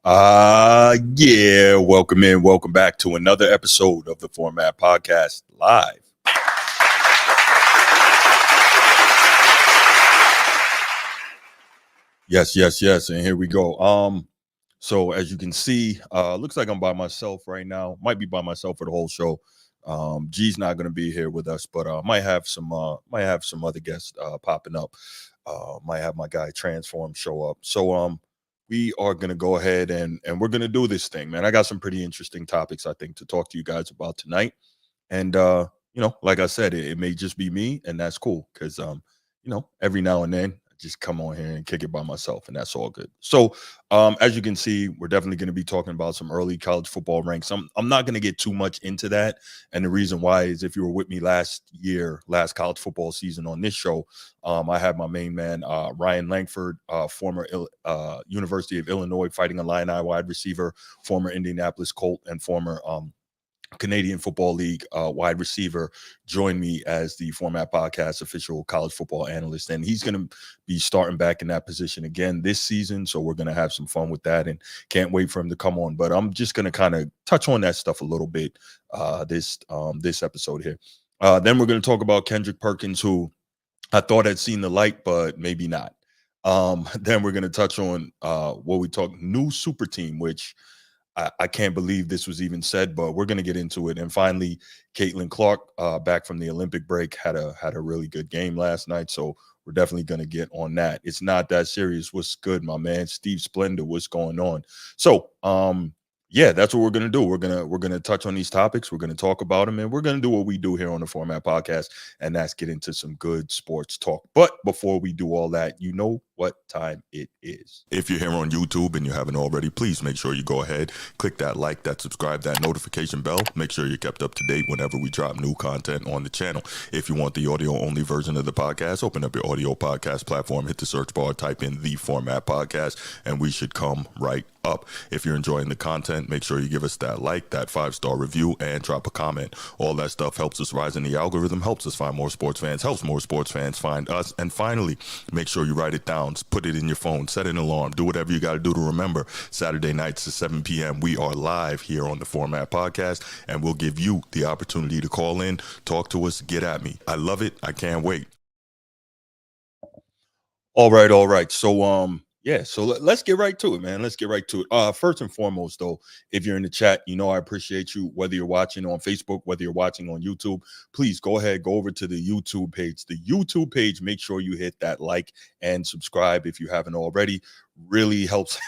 Yeah, welcome in. Welcome back to another episode of the Format Podcast live. Yes. And here we go. So as you can see, looks like I'm by myself right now. Might be by myself for the whole show. G's not gonna be here with us, but might have some other guests popping up. Might have my guy Transform show up. So we are gonna go ahead and we're gonna do this thing, man. I got some pretty interesting topics I think to talk to you guys about tonight. And like I said, it may just be me, and that's cool because every now and then I just come on here and kick it by myself, and that's all good. So as you can see, we're definitely going to be talking about some early college football ranks. I'm not going to get too much into that, and the reason why is if you were with me last college football season on this show, I had my main man Ryan Langford, former University of Illinois Fighting Illini wide receiver, former Indianapolis Colt, and former Canadian Football League wide receiver, joined me as the Format Podcast official college football analyst. And he's going to be starting back in that position again this season. So we're going to have some fun with that and can't wait for him to come on. But I'm just going to kind of touch on that stuff a little bit this episode here. Then we're going to talk about Kendrick Perkins, who I thought had seen the light, but maybe not. Then we're going to touch on what we talk new super team, which I can't believe this was even said, but we're going to get into it. And finally, Caitlin Clark, back from the Olympic break, had a really good game last night. So we're definitely going to get on that. It's not that serious. What's good, my man? Steve Splendor, what's going on? So, yeah, that's what we're going to do. We're going to touch on these topics. We're going to talk about them, and we're going to do what we do here on the Format Podcast, and that's get into some good sports talk. But before we do all that, you know what time it is. If you're here on YouTube and you haven't already, please make sure you go ahead, click that like, that subscribe, that notification bell. Make sure you're kept up to date whenever we drop new content on the channel. If you want the audio only version of the podcast, open up your audio podcast platform, hit the search bar, type in The Format Podcast, and we should come right up. If you're enjoying the content, make sure you give us that like, that 5-star review, and drop a comment. All that stuff helps us rise in the algorithm, helps us find more sports fans, helps more sports fans find us. And finally, make sure you write it down, put it in your phone, set an alarm, do whatever you got to do to remember. Saturday nights at 7 p.m. we are live here on the Format Podcast, and we'll give you the opportunity to call in, talk to us, get at me. I love it. I can't wait. All right. So yeah, so let's get right to it, man. Let's get right to it. First and foremost, though, if you're in the chat, I appreciate you. Whether you're watching on Facebook, whether you're watching on YouTube, please go ahead, go over to the YouTube page. The YouTube page, make sure you hit that like and subscribe if you haven't already. Really helps.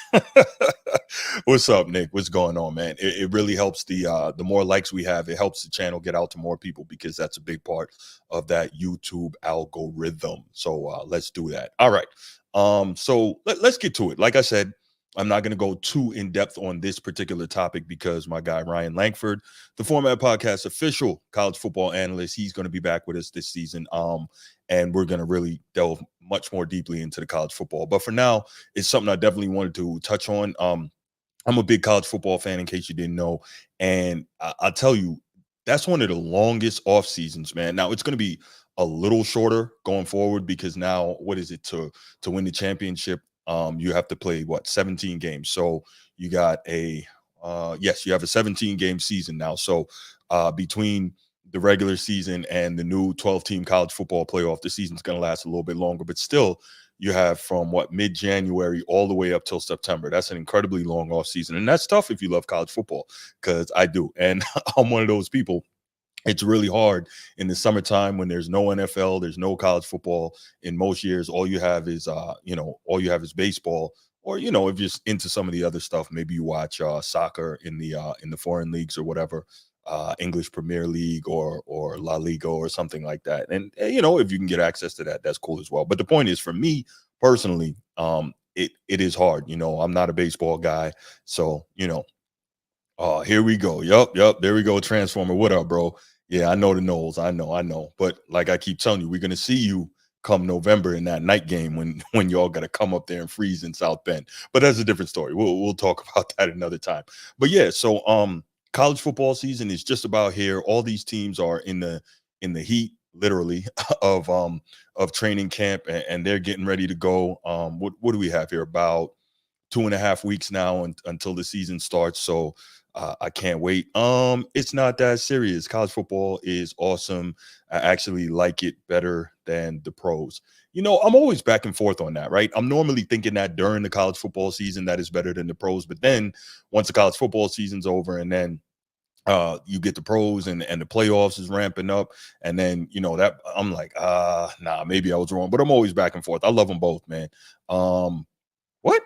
What's up, Nick? What's going on, man? It really helps the more likes we have, it helps the channel get out to more people because that's a big part of that YouTube algorithm. So let's do that. All right. So let's get to it. Like I said, I'm not going to go too in depth on this particular topic because my guy Ryan Langford, the Format Podcast official college football analyst, he's going to be back with us this season. And we're going to really delve much more deeply into the college football. But for now, it's something I definitely wanted to touch on. I'm a big college football fan, in case you didn't know, and I'll tell you, that's one of the longest off seasons, man. Now it's going to be a little shorter going forward because now what is it to win the championship? You have to play 17 games. So you got you have a 17 game season now. So between the regular season and the new 12-team college football playoff, the season's going to last a little bit longer, but still you have from mid-January all the way up till September. That's an incredibly long off season. And that's tough if you love college football, because I do. And I'm one of those people. It's really hard in the summertime when there's no NFL, there's no college football. In most years, all you have is baseball, or if you're just into some of the other stuff, maybe you watch soccer in the foreign leagues or whatever, English Premier League or La Liga or something like that. And if you can get access to that, that's cool as well. But the point is, for me personally, it is hard. I'm not a baseball guy, so here we go. Yup. There we go. Transformer. What up, bro? Yeah, I know the Knowles. I know. But like I keep telling you, we're gonna see you come November in that night game when y'all gotta come up there and freeze in South Bend. But that's a different story. We'll talk about that another time. But yeah, so college football season is just about here. All these teams are in the heat, literally, of training camp, and they're getting ready to go. What do we have here? About 2.5 weeks now until the season starts. So I can't wait. It's not that serious. College football is awesome. I actually like it better than the pros. I'm always back and forth on that, right? I'm normally thinking that during the college football season that is better than the pros, but then once the college football season's over, and then you get the pros, and the playoffs is ramping up, and then that I'm like, nah, maybe I was wrong, but I'm always back and forth. I love them both, man. What?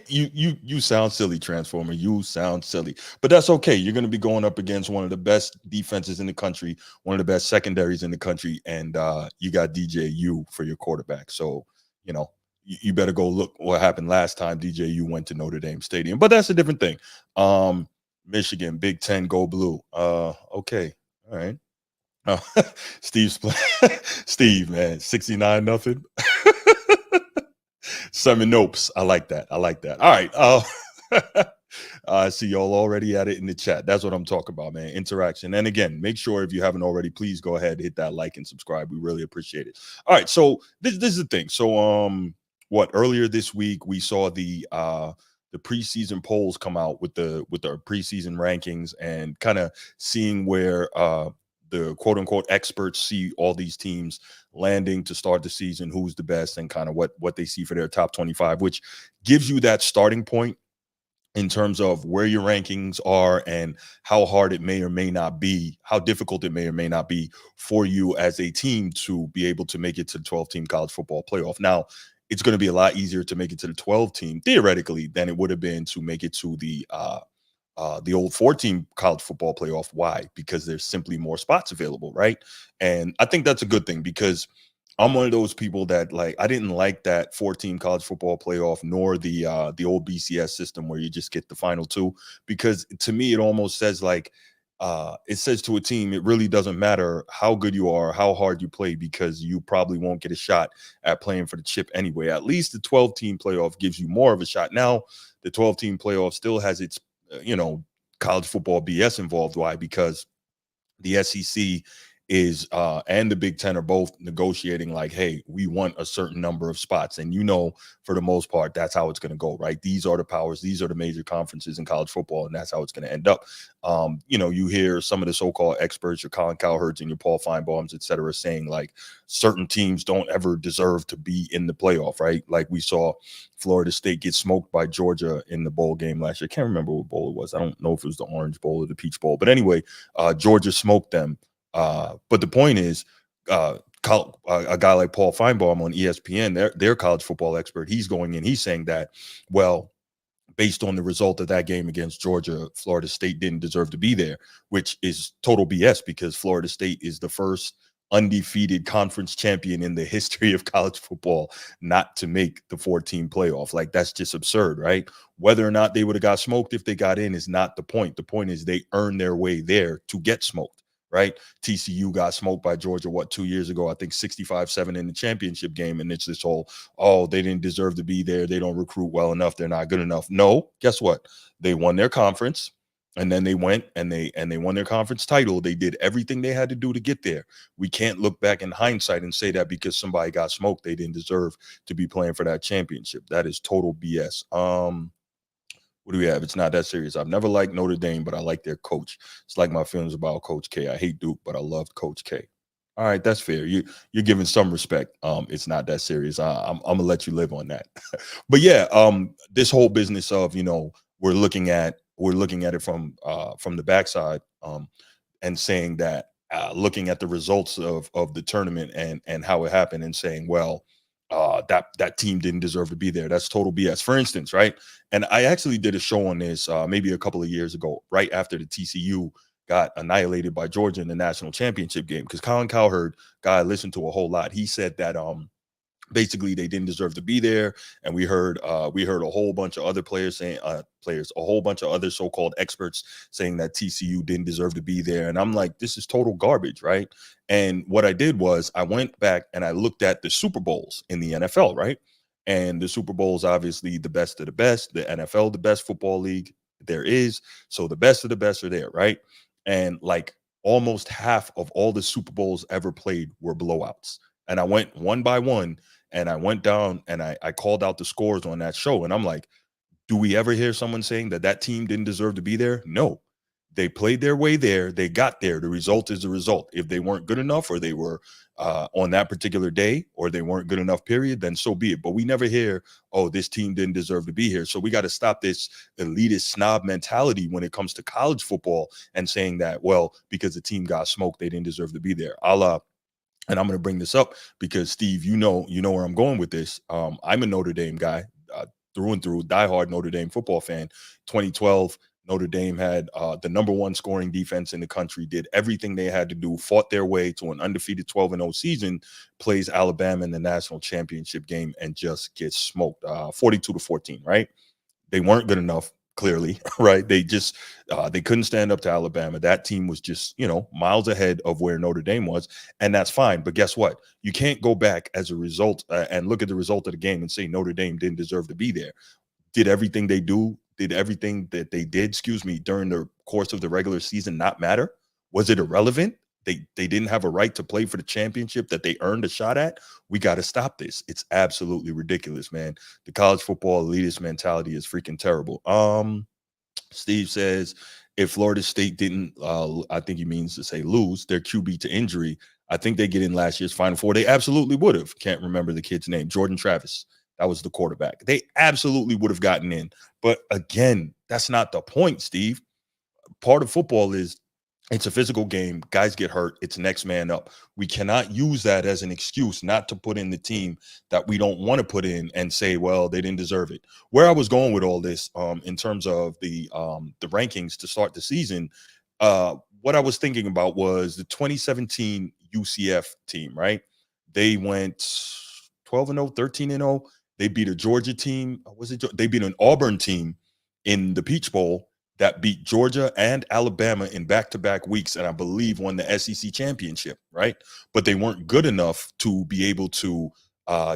You sound silly, Transformer. You sound silly, but that's okay. You're going to be going up against one of the best defenses in the country, one of the best secondaries in the country, and you got DJU for your quarterback. So you better go look what happened last time DJU went to Notre Dame Stadium. But that's a different thing. Michigan, Big Ten, go blue. Okay, all right. Uh, Steve's Steve, man, 69 nothing. Seven nopes. I like that. I like that. All right. I see y'all already at it in the chat. That's what I'm talking about, man. Interaction. And again, make sure if you haven't already, please go ahead, hit that like and subscribe. We really appreciate it. All right. So this is the thing. So earlier this week we saw the preseason polls come out with the preseason rankings, and kind of seeing where the quote unquote experts see all these teams landing to start the season, who's the best, and kind of what they see for their top 25, which gives you that starting point in terms of where your rankings are and how hard it may or may not be, how difficult it may or may not be for you as a team to be able to make it to the 12-team college football playoff. Now, it's going to be a lot easier to make it to the 12-team theoretically than it would have been to make it to the old 14 college football playoff. Why? Because there's simply more spots available, right? And I think that's a good thing, because I'm one of those people that, like, I didn't like that 14 college football playoff, nor the old BCS system where you just get the final two, because to me it almost says like it says to a team, it really doesn't matter how good you are, how hard you play, because you probably won't get a shot at playing for the chip anyway. At least the 12-team playoff gives you more of a shot. Now, the 12-team playoff still has its college football BS involved. Why? Because the SEC is and the Big Ten are both negotiating like, hey, we want a certain number of spots. And for the most part, that's how it's going to go, right? These are the powers, these are the major conferences in college football, and that's how it's going to end up. You hear some of the so-called experts, your Colin Cowherds and your Paul Feinbaums, et cetera, saying like certain teams don't ever deserve to be in the playoff, right? Like we saw Florida State get smoked by Georgia in the bowl game last year. I can't remember what bowl it was. I don't know if it was the Orange Bowl or the Peach Bowl, but anyway, Georgia smoked them. But the point is, a guy like Paul Feinbaum on ESPN, their college football expert, he's going in, he's saying that, well, based on the result of that game against Georgia, Florida State didn't deserve to be there, which is total BS, because Florida State is the first undefeated conference champion in the history of college football not to make the 14 playoff. Like, that's just absurd, right? Whether or not they would have got smoked if they got in is not the point. The point is they earned their way there to get smoked, right? TCU got smoked by Georgia, 2 years ago, I think 65-7 in the championship game. And it's this whole, oh, they didn't deserve to be there, they don't recruit well enough, they're not good enough. No, guess what? They won their conference, and then they went and they won their conference title. They did everything they had to do to get there. We can't look back in hindsight and say that because somebody got smoked, they didn't deserve to be playing for that championship. That is total BS. What do we have? It's not that serious. I've never liked Notre Dame, but I like their coach. It's like my feelings about Coach K. I hate Duke, but I loved Coach K. All right, that's fair. You're giving some respect. It's not that serious. I'm gonna let you live on that. But yeah, this whole business of we're looking at it from the backside, and saying that, looking at the results of the tournament and how it happened, and saying, well, that team didn't deserve to be there. That's total BS. For instance, right? And I actually did a show on this maybe a couple of years ago, right after the TCU got annihilated by Georgia in the national championship game, because Colin Cowherd, guy I listened to a whole lot, he said that basically they didn't deserve to be there. And we heard a whole bunch of other players saying, a whole bunch of other so-called experts saying that TCU didn't deserve to be there. And I'm like, this is total garbage, right? And what I did was I went back and I looked at the Super Bowls in the NFL, right? And the Super Bowl is obviously the best of the best. The NFL, the best football league there is. So the best of the best are there, right? And like almost half of all the Super Bowls ever played were blowouts. And I went one by one, And I went down and I called out the scores on that show. And I'm like, do we ever hear someone saying that that team didn't deserve to be there? No. They played their way there. They got there. The result is the result. If they weren't good enough, or they were on that particular day, or they weren't good enough, period, then so be it. But we never hear, oh, this team didn't deserve to be here. So we got to stop this elitist snob mentality when it comes to college football and saying that, well, because the team got smoked, they didn't deserve to be there. And I'm going to bring this up because Steve, you know where I'm going with this. I'm a Notre Dame guy, through and through, diehard Notre Dame football fan. 2012, Notre Dame had the number one scoring defense in the country, did everything they had to do, fought their way to an undefeated 12-0 season, plays Alabama in the national championship game, and just gets smoked, 42-14. Right? They weren't good enough, clearly. Right? They just they couldn't stand up to Alabama. That team was just, miles ahead of where Notre Dame was, and that's fine. But guess what? You can't go back as a result and look at the result of the game and say Notre Dame didn't deserve to be there. Did everything that they did, during the course of the regular season not matter? Was it irrelevant? They didn't have a right to play for the championship that they earned a shot at. We got to stop this. It's absolutely ridiculous, man. The college football elitist mentality is freaking terrible. Steve says, if Florida State didn't, I think he means to say lose their QB to injury, I think they get in last year's Final Four. They absolutely would have. Can't remember the kid's name. Jordan Travis. That was the quarterback. They absolutely would have gotten in. But again, that's not the point, Steve. Part of football is it's a physical game. Guys get hurt. It's next man up. We cannot use that as an excuse not to put in the team that we don't want to put in and say, well, they didn't deserve it. Where I was going with all this, in terms of the rankings to start the season, what I was thinking about was the 2017 UCF team, right? They went 12-0, 13-0. They beat a Georgia team. They beat an Auburn team in the Peach Bowl that beat Georgia and Alabama in back-to-back weeks, and I believe won the SEC championship, right? But they weren't good enough to be able to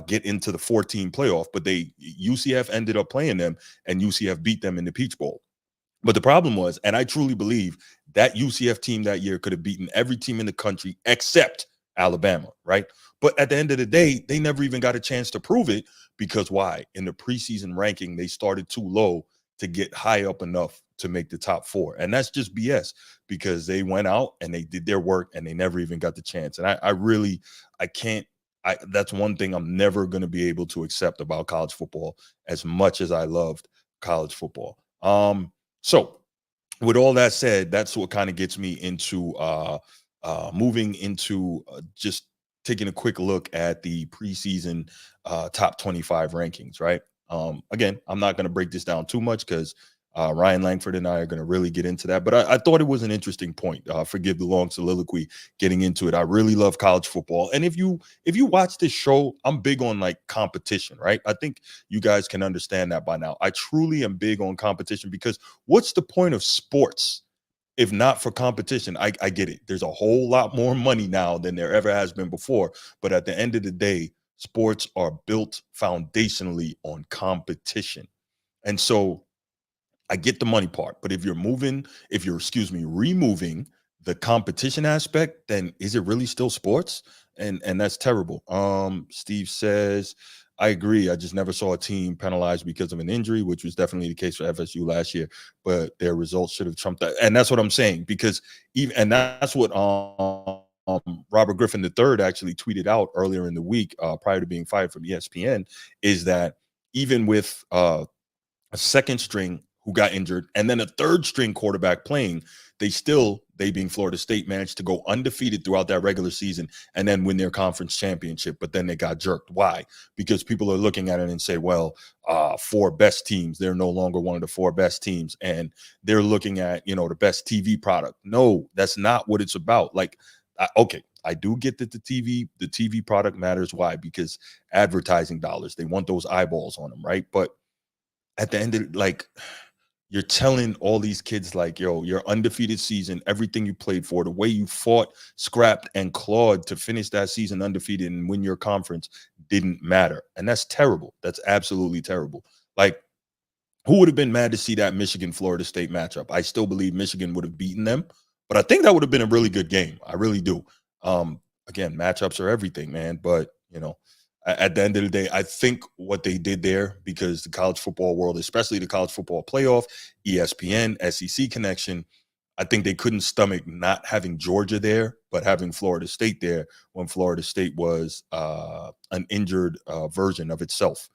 get into the 14 playoff. But UCF ended up playing them, and UCF beat them in the Peach Bowl. But the problem was, and I truly believe that UCF team that year could have beaten every team in the country except Alabama, right? But at the end of the day, they never even got a chance to prove it because why? In the preseason ranking, they started too low to get high up enough to make the top four. And that's just BS because they went out and they did their work and they never even got the chance. And that's one thing I'm never going to be able to accept about college football as much as I loved college football. So with all that said, that's what kind of gets me into moving into just taking a quick look at the preseason top 25 rankings, right? Again, I'm not going to break this down too much because Ryan Langford and I are going to really get into that. But I thought it was an interesting point. Forgive the long soliloquy getting into it. I really love college football. And if you watch this show, I'm big on like competition, right? I think you guys can understand that by now. I truly am big on competition because what's the point of sports if not for competition? I get it. There's a whole lot more money now than there ever has been before. But at the end of the day, sports are built foundationally on competition. And so I get the money part, but if you're removing the competition aspect, then is it really still sports? And that's terrible. Steve says, I agree. I just never saw a team penalized because of an injury, which was definitely the case for FSU last year, but their results should have trumped that. And that's what I'm saying, because that's what Robert Griffin III actually tweeted out earlier in the week, prior to being fired from ESPN, is that even with a second string who got injured and then a third string quarterback playing, they being Florida State, managed to go undefeated throughout that regular season and then win their conference championship. But then they got jerked. Why? Because people are looking at it and say, well, four best teams, they're no longer one of the four best teams. And they're looking at, the best TV product. No, that's not what it's about. Like, okay, I do get that the TV product matters. Why? Because advertising dollars, they want those eyeballs on them, right? But at the end of it, like, you're telling all these kids, like, yo, your undefeated season, everything you played for, the way you fought, scrapped, and clawed to finish that season undefeated and win your conference didn't matter. And that's terrible. That's absolutely terrible. Like, who would have been mad to see that Michigan-Florida State matchup? I still believe Michigan would have beaten them, but I think that would have been a really good game. I really do. Again, matchups are everything, man. But, At the end of the day, I think what they did there, because the college football world, especially the college football playoff, ESPN, SEC connection, I think they couldn't stomach not having Georgia there, but having Florida State there when Florida State was an injured version of itself.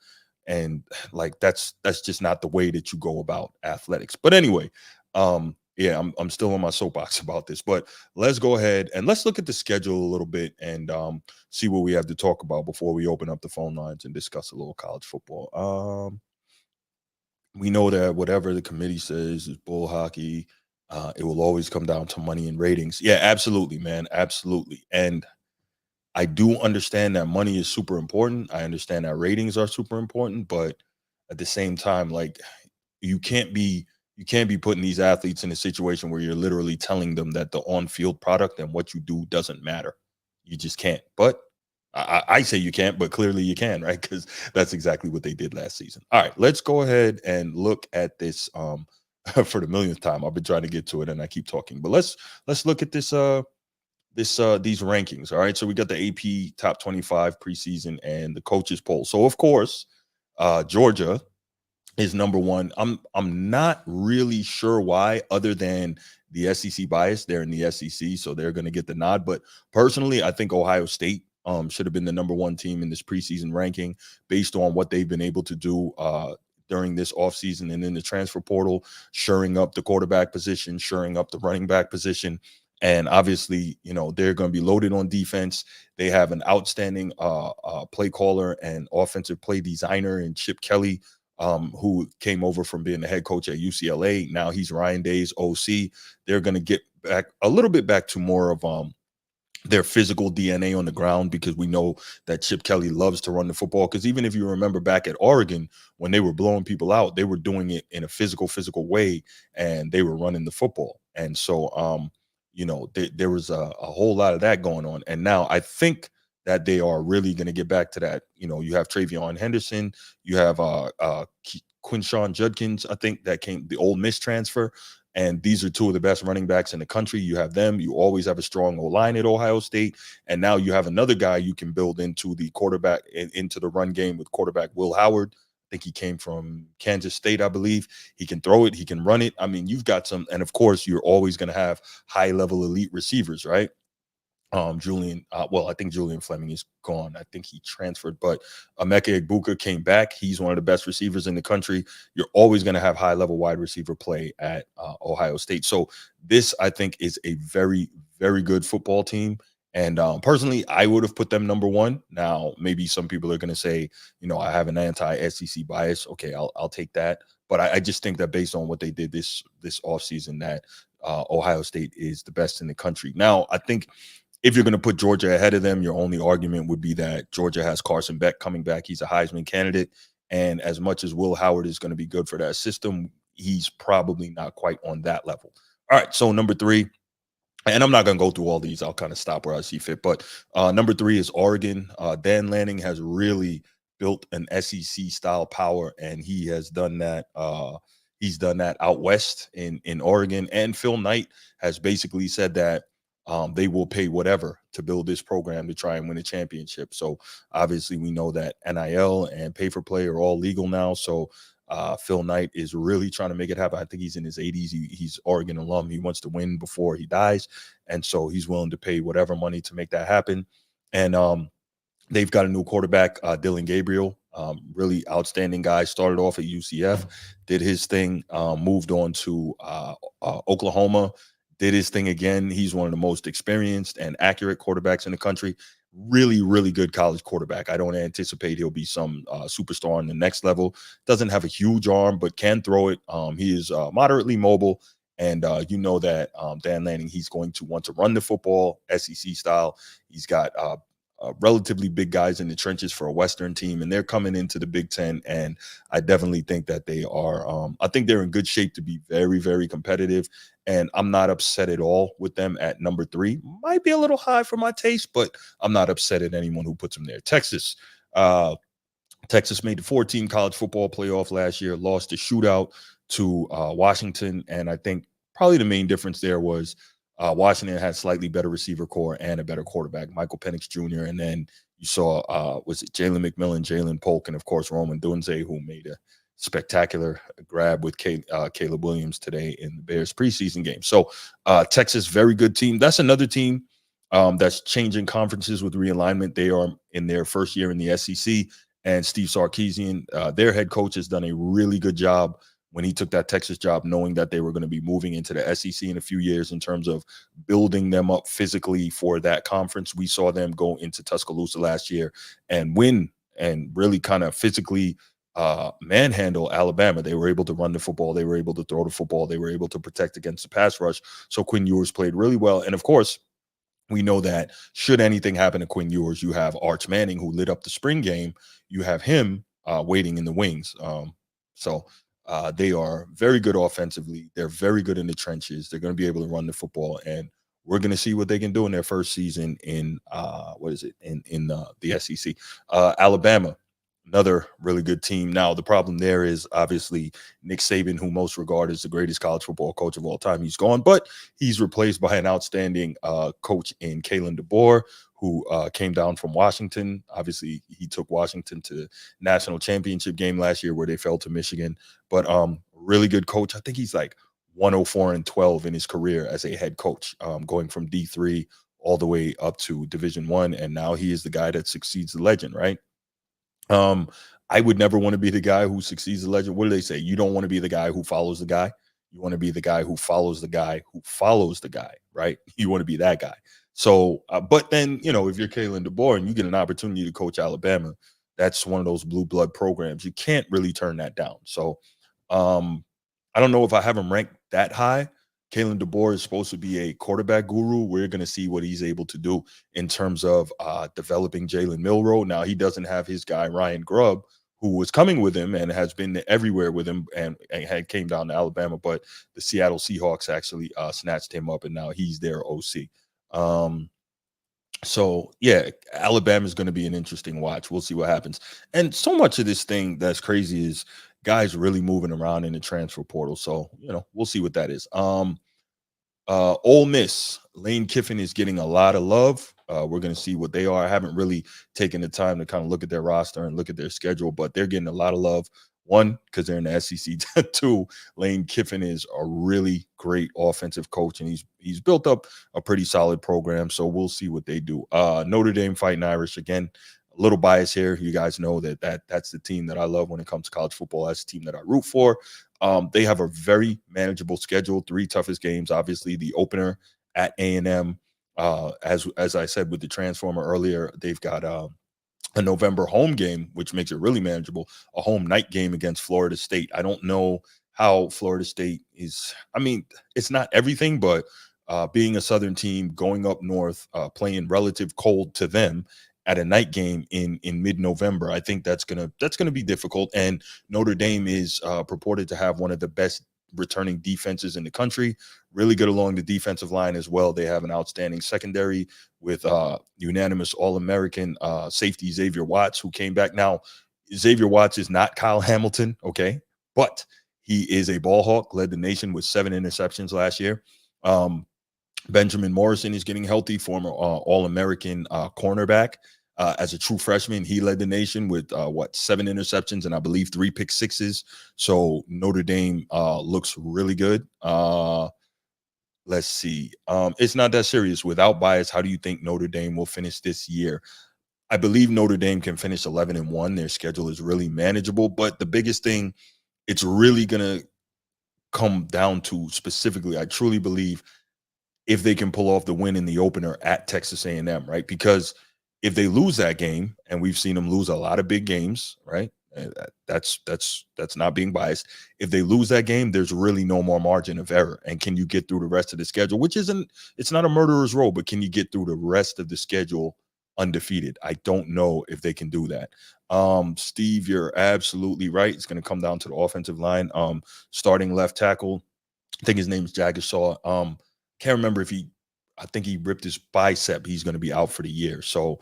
And like that's just not the way that you go about athletics. But anyway, yeah, I'm still on my soapbox about this, but let's go ahead and let's look at the schedule a little bit and see what we have to talk about before we open up the phone lines and discuss a little college football. We know that whatever the committee says is bull hockey. It will always come down to money and ratings. Yeah, absolutely, man, absolutely. And I do understand that money is super important. I understand that ratings are super important, but at the same time, like you can't be you can't be putting these athletes in a situation where you're literally telling them that the on-field product and what you do doesn't matter. You just can't. But I say you can't, but clearly you can, right? Because that's exactly what they did last season. All right, let's go ahead and look at this for the millionth time. I've been trying to get to it and I keep talking, but let's look at this these rankings. All right, so we got the AP top 25 preseason and the coaches poll. So of course, Georgia is number one. I'm not really sure why, other than the SEC bias. They're in the SEC, so they're going to get the nod. But personally, I think Ohio State should have been the number one team in this preseason ranking based on what they've been able to do during this offseason and in the transfer portal, shoring up the quarterback position, shoring up the running back position. And obviously, you know, they're going to be loaded on defense. They have an outstanding play caller and offensive play designer in Chip Kelly, who came over from being the head coach at UCLA. Now he's Ryan Day's OC. They're going to get back a little bit back to more of their physical DNA on the ground, because we know that Chip Kelly loves to run the football. Because even if you remember back at Oregon, when they were blowing people out, they were doing it in a physical way, and they were running the football. And so, you know, there was a whole lot of that going on. And now I think that they are really going to get back to that. You know, you have Travion Henderson, you have Quinshawn Judkins, I think that came the Ole Miss transfer. And these are two of the best running backs in the country. You have them. You always have a strong O-line at Ohio State. And now you have another guy you can build into the quarterback, into the run game with quarterback Will Howard. I think he came from Kansas State, I believe. He can throw it. He can run it. I mean, you've got some. And of course, you're always going to have high-level elite receivers, right? Julian, well, I think Julian Fleming is gone. I think he transferred, but Emeka Egbuka came back. He's one of the best receivers in the country. You're always going to have high level wide receiver play at Ohio State. So this, I think, is a very, very good football team. And personally, I would have put them number one. Now, maybe some people are going to say, you know, I have an anti-SEC bias. Okay, I'll take that. But I just think that based on what they did this offseason, that Ohio State is the best in the country. Now, I think if you're going to put Georgia ahead of them, your only argument would be that Georgia has Carson Beck coming back. He's a Heisman candidate. And as much as Will Howard is going to be good for that system, he's probably not quite on that level. All right. So number three, and I'm not going to go through all these. I'll kind of stop where I see fit. But number three is Oregon. Dan Lanning has really built an SEC style power, and he has done that. He's done that out west in Oregon. And Phil Knight has basically said that they will pay whatever to build this program to try and win a championship. So obviously we know that NIL and pay for play are all legal now. So Phil Knight is really trying to make it happen. I think he's in his 80s. He's Oregon alum. He wants to win before he dies. And so he's willing to pay whatever money to make that happen. And they've got a new quarterback, Dylan Gabriel, really outstanding guy. Started off at UCF, did his thing, moved on to Oklahoma, did his thing again. He's one of the most experienced and accurate quarterbacks in the country. Really, really good college quarterback. I don't anticipate he'll be some superstar on the next level. Doesn't have a huge arm, but can throw it. He is moderately mobile. And you know that Dan Lanning, he's going to want to run the football SEC style. He's got relatively big guys in the trenches for a Western team, and they're coming into the Big Ten. And I definitely think that they are, I think they're in good shape to be very, very competitive. And I'm not upset at all with them at number three. Might be a little high for my taste, but I'm not upset at anyone who puts them there. Texas made the 14 college football playoff last year, lost the shootout to Washington. And I think probably the main difference there was Washington had slightly better receiver core and a better quarterback, Michael Penix Jr. And then You saw was it Jalen McMillan, Jalen Polk, and of course Roman Dunze, who made a spectacular grab with Caleb Williams today in the Bears preseason game. So Texas, very good team. That's another team that's changing conferences with realignment. They are in their first year in the SEC, and Steve Sarkisian, their head coach, has done a really good job when he took that Texas job, knowing that they were going to be moving into the SEC in a few years in terms of building them up physically for that conference. We saw them go into Tuscaloosa last year and win and really kind of physically manhandle Alabama. They were able to run the football. They were able to throw the football. They were able to protect against the pass rush. So Quinn Ewers played really well. And of course, we know that should anything happen to Quinn Ewers, you have Arch Manning, who lit up the spring game. You have him waiting in the wings. So they are very good offensively. They're very good in the trenches. They're going to be able to run the football, and we're going to see what they can do in their first season in what is it in the SEC. Alabama, another really good team. Now the problem there is obviously Nick Saban, who most regard as the greatest college football coach of all time. He's gone, but he's replaced by an outstanding coach in Kalen DeBoer, who came down from Washington. Obviously, he took Washington to the national championship game last year where they fell to Michigan. But really good coach. I think he's like 104-12 in his career as a head coach, going from D3 all the way up to Division I. And now he is the guy that succeeds the legend, right? Um, I would never want to be the guy who succeeds the legend. What do they say? You don't want to be the guy who follows the guy. You want to be the guy who follows the guy who follows the guy, right? You want to be that guy. So, but then, if you're Kalen DeBoer and you get an opportunity to coach Alabama, that's one of those blue blood programs. You can't really turn that down. So, um, I don't know if I have him ranked that high. Kalen DeBoer is supposed to be a quarterback guru. We're going to see what he's able to do in terms of developing Jalen Milroe. Now, he doesn't have his guy, Ryan Grubb, who was coming with him and has been everywhere with him and had came down to Alabama, but the Seattle Seahawks actually snatched him up, and now he's their OC. So yeah, Alabama is going to be an interesting watch. We'll see what happens. And so much of this thing that's crazy is guys really moving around in the transfer portal. So, we'll see what that is. Ole Miss, Lane Kiffin is getting a lot of love. We're going to see what they are. I haven't really taken the time to kind of look at their roster and look at their schedule, but they're getting a lot of love. One, because they're in the SEC. Two, Lane Kiffin is a really great offensive coach, and he's built up a pretty solid program. So we'll see what they do. Notre Dame Fighting Irish, again, a little bias here. You guys know that's the team that I love when it comes to college football. That's the team that I root for. They have a very manageable schedule. 3 toughest games, obviously the opener at A&M. As I said with the Transformer earlier, they've got a November home game, which makes it really manageable, a home night game against Florida State. I don't know how Florida State is. I mean, it's not everything, but being a Southern team going up north, playing relative cold to them at a night game in mid-November, I think that's gonna be difficult. And Notre Dame is purported to have one of the best returning defenses in the country, really good along the defensive line as well. They have an outstanding secondary with unanimous All-American safety Xavier Watts, who came back. Now, Xavier Watts is not Kyle Hamilton, okay, but he is a ball hawk, led the nation with 7 interceptions last year. Benjamin Morrison is getting healthy, former All-American cornerback. As a true freshman, he led the nation with 7 interceptions and I believe 3 pick sixes. So Notre Dame looks really good. Let's see. It's not that serious. Without bias, how do you think Notre Dame will finish this year? I believe Notre Dame can finish 11-1. Their schedule is really manageable, but the biggest thing, it's really gonna come down to specifically, I truly believe, if they can pull off the win in the opener at Texas A&M, right? Because if they lose that game, and we've seen them lose a lot of big games, right? That's not being biased. If they lose that game, there's really no more margin of error. And can you get through the rest of the schedule, which it's not a murderer's row, but can you get through the rest of the schedule undefeated? I don't know if they can do that. Steve, you're absolutely right. It's going to come down to the offensive line. Starting left tackle, I think his name is Jagashaw. Can't remember I think he ripped his bicep. He's going to be out for the year. So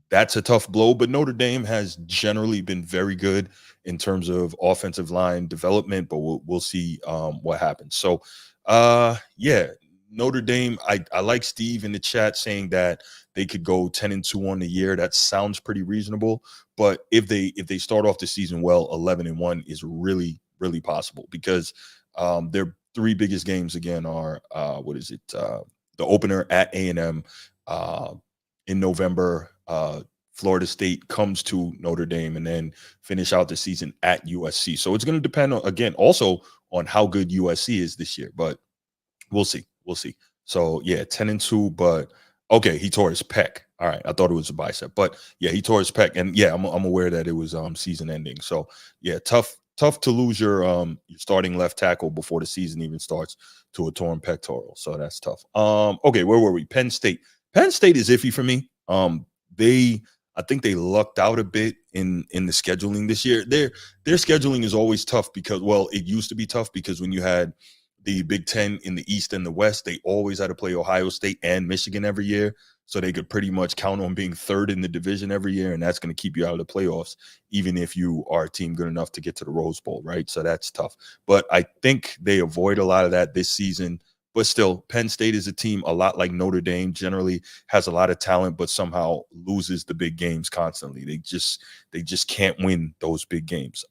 that's a tough blow, but Notre Dame has generally been very good in terms of offensive line development, but we'll see what happens. So, yeah, Notre Dame, I like Steve in the chat saying that they could go 10-2 on the year. That sounds pretty reasonable. But if they start off the season well, 11-1 is really, really possible because their three biggest games again are what is it? The opener at A&M uh, in November. Florida State comes to Notre Dame and then finish out the season at USC. So it's going to depend on, again, also on how good USC is this year. But we'll see. We'll see. So yeah, 10-2, but okay, he tore his pec. All right, I thought it was a bicep, but yeah, he tore his pec, and yeah, I'm aware that it was season ending. So yeah, tough to lose your starting left tackle before the season even starts to a torn pectoral. So that's tough. Okay, where were we? Penn State. Penn State is iffy for me. They I think they lucked out a bit in the scheduling this year. Their scheduling is always tough because, well, it used to be tough because when you had the Big Ten in the East and the West, they always had to play Ohio State and Michigan every year. So they could pretty much count on being third in the division every year. And that's going to keep you out of the playoffs, even if you are a team good enough to get to the Rose Bowl, right? So that's tough. But I think they avoid a lot of that this season. But still, Penn State is a team a lot like Notre Dame, generally has a lot of talent, but somehow loses the big games constantly. They just can't win those big games.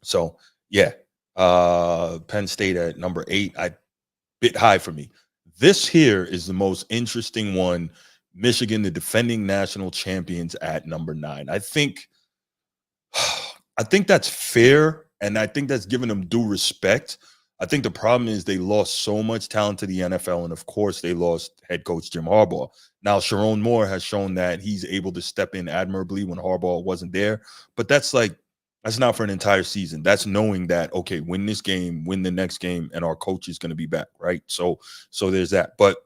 So yeah, Penn State at number 8, I bit high for me. This here is the most interesting one. Michigan, the defending national champions, at number 9. I think that's fair, and I think that's giving them due respect. I think the problem is they lost so much talent to the NFL, and of course, they lost head coach Jim Harbaugh. Now, Sharon Moore has shown that he's able to step in admirably when Harbaugh wasn't there, but that's not for an entire season. That's knowing that, okay, win this game, win the next game, and our coach is going to be back, right? So there's that. But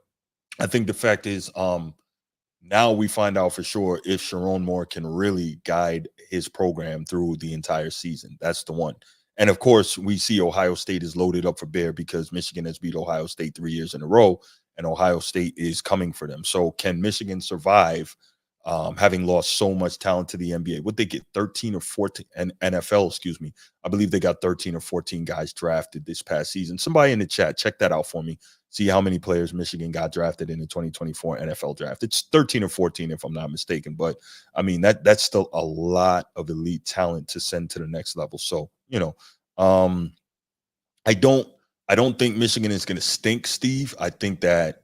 I think the fact is, now we find out for sure if Sharon Moore can really guide his program through the entire season. That's the one. And of course, we see Ohio State is loaded up for bear because Michigan has beat Ohio State 3 years in a row, and Ohio State is coming for them. So can Michigan survive having lost so much talent to the NBA? Would they get 13 or 14 and NFL, excuse me? I believe they got 13 or 14 guys drafted this past season. Somebody in the chat, check that out for me. See how many players Michigan got drafted in the 2024 NFL draft. It's 13 or 14, if I'm not mistaken. But I mean, that's still a lot of elite talent to send to the next level. So, um, I don't think Michigan is going to stink, Steve. I think that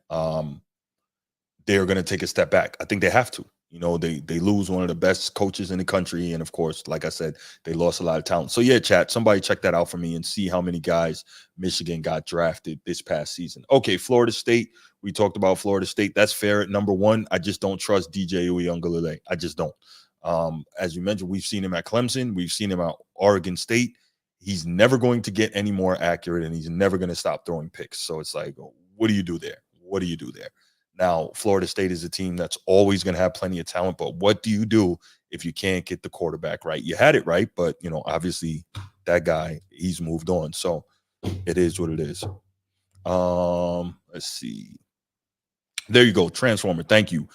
they're going to take a step back. I think they have to. They lose one of the best coaches in the country, and of course, like I said, they lost a lot of talent. So yeah, chat, somebody check that out for me and see how many guys Michigan got drafted this past season. Okay, Florida State. We talked about Florida State. That's fair at number 1. I just don't trust DJ Uiagalelei. I just don't. As you mentioned, we've seen him at Clemson. We've seen him at Oregon State. He's never going to get any more accurate, and he's never going to stop throwing picks. So it's like, what do you do there? What do you do there? Now, Florida State is a team that's always going to have plenty of talent, but what do you do if you can't get the quarterback right? You had it right, but obviously that guy, he's moved on. So it is what it is. Let's see. There you go, Transformer. Thank you.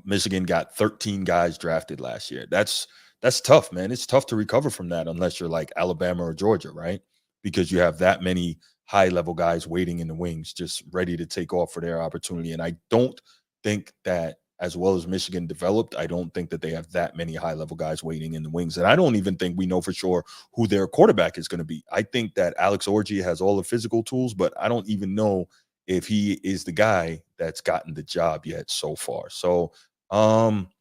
Michigan got 13 guys drafted last year. That's tough, man. It's tough to recover from that unless you're like Alabama or Georgia, right? Because you have that many high-level guys waiting in the wings, just ready to take off for their opportunity. And I don't think that, as well as Michigan developed, I don't think that they have that many high-level guys waiting in the wings. And I don't even think we know for sure who their quarterback is going to be. I think that Alex Orji has all the physical tools, but I don't even know if he is the guy that's gotten the job yet so far. So not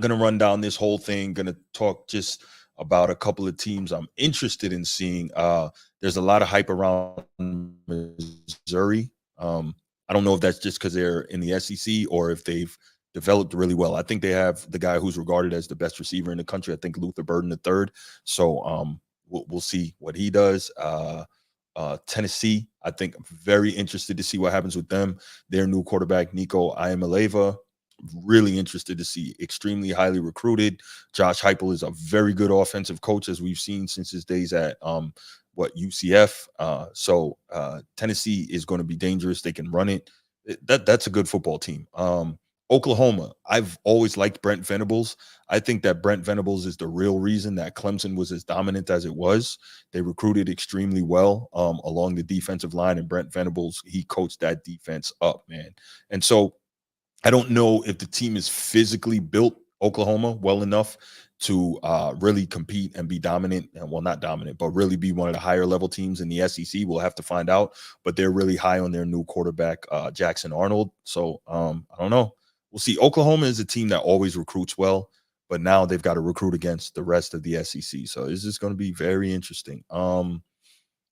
going to run down this whole thing. Going to talk just about a couple of teams I'm interested in seeing. There's a lot of hype around Missouri. I don't know if that's just because they're in the SEC or if they've developed really well. I think they have the guy who's regarded as the best receiver in the country. I think Luther Burden III. So we'll see what he does. Tennessee, I think I'm very interested to see what happens with them. Their new quarterback, Nico Iamaleava, really interested to see. Extremely highly recruited. Josh Heupel is a very good offensive coach, as we've seen since his days at UCF. So Tennessee is going to be dangerous. They can run it. That's a good football team. Oklahoma, I've always liked Brent Venables. I think that Brent Venables is the real reason that Clemson was as dominant as it was. They recruited extremely well along the defensive line, and Brent Venables, he coached that defense up, man. And so I don't know if the team is physically built, Oklahoma, well enough to really compete and be dominant. And well, not dominant, but really be one of the higher level teams in the SEC. We'll have to find out. But they're really high on their new quarterback, Jackson Arnold. So I don't know. We'll see. Oklahoma is a team that always recruits well, but now they've got to recruit against the rest of the SEC. So this is going to be very interesting.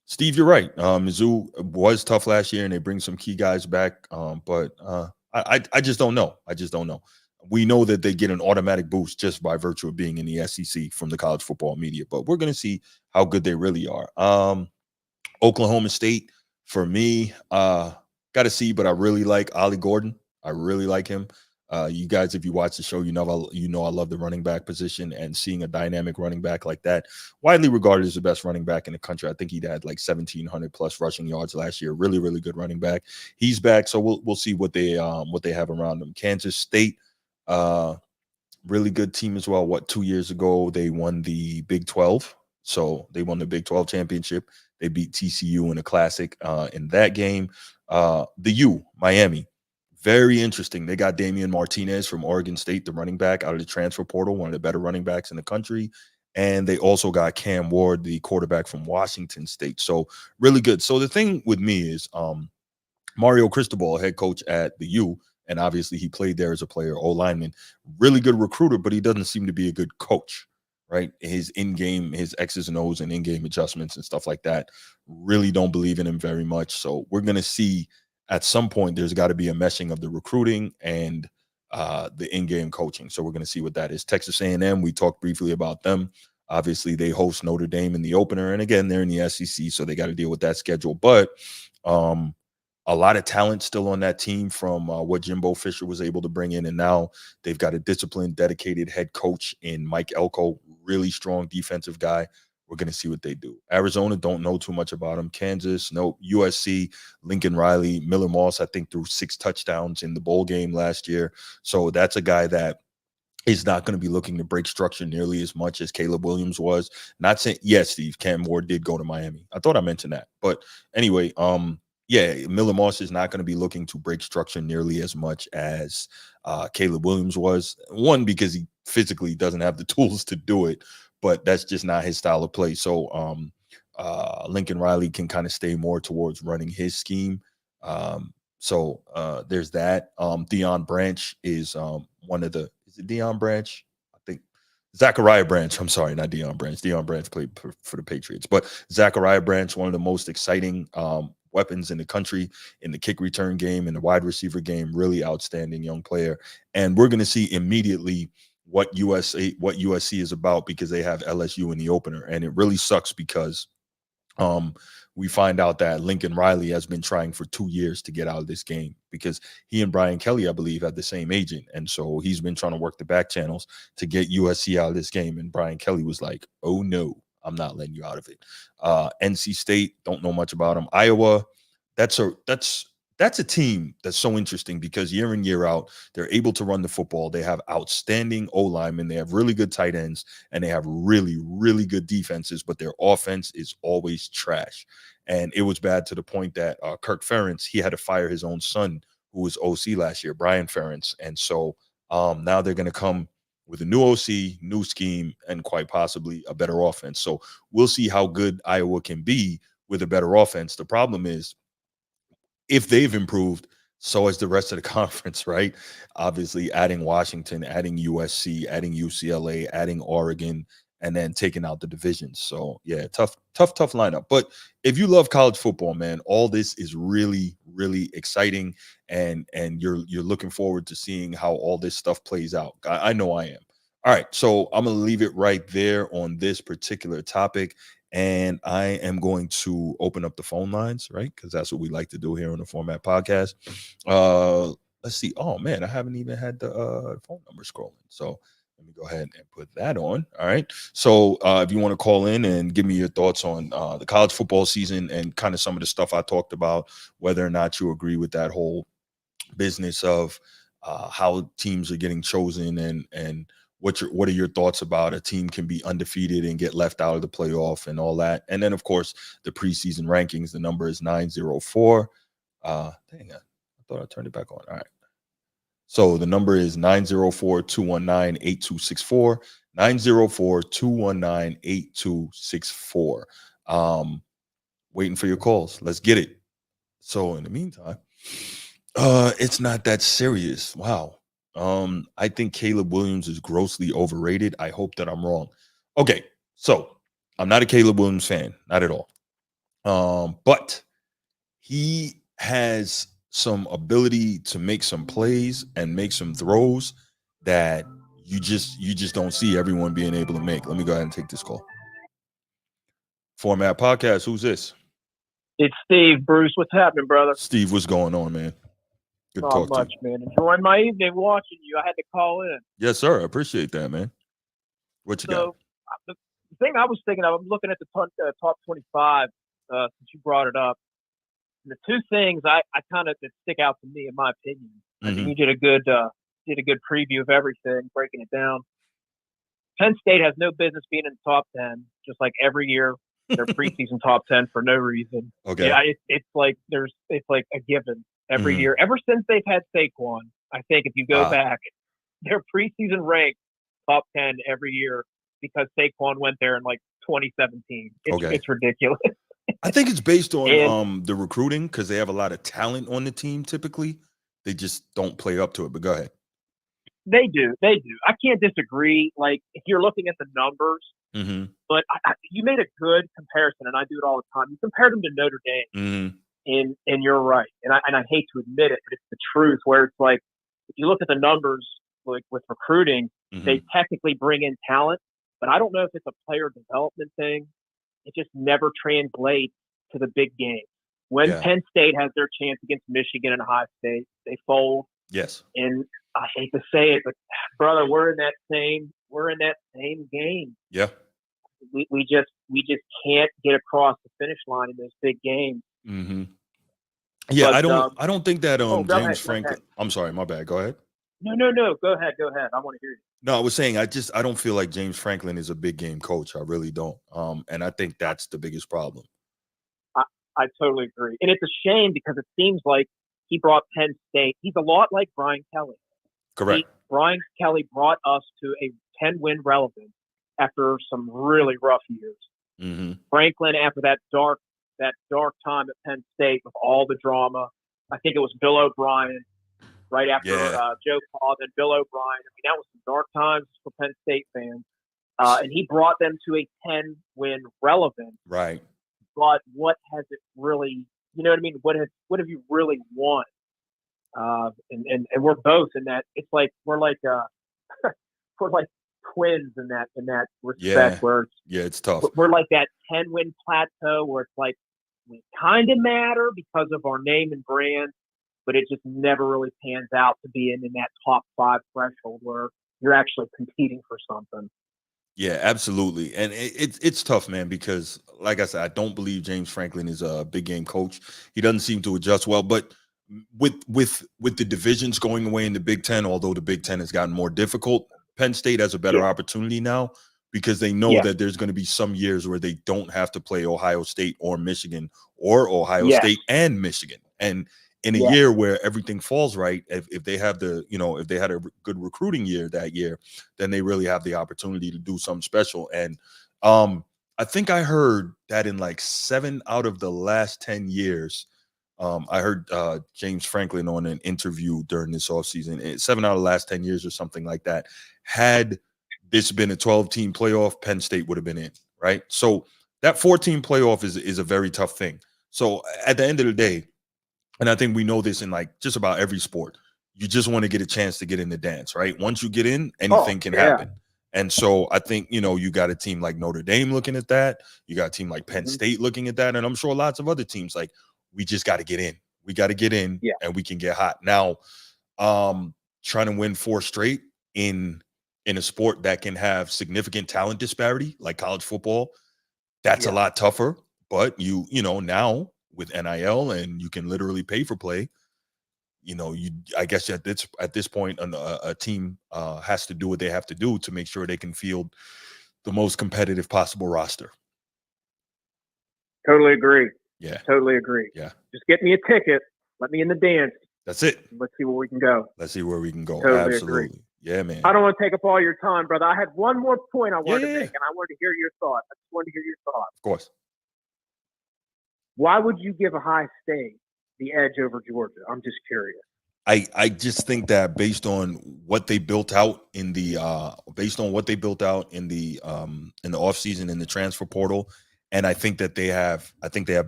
Steve, you're right. Mizzou was tough last year, and they bring some key guys back. But I just don't know. I just don't know. We know that they get an automatic boost just by virtue of being in the SEC from the college football media, but we're going to see how good they really are. Oklahoma State, for me, got to see, but I really like Ollie Gordon. I really like him. You guys, if you watch the show, you know I love the running back position, and seeing a dynamic running back like that, widely regarded as the best running back in the country. I think he had like 1,700 plus rushing yards last year. Really, really good running back. He's back, so we'll see what they have around them. Kansas State, uh, really good team as well. What, 2 years ago they won the Big 12, so they won the Big 12 championship. They beat TCU in a classic in that game. The U, Miami, very interesting. They got Damian Martinez from Oregon State, the running back out of the transfer portal, one of the better running backs in the country. And they also got Cam Ward, the quarterback from Washington State. So really good. So the thing with me is Mario Cristobal, head coach at the U, and obviously he played there as a player, O lineman, really good recruiter, but he doesn't seem to be a good coach, right? His in-game, his X's and O's and in-game adjustments and stuff like that, really don't believe in him very much. So we're going to see at some point there's got to be a meshing of the recruiting and the in-game coaching. So we're going to see what that is. Texas A&M, we talked briefly about them. Obviously, they host Notre Dame in the opener, and again, they're in the SEC, so they got to deal with that schedule. But a lot of talent still on that team from what Jimbo Fisher was able to bring in. And now they've got a disciplined, dedicated head coach in Mike Elko, really strong defensive guy. We're going to see what they do. Arizona, don't know too much about them. Kansas, no. USC, Lincoln Riley, Miller Moss, I think threw 6 touchdowns in the bowl game last year. So that's a guy that is not going to be looking to break structure nearly as much as Caleb Williams was. Not saying, yes, Steve, Cam Ward did go to Miami. I thought I mentioned that. But anyway, yeah, Miller Moss is not going to be looking to break structure nearly as much as Caleb Williams was. One, because he physically doesn't have the tools to do it, but that's just not his style of play. So Lincoln Riley can kind of stay more towards running his scheme. So there's that. Deion Branch is one of the, is it Deion Branch? I think Zachariah Branch. I'm sorry, not Deion Branch. Deion Branch played for the Patriots, but Zachariah Branch, one of the most exciting weapons in the country in the kick return game and the wide receiver game. Really outstanding young player. And we're going to see immediately what USC is about, because they have LSU in the opener. And it really sucks because we find out that Lincoln Riley has been trying for 2 years to get out of this game, because he and Brian Kelly, I believe, had the same agent. And so he's been trying to work the back channels to get USC out of this game. And Brian Kelly was like, oh, no, I'm not letting you out of it. NC State, don't know much about them. Iowa, that's a team that's so interesting, because year in, year out, they're able to run the football. They have outstanding O linemen. They have really good tight ends, and they have really, really good defenses, but their offense is always trash. And it was bad to the point that Kirk Ferentz, he had to fire his own son, who was OC last year, Brian Ferentz. And so now they're going to come with a new OC, new scheme, and quite possibly a better offense. So we'll see how good Iowa can be with a better offense. The problem is, if they've improved, so has the rest of the conference, right? Obviously, adding Washington, adding USC, adding UCLA, adding Oregon, and then taking out the divisions. So yeah, tough lineup. But if you love college football, man, all this is really, really exciting, and you're looking forward to seeing how all this stuff plays out. I know I am. All right, so I'm gonna leave it right there on this particular topic. And I am going to open up the phone lines, right? Because that's what we like to do here on the Format Podcast. Let's see. Oh man, I haven't even had the phone number scrolling. So let me go ahead and put that on. All right. So if you want to call in and give me your thoughts on the college football season and kind of some of the stuff I talked about, whether or not you agree with that whole business of how teams are getting chosen, and what are your thoughts about a team can be undefeated and get left out of the playoff and all that. And then, of course, the preseason rankings. The number is 904. Dang it. I thought I turned it back on. All right. So the number is 904-219-8264. 904-219-8264. Waiting for your calls. Let's get it. So in the meantime, it's not that serious. Wow. I think Caleb Williams is grossly overrated. I hope that I'm wrong. Okay, so I'm not a Caleb Williams fan, not at all. But he has some ability to make some plays and make some throws that you just don't see everyone being able to make. Let me go ahead and take this call. Format Podcast. Who's this? It's Steve. Bruce, what's happening, brother? Steve, what's going on, man? Good to Not talk much, to you. man. Enjoying my evening watching you. I had to call in. Yes, sir. I appreciate that, man. What you got? So the thing I was thinking of, I'm looking at the top 25 since you brought it up. And the two things I kind of that stick out to me, in my opinion. I think you did a good preview of everything, breaking it down. Penn State has no business being in the top 10, just like every year. They're preseason top 10 for no reason. Okay. Yeah, it's like a given every year. Ever since they've had Saquon, I think if you go back, they're preseason ranked top 10 every year because Saquon went there in like 2017. It's ridiculous. I think it's based on the recruiting, because they have a lot of talent on the team. Typically, they just don't play up to it. But go ahead. They do. I can't disagree. Like, if you're looking at the numbers, but you made a good comparison, and I do it all the time. You compared them to Notre Dame, and you're right. And I hate to admit it, but it's the truth. Where it's like, if you look at the numbers, like with recruiting, they technically bring in talent, but I don't know if it's a player development thing. It just never translates to the big game. When Penn State has their chance against Michigan and Ohio State, they fold. Yes. And I hate to say it, but brother, we're in that same game. Yeah. We just can't get across the finish line in those big games. Yeah, but, I don't think that James Franklin. I'm sorry, my bad. Go ahead. No. Go ahead. I want to hear you. No, I was saying I don't feel like James Franklin is a big game coach. I really don't. And I think that's the biggest problem. I totally agree. And it's a shame because it seems like he brought Penn State. He's a lot like Brian Kelly. Correct. Brian Kelly brought us to a 10-win relevance after some really rough years. Franklin, after that dark time at Penn State with all the drama, I think it was Bill O'Brien right after Joe Paul, then Bill O'Brien. I mean, that was some dark times for Penn State fans. And he brought them to a 10-win relevance. Right. But what has it really, you know what I mean? What have you really won? And we're both in that. It's like we're like twins in that respect. Where it's tough. We're like that 10-win plateau where it's like we kind of matter because of our name and brand, but it just never really pans out to be in that top 5 threshold where you're actually competing for something. Yeah, absolutely. And it's tough, man, because like I said, I don't believe James Franklin is a big game coach. He doesn't seem to adjust well, but with the divisions going away in the Big Ten, although the Big Ten has gotten more difficult, Penn State has a better opportunity now because they know that there's going to be some years where they don't have to play Ohio State or Michigan or Ohio State and Michigan. And in a year where everything falls right, if they have if they had a good recruiting year that year, then they really have the opportunity to do something special. And I think I heard that in like 7 out of the last 10 years, I heard James Franklin on an interview during this offseason, 7 out of the last 10 years or something like that. Had this been a 12-team playoff, Penn State would have been in, right? So that 14 playoff is a very tough thing. So at the end of the day, and I think we know this in like just about every sport, you just want to get a chance to get in the dance, right? Once you get in, anything can happen. And so I think, you got a team like Notre Dame looking at that. You got a team like Penn State looking at that. And I'm sure lots of other teams, like, we just got to get in. We got to get in and we can get hot. Now, trying to win 4 straight in a sport that can have significant talent disparity, like college football, that's a lot tougher. But you know, now with NIL and you can literally pay for play, I guess at this point, a team has to do what they have to do to make sure they can field the most competitive possible roster. Totally agree. Yeah. Totally agree. Yeah. Just get me a ticket. Let me in the dance. That's it. Let's see where we can go. Totally absolutely agree. Yeah, man. I don't want to take up all your time, brother. I had one more point I wanted to make, and I wanted to hear your thoughts. Of course. Why would you give Ohio State the edge over Georgia? I'm just curious. I just think that based on what they built out in the offseason in the transfer portal, and I think they have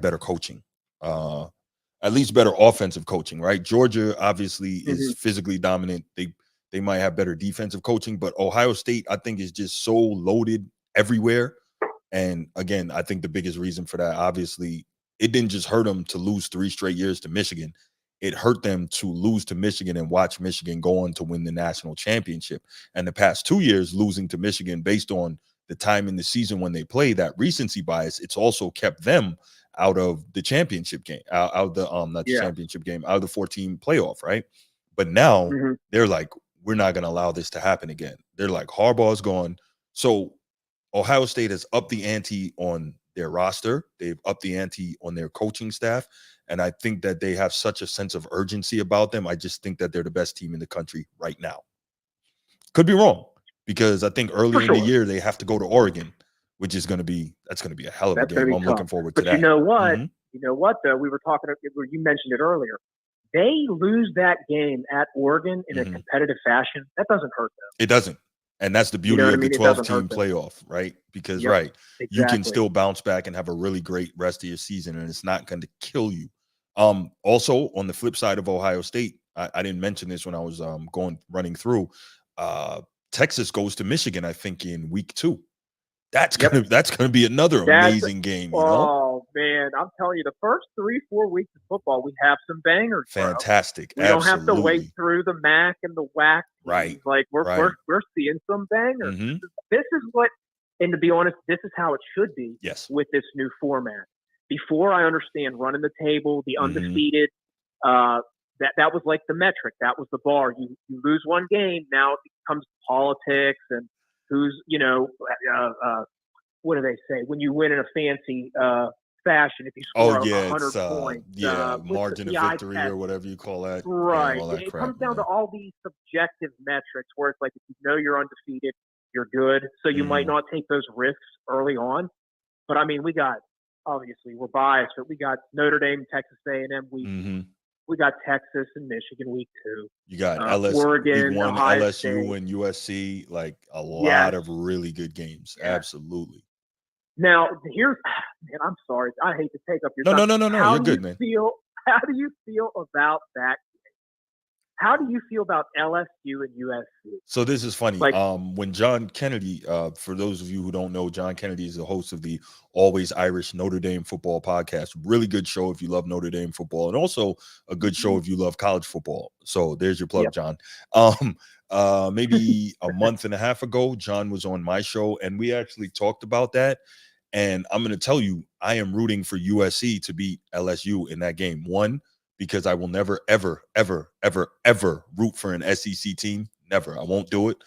better coaching. At least better offensive coaching, right? Georgia obviously is physically dominant. They might have better defensive coaching, but Ohio State, I think, is just so loaded everywhere. And again, I think the biggest reason for that, obviously, it didn't just hurt them to lose 3 straight years to Michigan. It hurt them to lose to Michigan and watch Michigan go on to win the national championship. And the past 2 years losing to Michigan based on the time in the season when they play, that recency bias, it's also kept them out of the championship game, out of the championship game, out of the 14 playoff, right? But now they're like, we're not going to allow this to happen again. They're like, Harbaugh's gone. So Ohio State has upped the ante on their roster. They've upped the ante on their coaching staff. And I think that they have such a sense of urgency about them. I just think that they're the best team in the country right now. Could be wrong, because I think early in the year they have to go to Oregon, which is going to be a hell of a game. I'm looking forward to that. But you know what? You know what, though? We were talking, you mentioned it earlier. They lose that game at Oregon in a competitive fashion. That doesn't hurt them. It doesn't. And that's the beauty of the 12-team playoff, right? Because, you can still bounce back and have a really great rest of your season, and it's not going to kill you. Also, on the flip side of Ohio State, I didn't mention this when I was running through. Texas goes to Michigan, I think, in week 2. That's gonna be another amazing game. Oh man, I'm telling you, the first 3-4 weeks of football, we have some bangers. Fantastic. We don't have to wait through the MAC and the WAC. Right. Like we're seeing some bangers. This is what, and to be honest, this is how it should be. Yes. With this new format. Before, I understand running the table, the undefeated. That was like the metric. That was the bar. You lose one game, now it becomes politics and who's, what do they say? When you win in a fancy fashion, if you score 100 points. Margin of victory or whatever you call that. Right. Yeah, it comes down to all these subjective metrics where it's like, if you know you're undefeated, you're good. So you might not take those risks early on. But, I mean, obviously, we're biased, but we got Notre Dame, Texas A&M week. We got Texas and Michigan week 2. You got Oregon, week 1, Ohio LSU State. and USC, like a lot of really good games. Yeah. Absolutely. Now, I'm sorry. I hate to take up your time. No. You're good, man. How do you feel about that? How do you feel about LSU and USC? So this is funny. When John Kennedy, for those of you who don't know, John Kennedy is the host of the Always Irish Notre Dame football podcast. Really good show if you love Notre Dame football, and also a good show if you love college football. So there's your plug, John. Maybe a month and a half ago, John was on my show, and we actually talked about that. And I'm going to tell you, I am rooting for USC to beat LSU in that game. One, because I will never, ever, ever, ever, ever root for an SEC team. Never. I won't do it.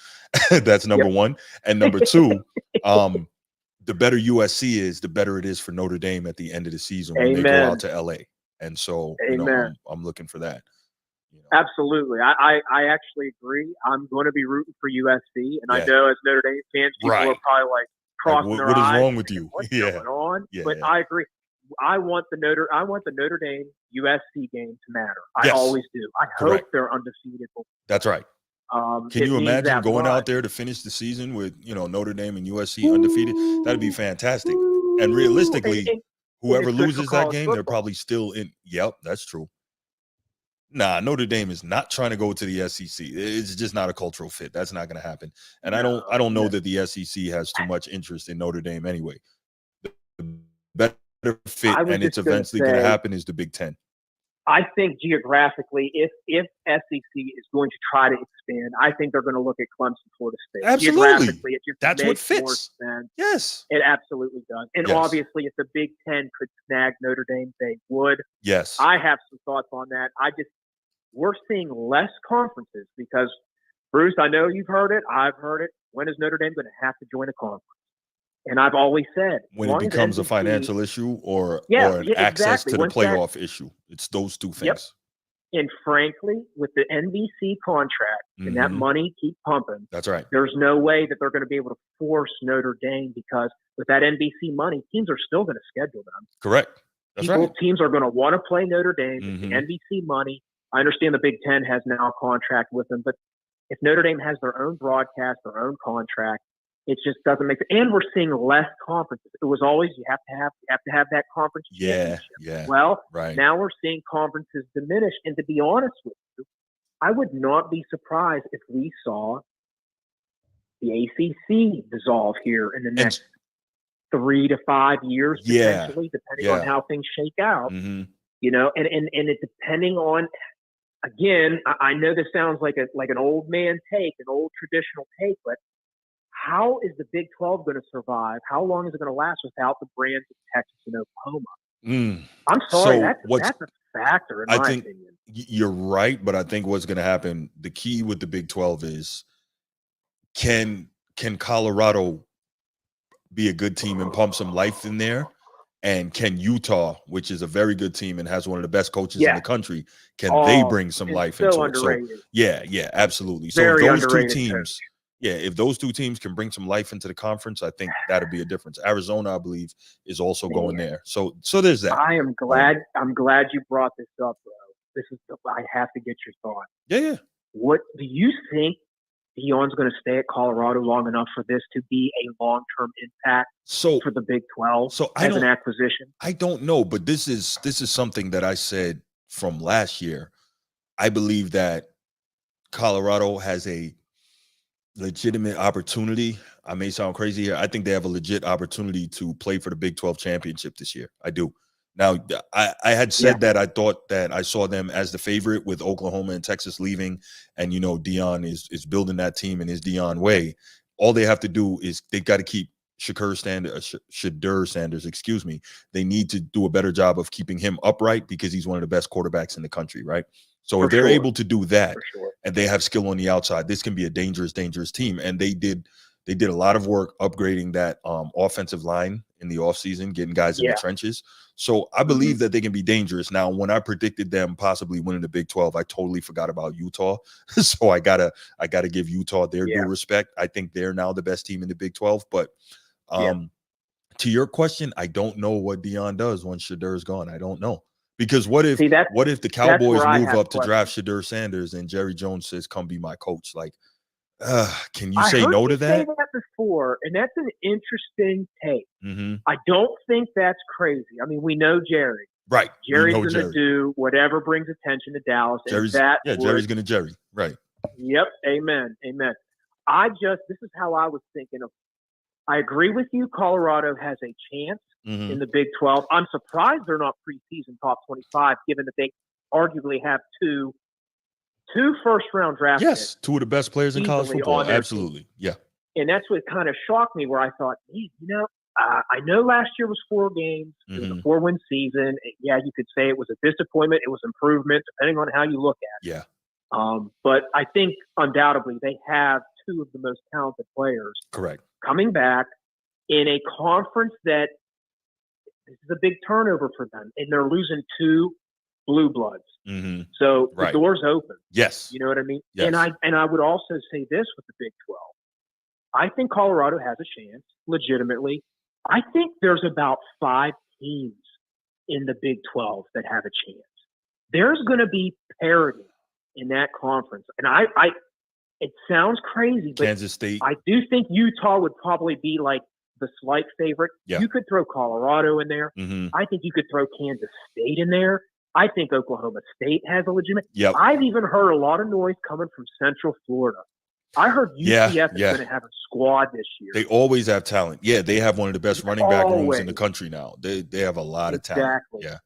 That's number one. And number 2, the better USC is, the better it is for Notre Dame at the end of the season when they go out to LA. And so, I'm looking for that. Absolutely. I actually agree. I'm going to be rooting for USC. And I know as Notre Dame fans, people are probably like crossing their eyes. What is wrong with you? What's going on? But I agree. I want the Notre Dame USC game to matter. I always do. I hope they're undefeated. That's right. Can you imagine going out there to finish the season with Notre Dame and USC undefeated? That'd be fantastic. And realistically, whoever loses that game, they're probably still in. Yep, that's true. Nah, Notre Dame is not trying to go to the SEC. It's just not a cultural fit. That's not going to happen. And I don't know that the SEC has too much interest in Notre Dame anyway. The better fit, and it's eventually going to happen, is the Big Ten. I think geographically, if SEC is going to try to expand, I think they're going to look at Clemson, Florida State. Absolutely. Geographically, it just that's makes what more fits. sense. Yes. It absolutely does. And obviously, if the Big Ten could snag Notre Dame, they would. Yes. I have some thoughts on that. we're seeing less conferences because, Bruce, I know you've heard it. I've heard it. When is Notre Dame going to have to join a conference? And I've always said, when it becomes a financial issue or an access to the playoff issue, it's those two things. Yep. And frankly, with the NBC contract and that money keep pumping, that's right. There's no way that they're going to be able to force Notre Dame because with that NBC money, teams are still going to schedule them. Correct. That's right. Teams are going to want to play Notre Dame. The NBC money. I understand the Big Ten has now a contract with them, but if Notre Dame has their own broadcast, their own contract, it just doesn't make sense. And we're seeing less conferences. It was always you have to have that conference championship. Yeah. Well, now we're seeing conferences diminish. And to be honest with you, I would not be surprised if we saw the ACC dissolve here in the next 3 to 5 years, potentially, depending on how things shake out. You know, and it depending on. Again, I know this sounds like an old man take, an old traditional take, but how is the Big 12 going to survive? How long is it going to last without the brands of Texas and Oklahoma? I'm sorry, that's a factor in my opinion. You're right, but I think what's going to happen, the key with the Big 12 is can Colorado be a good team and pump some life in there? And can Utah, which is a very good team and has one of the best coaches in the country, can they bring some life into it? So, yeah, absolutely. So if those two teams, if those two teams can bring some life into the conference, I think that'll be a difference. Arizona, I believe, is also going there. So there's that. I'm glad you brought this up, bro. I have to get your thought. Yeah. What do you think? Deion's going to stay at Colorado long enough for this to be a long-term impact for the Big 12 as an acquisition? I don't know, but this is something that I said from last year. I believe that Colorado has a legitimate opportunity. I may sound crazy here. I think they have a legit opportunity to play for the Big 12 championship this year. I do. Now, I had said that I thought that I saw them as the favorite with Oklahoma and Texas leaving, and Deion is building that team in his Deion way. All they have to do is they got to keep Shedeur Sanders, excuse me. They need to do a better job of keeping him upright because he's one of the best quarterbacks in the country, right? So if they're able to do that and they have skill on the outside, this can be a dangerous team. And they did a lot of work upgrading that offensive line in the offseason, getting guys in the trenches. So I believe that they can be dangerous. Now, when I predicted them possibly winning the Big 12, I totally forgot about Utah. So I gotta give Utah their due respect. I think they're now the best team in the Big 12. But to your question, I don't know what Deion does when Shedeur's gone. I don't know. Because what if the Cowboys move up to draft Shedeur Sanders and Jerry Jones says, "Come be my coach"? Like, can you say no to that? I heard you say that before, and that's an interesting take. I don't think that's crazy. I mean, we know Jerry. Right. Jerry's going to do whatever brings attention to Dallas. Jerry's going to Jerry. Right. Yep. Amen. This is how I was thinking of. I agree with you. Colorado has a chance in the Big 12. I'm surprised they're not preseason top 25, given that they arguably have two first-round draft picks. Two of the best players in college football. Absolutely. Yeah. And that's what kind of shocked me, where I thought, I know last year was 4 games. It was a 4-win season. Yeah, you could say it was a disappointment. It was improvement, depending on how you look at it. Yeah. But I think undoubtedly they have 2 of the most talented players. Correct. Coming back in a conference that this is a big turnover for them, and they're losing 2 blue bloods. So the door's open. Yes. You know what I mean? Yes. And I would also say this with the Big 12. I think Colorado has a chance, legitimately. I think there's about 5 teams in the Big 12 that have a chance. There's going to be parity in that conference. And it sounds crazy, but Kansas State. I do think Utah would probably be like the slight favorite. Yeah. You could throw Colorado in there. I think you could throw Kansas State in there. I think Oklahoma State has a legitimate. Yep. I've even heard a lot of noise coming from Central Florida. I heard UCF is going to have a squad this year. They always have talent. Yeah, they have one of the best running back rooms in the country now. They have a lot of talent. Yeah.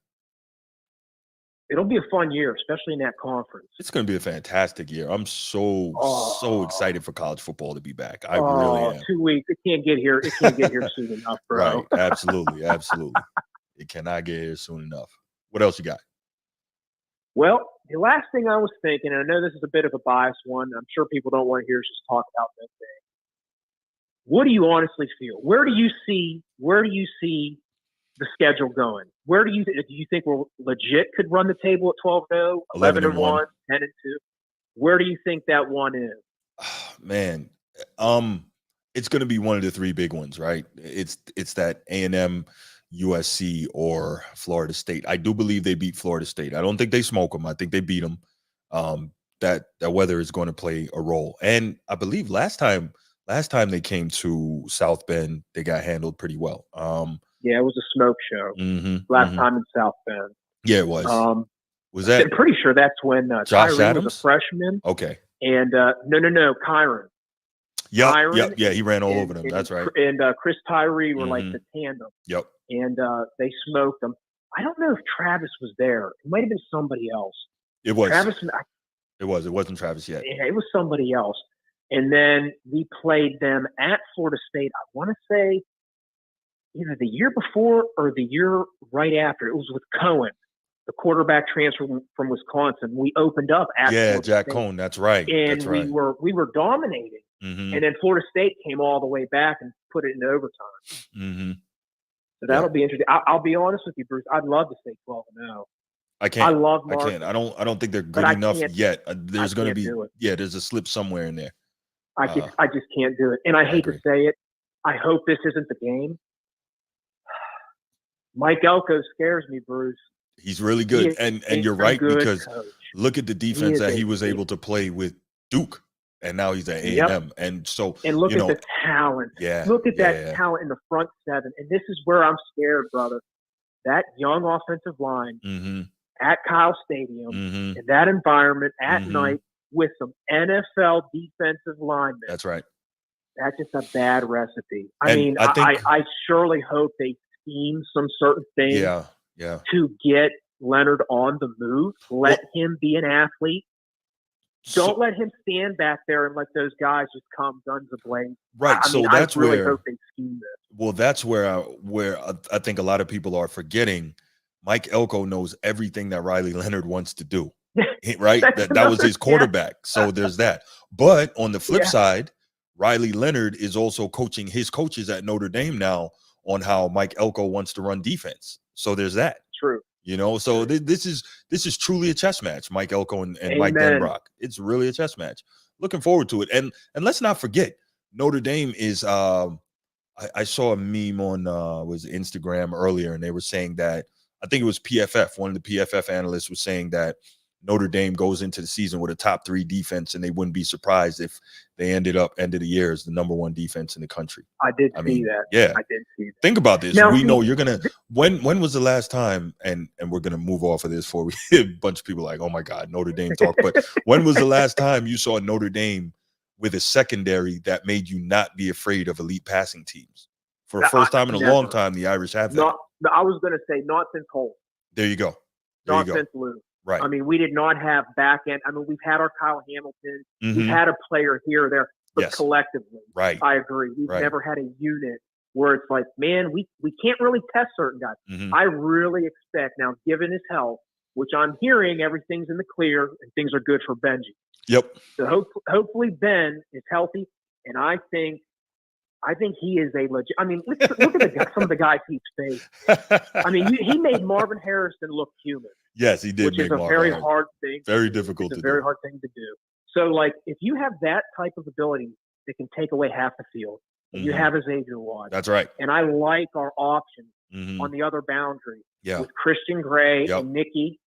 It'll be a fun year, especially in that conference. It's going to be a fantastic year. I'm so excited for college football to be back. I really am. 2 weeks. It can't get here. It can't get here soon enough, bro. Right. Absolutely. It cannot get here soon enough. What else you got? Well, the last thing I was thinking, and I know this is a bit of a biased one. I'm sure people don't want to hear us just talk about that thing. What do you honestly feel? Where do you see the schedule going? Do you think we're legit could run the table at 12-0, 11-1, 10-2? Where do you think that one is? Man, it's going to be one of the three big ones, right? It's that A&M, USC, or Florida State. I do believe they beat Florida State. I don't think they smoke them. I think they beat them. That weather is going to play a role. And I believe last time they came to South Bend, they got handled pretty well. Yeah, it was a smoke show last time in South Bend. Yeah, it was. Was that? I'm pretty sure that's when Josh Tyree Adams was a freshman. Okay. And no, Kyron. Yep. Yeah, he ran all over them. That's right. And Chris Tyree were like the tandem. Yep. And they smoked them. I don't know if Travis was there. It might have been somebody else. It was. Travis. It wasn't Travis yet. Yeah, it was somebody else. And then we played them at Florida State. I want to say either the year before or the year right after. It was with Cohen, the quarterback transfer from Wisconsin. We opened up at Florida Jack State. Cohn. That's right. And that's right. we were dominating. And then Florida State came all the way back and put it into overtime. So that'll be interesting. I'll be honest with you, Bruce. I'd love to say 12-0. I can't. I love Mark. I can't. I don't think they're good enough yet. There's going to be. There's a slip somewhere in there. I just can't do it. And I hate to say it. I hope this isn't the game. Mike Elko scares me, Bruce. He's really good. And you're right, because look at the defense that he was able to play with Duke. And now he's at A&M. And so, and look at the talent. Look at that talent in the front seven. And this is where I'm scared, brother. That young offensive line at Kyle Stadium, in that environment at night with some NFL defensive linemen. That's right. That's just a bad recipe. I surely hope they scheme some certain things to get Leonard on the move. Let him be an athlete. Don't let him stand back there and let those guys just come guns ablaze. Right. I really hope they scheme this. Well, that's where I think a lot of people are forgetting. Mike Elko knows everything that Riley Leonard wants to do. Right. that was his quarterback. So there's that. But on the flip side, Riley Leonard is also coaching his coaches at Notre Dame now on how Mike Elko wants to run defense. So there's that. True. So this is truly a chess match, Mike Elko and Mike Denbrock. It's really a chess match. Looking forward to it. And let's not forget, Notre Dame is I saw a meme on was Instagram earlier, and they were saying that, I think it was PFF, one of the PFF analysts was saying that Notre Dame goes into the season with a top 3 defense, and they wouldn't be surprised if they ended up end of the year as the number 1 defense in the country. I did see that. Yeah. I did see that. Think about this. Now, we know you're going to – when was the last time – and we're going to move off of this before we – a bunch of people like, oh, my God, Notre Dame talk. But when was the last time you saw Notre Dame with a secondary that made you not be afraid of elite passing teams? For the first time in a long time, the Irish have that. I was going to say not since Holt. There you go. Not since Lou. Right. I mean, we did not have back end. I mean, we've had our Kyle Hamilton. We've had a player here or there, but collectively, I agree. We've never had a unit where it's like, man, we can't really test certain guys. I really expect now, given his health, which I'm hearing everything's in the clear and things are good for Benji. Yep. So hopefully Ben is healthy, and I think he is a legit. I mean, look at some of the guys he's faced. I mean, he made Marvin Harrison look human. Yes, he did. Which is a very hard thing. Very difficult to do. It's a very hard thing to do. So, like, if you have that type of ability that can take away half the field, you have Xavier Watts. That's right. And I like our options on the other boundary with Christian Gray and Nicky.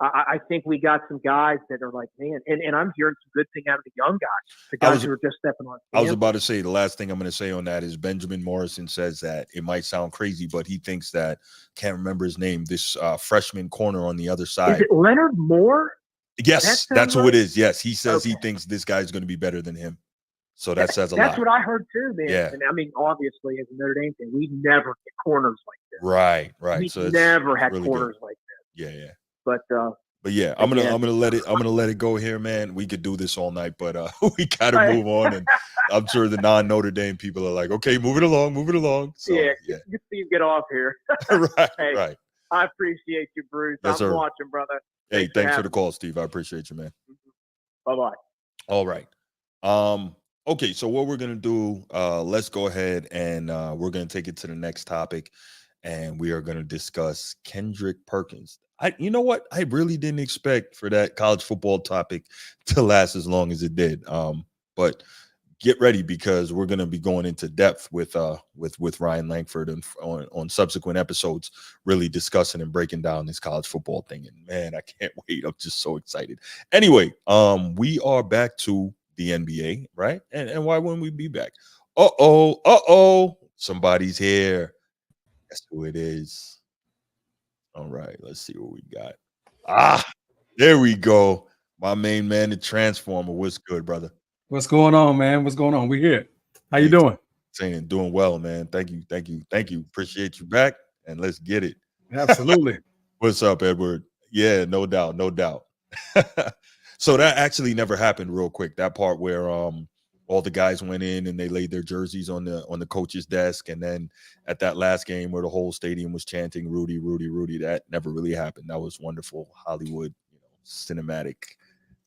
I think we got some guys that are like, man, and I'm hearing some good thing out of the young guys, the guys who are just stepping on. I was about to say, the last thing I'm going to say on that is Benjamin Morrison says that it might sound crazy, but he thinks that, can't remember his name, this freshman corner on the other side. Is it Leonard Moore? Yes, that's who it is. Yes, he says he thinks this guy's going to be better than him. So that says a lot. That's what I heard too, man. Yeah. And I mean, obviously, as a Notre Dame fan, we never get corners like this. Right. We never had really corners like this. Yeah. But yeah, I'm gonna let it go here, man. We could do this all night, but we gotta move on. And I'm sure the non-Notre Dame people are like, okay, move it along. So, you see you get off here. Right. I appreciate you, Bruce. Yes, I'm watching, brother. Hey, thanks for the call, Steve. I appreciate you, man. Bye-bye. All right. Okay, so what we're gonna do, let's go ahead and we're gonna take it to the next topic, and we are gonna discuss Kendrick Perkins. You know what? I really didn't expect for that college football topic to last as long as it did. But get ready because we're going to be going into depth with Ryan Langford and on subsequent episodes, really discussing and breaking down this college football thing. And man, I can't wait. I'm just so excited. Anyway, we are back to the NBA, right? And why wouldn't we be back? Somebody's here. Guess who it is? All right, let's see what we got. There we go. My main man, the Transformer. What's good, brother? What's going on, man? What's going on? We here. How you doing? Doing well, man. Thank you. Appreciate you back, and let's get it. Absolutely. What's up, Edward? Yeah, no doubt. So that actually never happened. Real quick, that part where all the guys went in and they laid their jerseys on the coach's desk, and then at that last game where the whole stadium was chanting "Rudy, Rudy, Rudy," that never really happened. That was wonderful Hollywood, cinematic.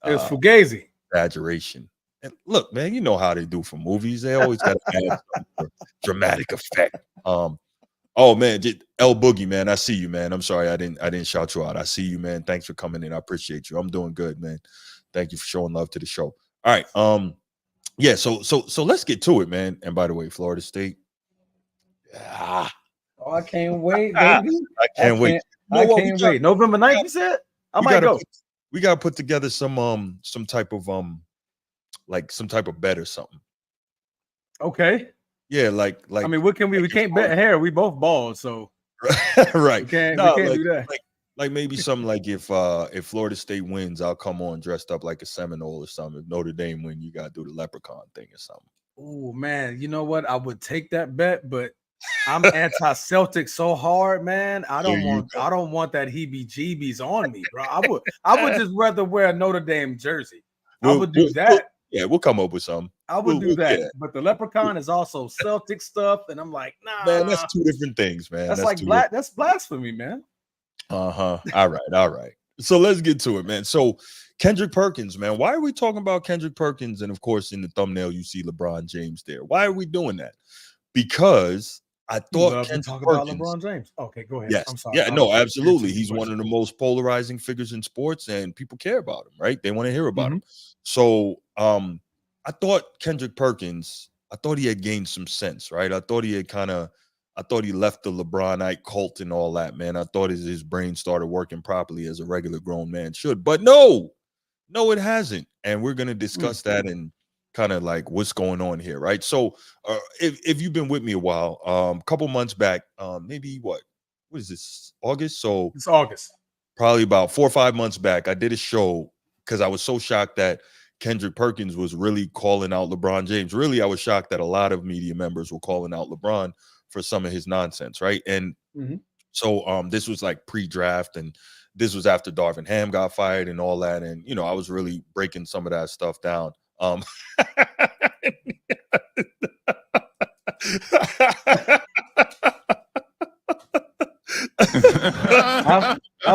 It was fugazi. Exaggeration. And look, man, you know how they do for movies. They always got to add some dramatic effect. Oh man, L Boogie, man, I see you, man. I'm sorry I didn't shout you out. I see you, man. Thanks for coming in. I appreciate you. I'm doing good, man. Thank you for showing love to the show. All right. Yeah, so let's get to it, man. And by the way, Florida State. Oh, I can't wait, baby. I can't wait. I can't wait. November 9th, you said? I might go. We gotta put together some type of some type of bet or something. Okay. Yeah, like I mean, what can we can't bet here. We both bald, so right. We can't do that. Like maybe something like if Florida State wins, I'll come on dressed up like a Seminole or something. If Notre Dame win, you gotta do the leprechaun thing or something. Oh man, you know what? I would take that bet, but I'm anti-Celtic so hard, man. I don't want that heebie-jeebies on me, bro. I would just rather wear a Notre Dame jersey. I would do that. We'll come up with something. I would do that. Yeah. But the leprechaun is also Celtic stuff, and I'm like, nah. Man, that's two different things, man. That's blasphemy, man. All right. So let's get to it, man. So Kendrick Perkins, man. Why are we talking about Kendrick Perkins? And of course, in the thumbnail, you see LeBron James there. Why are we doing that? Because I thought Kendrick talk about LeBron James. Okay, go ahead. Yes. I'm sorry. Yeah, no, absolutely. He's one of the most polarizing figures in sports, and people care about him, right? They want to hear about him. So I thought Kendrick Perkins, I thought he had gained some sense, right? I thought he left the LeBronite cult and all that, man. I thought his brain started working properly as a regular grown man should. But no, it hasn't. And we're going to discuss that and kind of like what's going on here, right? So if you've been with me a while, a couple months back, maybe what is this, August? So it's August. Probably about 4 or 5 months back, I did a show because I was so shocked that Kendrick Perkins was really calling out LeBron James. Really, I was shocked that a lot of media members were calling out LeBron for some of his nonsense, right? And so this was like pre-draft, and this was after Darvin Ham got fired and all that. And, I was really breaking some of that stuff down. I'm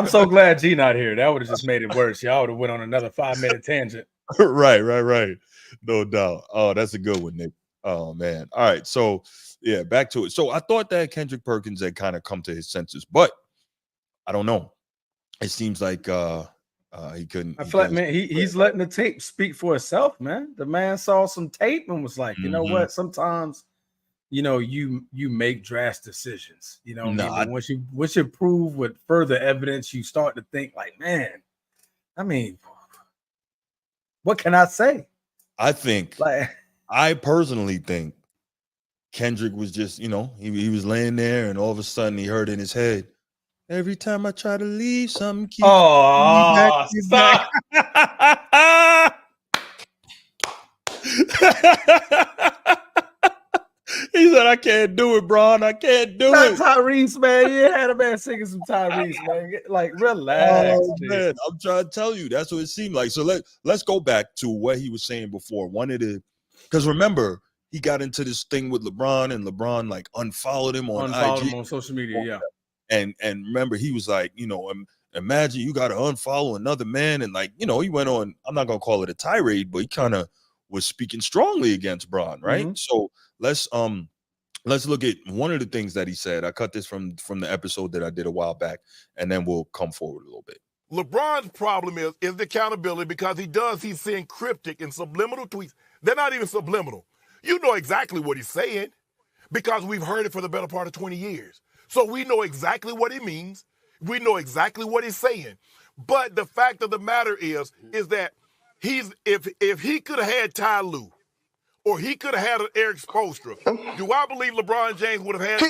so glad G not here. That would have just made it worse. Y'all would have went on another 5-minute tangent. Right. No doubt. Oh, that's a good one, Nick. Oh man. All right. So yeah, back to it. So I thought that Kendrick Perkins had kind of come to his senses, but I don't know. It seems like he couldn't. I feel like, man, he's letting the tape speak for itself, man. The man saw some tape and was like, you know what? Sometimes, you make drastic decisions. Once you prove with further evidence, you start to think like, man, I mean, what can I say? I personally think Kendrick was just, he was laying there and all of a sudden he heard in his head, every time I try to leave, something keeps stop. He said, I can't do it, Bron. I can't do it. Tyrese, man. You had a man singing some Tyrese, man. Like, relax. Oh, man. I'm trying to tell you. That's what it seemed like. So let's go back to what he was saying before. Because remember, he got into this thing with LeBron, and LeBron like unfollowed him on IG. On social media, yeah. And remember, he was like, imagine you got to unfollow another man. And like, he went on, I'm not going to call it a tirade, but he kind of was speaking strongly against Bron, right? Mm-hmm. So let's look at one of the things that he said. I cut this from the episode that I did a while back, and then we'll come forward a little bit. LeBron's problem is the accountability, because he's saying cryptic and subliminal tweets. They're not even subliminal. You know exactly what he's saying because we've heard it for the better part of 20 years. So we know exactly what he means. We know exactly what he's saying. But the fact of the matter is that if he could have had Ty Lue, or he could have had an Eric Spoelstra, do I believe LeBron James would have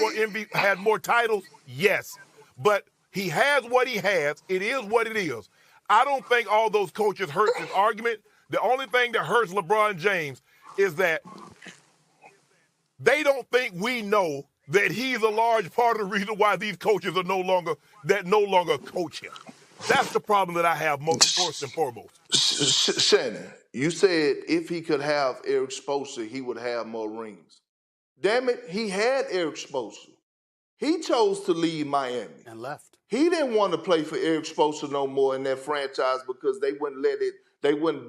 had more titles? Yes. But he has what he has. It is what it is. I don't think all those coaches hurt this argument. The only thing that hurts LeBron James is that they don't think we know that he's a large part of the reason why these coaches are no longer coach him. That's the problem that I have first and foremost. Shannon, you said if he could have Eric Spoelstra, he would have more rings. Damn it, he had Eric Spoelstra. He chose to leave Miami. And left. He didn't want to play for Eric Spoelstra no more in that franchise because they wouldn't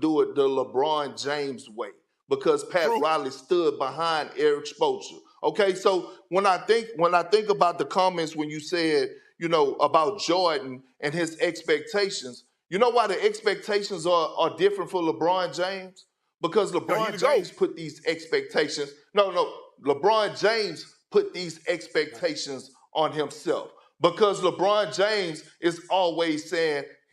do it the LeBron James way, because Pat Riley stood behind Eric Spoelstra. Okay, so when I think about the comments when you said, about Jordan and his expectations, you know why the expectations are different for LeBron James? Because LeBron James put these expectations. LeBron James put these expectations on himself. Because LeBron James is always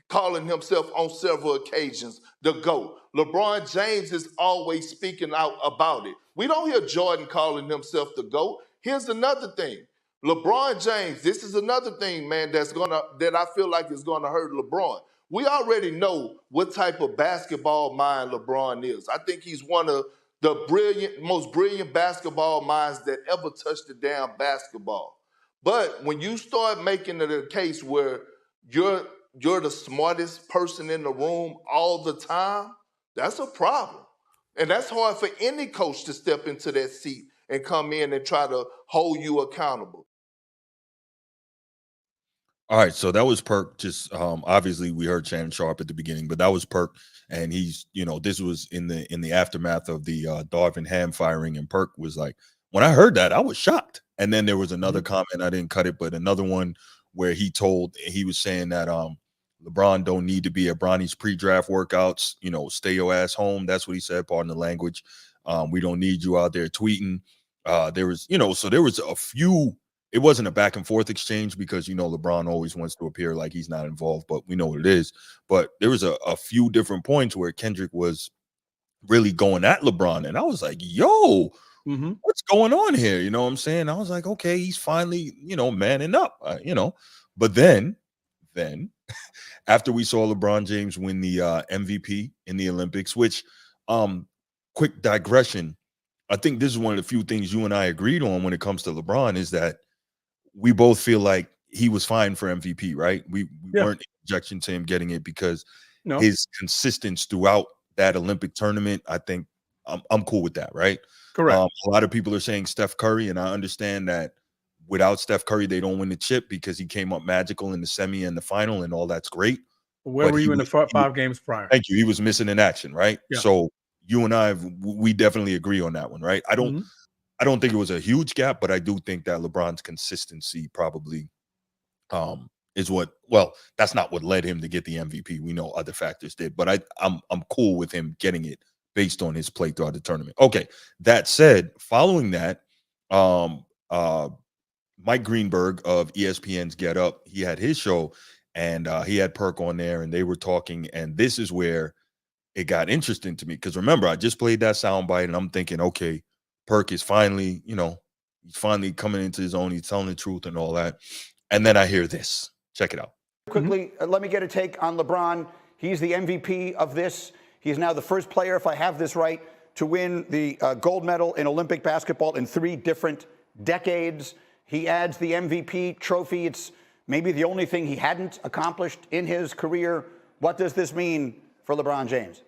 calling himself on several occasions the GOAT. LeBron James is always speaking out about it. We don't hear Jordan calling himself the GOAT. Here's another thing. LeBron James, this is another thing, man, that I feel like is gonna hurt LeBron. We already know what type of basketball mind LeBron is. I think he's one of the most brilliant basketball minds that ever touched the damn basketball. But when you start making it a case where you're the smartest person in the room all the time, that's a problem. And that's hard for any coach to step into that seat and come in and try to hold you accountable. All right, so that was Perk. Just obviously we heard Shannon Sharp at the beginning, but that was Perk, and he's this was in the aftermath of the Darvin Ham firing, and Perk was like, when I heard that, I was shocked. And then there was another comment, I didn't cut it, but another one where he was saying that LeBron don't need to be at Bronny's pre-draft workouts, stay your ass home. That's what he said, pardon the language. We don't need you out there tweeting. There was, so there was a few. It wasn't a back and forth exchange because, LeBron always wants to appear like he's not involved, but we know what it is. But there was a few different points where Kendrick was really going at LeBron. And I was like, yo, what's going on here? You know what I'm saying? I was like, okay, he's finally, manning up, But then after we saw LeBron James win the MVP in the Olympics, which quick digression, I think this is one of the few things you and I agreed on when it comes to LeBron is that we both feel like he was fine for MVP, right? We weren't in objection to him getting it because his consistency throughout that Olympic tournament, I think I'm cool with that, right? Correct. A lot of people are saying Steph Curry, and I understand that without Steph Curry, they don't win the chip because he came up magical in the semi and the final, and all that's great. Where were you in the 5 games prior? Thank you. He was missing in action, right? Yeah. So you and we definitely agree on that one, right? I don't think it was a huge gap, but I do think that LeBron's consistency probably is that's not what led him to get the MVP. We know other factors did, but I'm cool with him getting it based on his play throughout the tournament. Okay, that said, following that, Mike Greenberg of ESPN's Get Up, he had his show, and he had Perk on there, and they were talking, and this is where it got interesting to me because remember, I just played that soundbite, and I'm thinking, okay, Perk is finally, he's finally coming into his own, he's telling the truth and all that, and then I hear this. Check it out. Quickly, let me get a take on LeBron. He's the MVP of this. He's now the first player, if I have this right, to win the gold medal in Olympic basketball in 3 different decades. He adds the MVP trophy. It's maybe the only thing he hadn't accomplished in his career. What does this mean for LeBron James?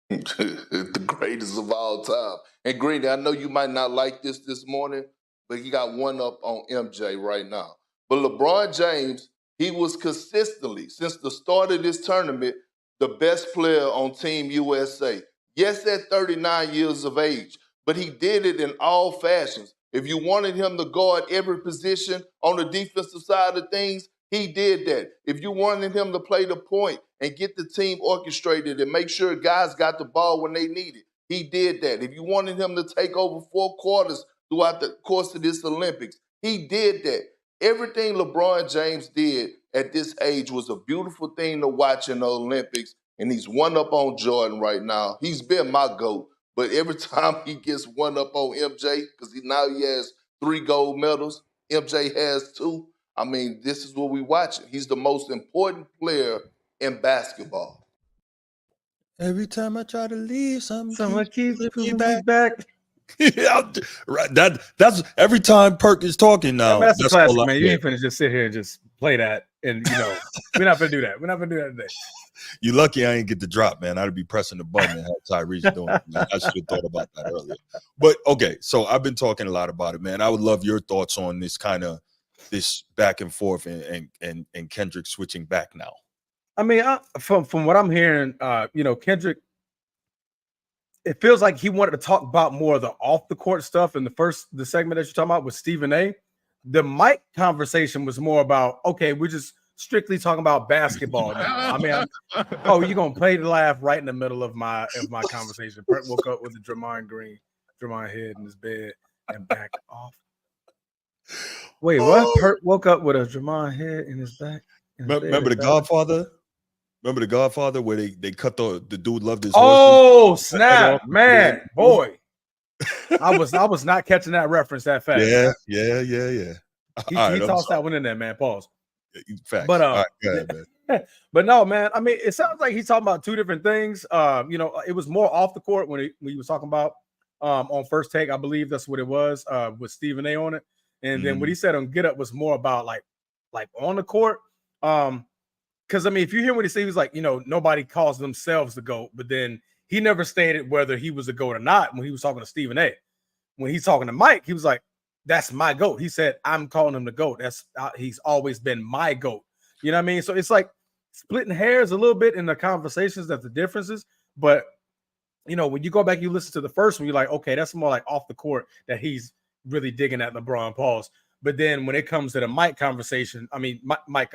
The greatest of all time. And Greeny, I know you might not like this morning, but he got one up on MJ right now. But LeBron James He was consistently, since the start of this tournament, the best player on Team USA. Yes, at 39 years of age, but he did it in all fashions. If you wanted him to guard every position on the defensive side of things, he did that. If you wanted him to play the point and get the team orchestrated and make sure guys got the ball when they need it, he did that. If you wanted him to take over 4 quarters throughout the course of this Olympics, he did that. Everything LeBron James did at this age was a beautiful thing to watch in the Olympics, and he's one up on Jordan right now. He's been my GOAT, but every time he gets one up on MJ, because now he has 3 gold medals, MJ has 2. I mean, this is what we watching. He's the most important player in basketball. Every time I try to leave, someone keeps pulling me back. Right, that's every time Perk is talking now. That's a classic, man. You hear. ain't finna just sit here and just play that, and we're not gonna do that. We're not gonna do that today. You lucky I ain't get the drop, man. I'd be pressing the button and have Tyrese doing it, man. I should have thought about that earlier. But okay, so I've been talking a lot about it, man. I would love your thoughts on this back and forth and Kendrick switching back now. I mean, from what I'm hearing, Kendrick, it feels like he wanted to talk about more of the off the court stuff in the segment that you're talking about with Stephen A. The mic conversation was more about, okay, we're just strictly talking about basketball now. I mean, you're gonna play the laugh right in the middle of my conversation. Brett woke up with a Draymond head in his bed and backed off. Wait, what? Pert woke up with a Draymond head in his back. Remember The Godfather? Remember The Godfather where they cut the dude loved his horse? Snap, man, boy. I was not catching that reference that fast. Yeah. He tossed that one in there, man. Pause. Facts. But right, man. But no, man. I mean, it sounds like he's talking about 2 different things. It was more off the court when he was talking about on First Take. I believe that's what it was with Stephen A on it. And then what he said on Get Up was more about like on the court. Because I mean, if you hear what he said, he was like, nobody calls themselves the GOAT, but then he never stated whether he was the GOAT or not when he was talking to Stephen A. When he's talking to Mike, he was like, that's my GOAT. He said, I'm calling him the GOAT. He's always been my GOAT. You know what I mean? So it's like splitting hairs a little bit in the conversations, that's the differences. But, when you go back, you listen to the first one, you're like, okay, that's more like off the court that he's really digging at LeBron pause. But then when it comes to the Mike conversation, I mean, Mike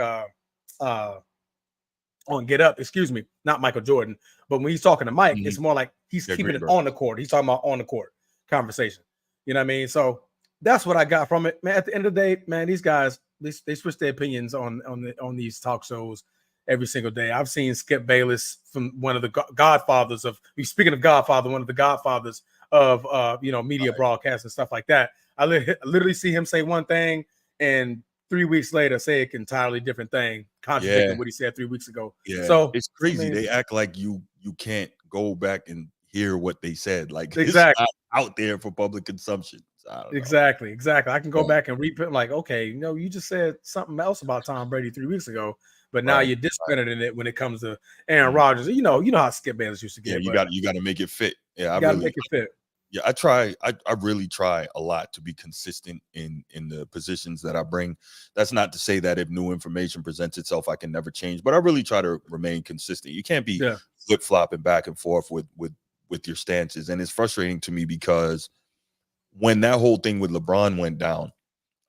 on Get Up, excuse me, not Michael Jordan, but when he's talking to Mike, it's more like he's keeping it on the court. He's talking about on the court conversation. You know what I mean? So that's what I got from it, man. At the end of the day, man, these guys they switch their opinions on these talk shows every single day. I've seen Skip Bayless from one of the godfathers of. Speaking of Godfather, one of the godfathers of media broadcasts and stuff like that. I literally see him say one thing and 3 weeks later say an entirely different thing, contradicting what he said 3 weeks ago. Yeah, so it's crazy. They act like you can't go back and hear what they said. Like exactly. It's not out there for public consumption. Exactly. I can go back and repeat like, okay, you just said something else about Tom Brady 3 weeks ago, but now you're discrediting it when it comes to Aaron Rodgers. You know how Skip Bayless used to get. Yeah, you got to make it fit. Yeah, you got to make it fit. Yeah, I try. I really try a lot to be consistent in the positions that I bring. That's not to say that if new information presents itself, I can never change. But I really try to remain consistent. You can't be flip flopping back and forth with your stances, and it's frustrating to me because when that whole thing with LeBron went down,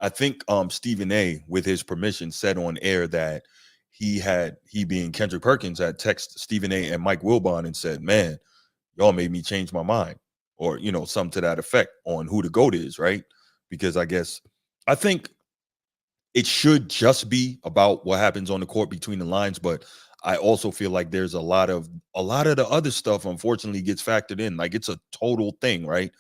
I think Stephen A, with his permission, said on air that he being Kendrick Perkins had texted Stephen A and Mike Wilbon and said, "Man, y'all made me change my mind." Or, something to that effect on who the GOAT is, right? Because I think it should just be about what happens on the court between the lines, but I also feel like there's a lot of the other stuff, unfortunately, gets factored in. Like it's a total thing, right?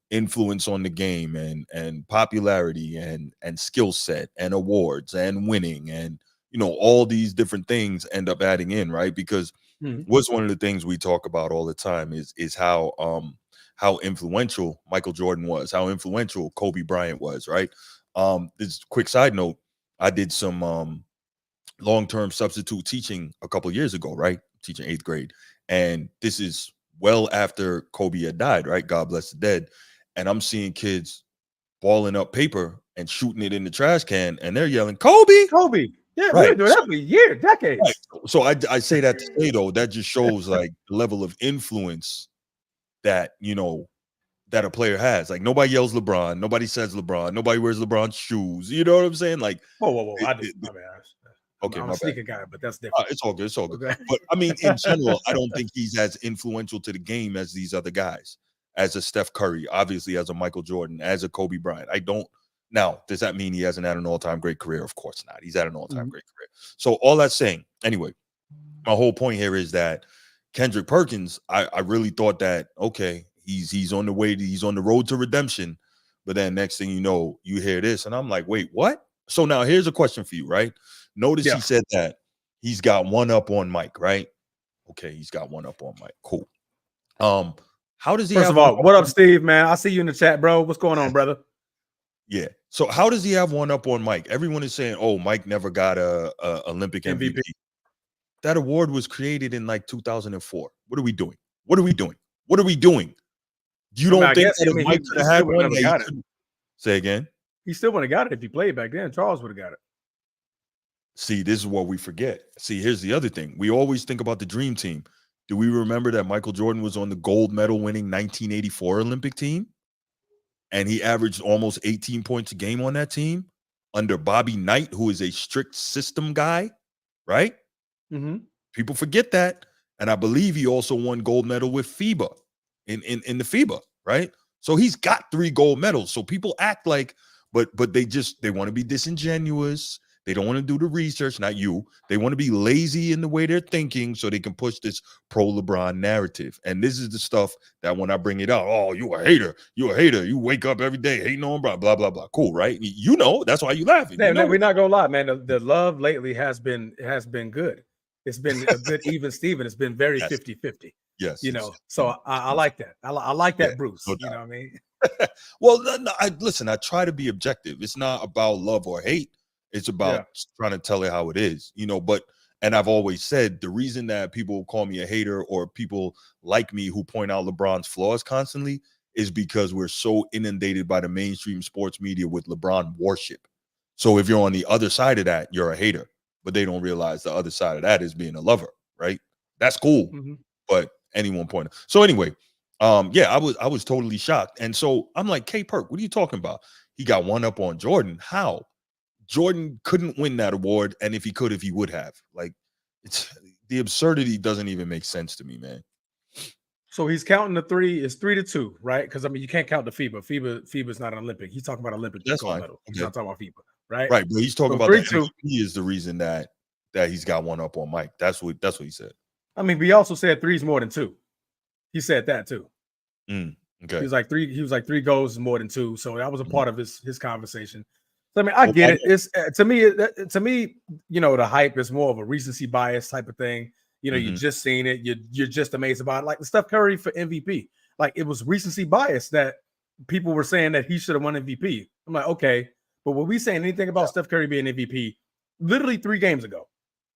Influence on the game and popularity and skill set and awards and winning and all these different things end up adding in, right? Because what's one of the things we talk about all the time is how influential Michael Jordan was, how influential Kobe Bryant was, right? This quick side note, I did some long-term substitute teaching a couple of years ago, right? Teaching 8th grade. And this is well after Kobe had died, right? God bless the dead. And I'm seeing kids balling up paper and shooting it in the trash can, and they're yelling, "Kobe! Kobe!" Yeah, right. we've been doing that for years, decades. Right. So I say that to say though, that just shows like the level of influence that that a player has. Like nobody yells LeBron, nobody says LeBron, nobody wears LeBron's shoes. You know what I'm saying? Like, whoa! I do. My bad. Okay, I'm my a sneaker bad. guy, but that's different. It's all good. It's all good. Okay. But I mean, in general, I don't think he's as influential to the game as these other guys, as a Steph Curry, obviously as a Michael Jordan, as a Kobe Bryant. I don't. Now, does that mean he hasn't had an all-time great career? Of course not. He's had an all-time great career. So all that's saying, anyway, my whole point here is that Kendrick Perkins, I really thought that, okay, he's on the way, he's on the road to redemption. But then next thing you know, you hear this, and I'm like, wait, what? So now here's a question for you, right? Notice he said that he's got one up on Mike, right? Okay, he's got one up on Mike. Cool. How does he First of all, what up, Steve, man? I see you in the chat, bro. What's going on, brother? Yeah. So how does he have one up on Mike? Everyone is saying, oh, Mike never got a Olympic MVP. That award was created in like 2004. What are we doing? What are we doing? What are we doing? You don't think that if Mike could have had one, got it? Say again. He still would have got it if he played back then. Charles would have got it. See, this is what we forget. See, here's the other thing. We always think about the dream team. Do we remember that Michael Jordan was on the gold medal winning 1984 Olympic team? And he averaged almost 18 points a game on that team under Bobby Knight, who is a strict system guy, right? Mm-hmm. People forget that. And I believe he also won gold medal with FIBA in the FIBA, right? So he's got 3 gold medals. So people act like, but they want to be disingenuous. They don't want to do the research, not you. They want to be lazy in the way they're thinking so they can push this pro LeBron narrative. And this is the stuff that when I bring it out, oh, you a hater. You a hater. You wake up every day hating on blah, blah, blah, blah. Cool, right? You know, that's why you laughing. Yeah, we're not going to lie, man. The love lately has been good. It's been a good even Steven. It's been very 50-50. Yes. So I like that. I like that, Bruce. No, you know what I mean? Well, no, listen, I try to be objective. It's not about love or hate. It's about trying to tell it how it is, and I've always said the reason that people call me a hater or people like me who point out LeBron's flaws constantly is because we're so inundated by the mainstream sports media with LeBron worship. So if you're on the other side of that, you're a hater, but they don't realize the other side of that is being a lover, right? That's cool. Mm-hmm. But anyone point. So anyway, I was totally shocked. And so I'm like, K-Perk, what are you talking about? He got one up on Jordan. How? Jordan couldn't win that award, and if he could, he would have. Like, it's the absurdity doesn't even make sense to me, man. So he's counting the 3. It's 3-2, right? Because I mean, you can't count the FIBA. FIBA is not an Olympic. He's talking about Olympic gold medal. He's not talking about FIBA, right? Right, but he's talking about that. He is the reason that he's got one up on Mike. That's what he said. I mean, we also said 3 is more than 2. He said that too. Okay. He was like 3 goals is more than 2. So that was a part of his conversation. So, I mean, I get it. It's to me, the hype is more of a recency bias type of thing. You just seen it. You're just amazed about it. Like the Steph Curry for MVP. Like it was recency bias that people were saying that he should have won MVP. I'm like, okay, but were we saying anything about Steph Curry being MVP? Literally 3 games ago.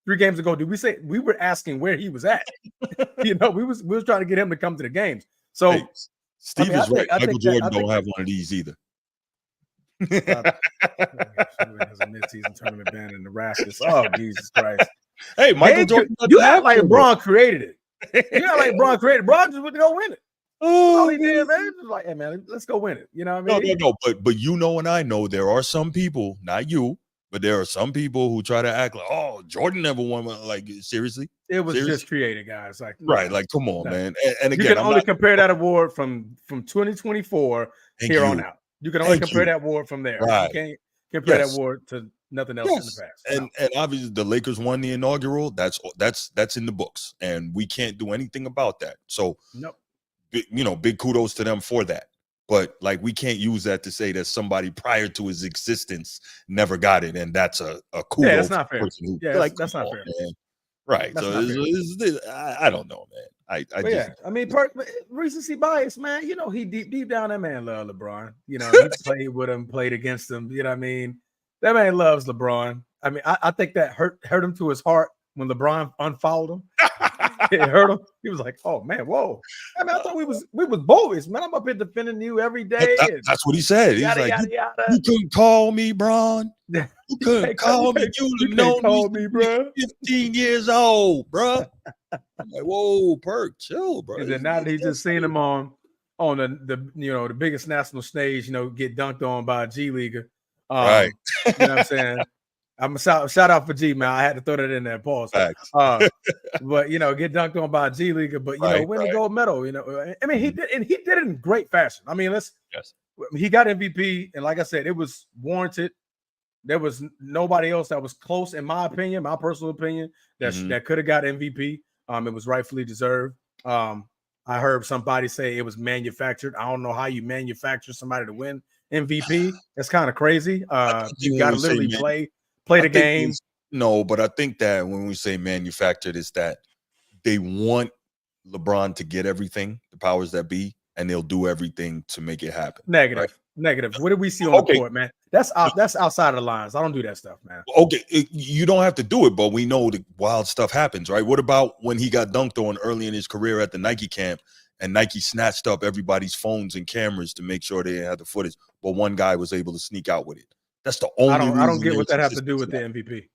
3 games ago, did we say we were asking where he was at? we was trying to get him to come to the games. So Steve is right. Michael Jordan don't have one of these either. Has a mid-season tournament ban in Nebraska. Oh, Jesus Christ! Hey, Michael Jordan, you act like LeBron created it. You act like LeBron created it. LeBron just went to go win it. All he did, man, just like, hey, man, let's go win it. You know what I mean? No. But and I know there are some people, not you, but there are some people who try to act like, oh, Jordan never won. Like, seriously? It was just created, guys. Like, right? Like, come on, man. And again, you can only compare that award from 2024 here on out. You can only compare that award from there. Right. You can't compare that award to nothing else in the past. And obviously the Lakers won the inaugural. That's in the books, and we can't do anything about that. So, big kudos to them for that. But like, we can't use that to say that somebody prior to his existence never got it, and that's a kudos. Yeah, that's not fair. That's not fair, man. Right. So I don't know, man. I mean, recency bias, man. He deep down, that man loved LeBron. He played with him, played against him. You know what I mean? That man loves LeBron. I mean, I think that hurt him to his heart when LeBron unfollowed him. It hurt him. He was like, "Oh man, whoa!" I mean, I thought we was boys, man. I'm up here defending you every day. That's what he said. He's like, you couldn't call me, Bron. You couldn't call me. You know me, bro. 15 years old, bro. I'm like, whoa, Perk, chill, bro. And then now that he just seen him on the biggest national stage, get dunked on by a G Leaguer. Right. You know what I'm saying? I'm a shout out for G, man. I had to throw that in there. Pause. But get dunked on by a G Leaguer, but win the gold medal. I mean, he did, and he did it in great fashion. I mean, he got MVP, and like I said, it was warranted. There was nobody else that was close, in my opinion, my personal opinion, that could have got MVP. It was rightfully deserved. I heard somebody say it was manufactured. I don't know how you manufacture somebody to win MVP. It's kind of crazy. You got to literally play the game. No, but I think that when we say manufactured, is that they want LeBron to get everything, the powers that be, and they'll do everything to make it happen. Negative. What did we see on the court, man? That's outside of the lines. I don't do that stuff, man. Okay, you don't have to do it, but we know the wild stuff happens, right? What about when he got dunked on early in his career at the Nike camp, and Nike snatched up everybody's phones and cameras to make sure they had the footage, but one guy was able to sneak out with it? That's the only reason. I don't get what that has to do with the MVP.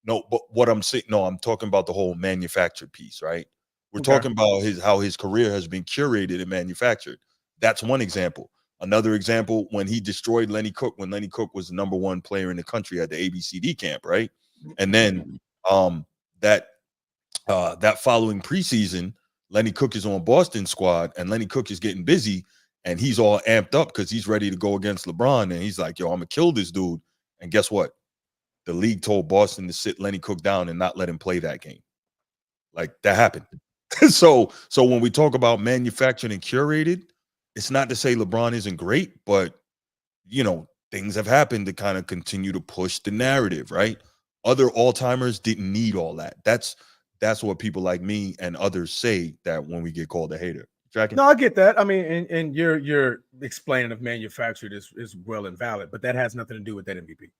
No, but what I'm saying, I'm talking about the whole manufactured piece, right? We're talking about how his career has been curated and manufactured. That's one example. Another example, when he destroyed Lenny Cook, when Lenny Cook was the number one player in the country at the ABCD camp, right? And then that following preseason, Lenny Cook is on Boston squad, and Lenny Cook is getting busy, and he's all amped up because he's ready to go against LeBron, and he's like, yo, I'm gonna kill this dude. And guess what? The league told Boston to sit Lenny Cook down and not let him play that game. Like, that happened. So when we talk about manufactured and curated, it's not to say LeBron isn't great, but things have happened to kind of continue to push the narrative, right? Other all-timers didn't need all that. That's what people like me and others say, that when we get called a hater. Tracking? No, I get that. I mean, and your explaining of manufactured is well and valid, but that has nothing to do with that MVP.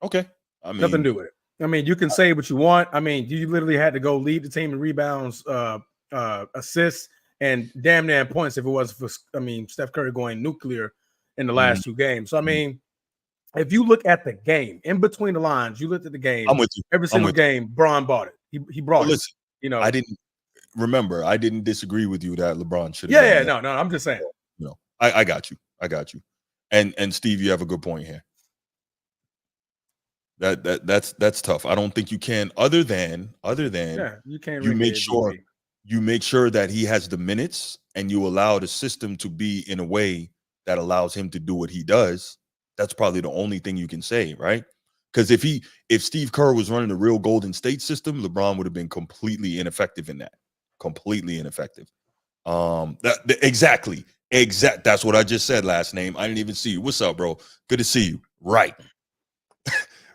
Okay. I mean, nothing to do with it. I mean, you can say what you want. I mean, you literally had to go lead the team in rebounds, assists, and damn near points if it wasn't for, Steph Curry going nuclear in the last two games. So, I mean, if you look at the game, in between the lines, you looked at the game. I'm with you. Every single game, Bron bought it. He brought it. Listen, I didn't disagree with you that LeBron should have. Yeah, no, I'm just saying. I got you. And Steve, you have a good point here. That's tough. I don't think you can, other than you can't. You make sure that he has the minutes, and you allow the system to be in a way that allows him to do what he does. That's probably the only thing you can say, right? Because if Steve Kerr was running the real Golden State system, LeBron would have been completely ineffective in that. Completely ineffective. Exactly. That's what I just said. Last name. I didn't even see you. What's up, bro? Good to see you. Right.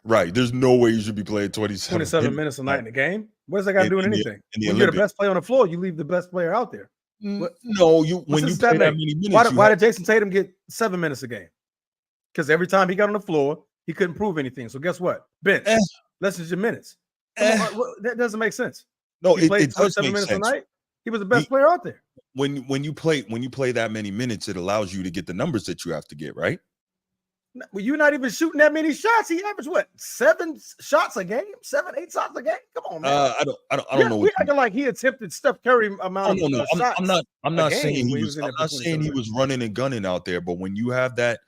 Right. There's no way you should be playing 27 minutes a night in the game. What does that got to do with anything? When you're the best player on the floor, you leave the best player out there. No, when you play that many minutes. Why did Jason Tatum get 7 minutes a game? Because every time he got on the floor, he couldn't prove anything. So guess what? Bench. Less than your minutes. That doesn't make sense. No, he played it does 27 make minutes sense. a night. He was the best player out there. When you play that many minutes, it allows you to get the numbers that you have to get, right? Well, you're not even shooting that many shots. He averaged 7 shots a game, 8 shots a game. Come on, man. I don't know. We're acting like he attempted Steph Curry amount of shots. I'm not saying he was running and gunning out there, but when you have that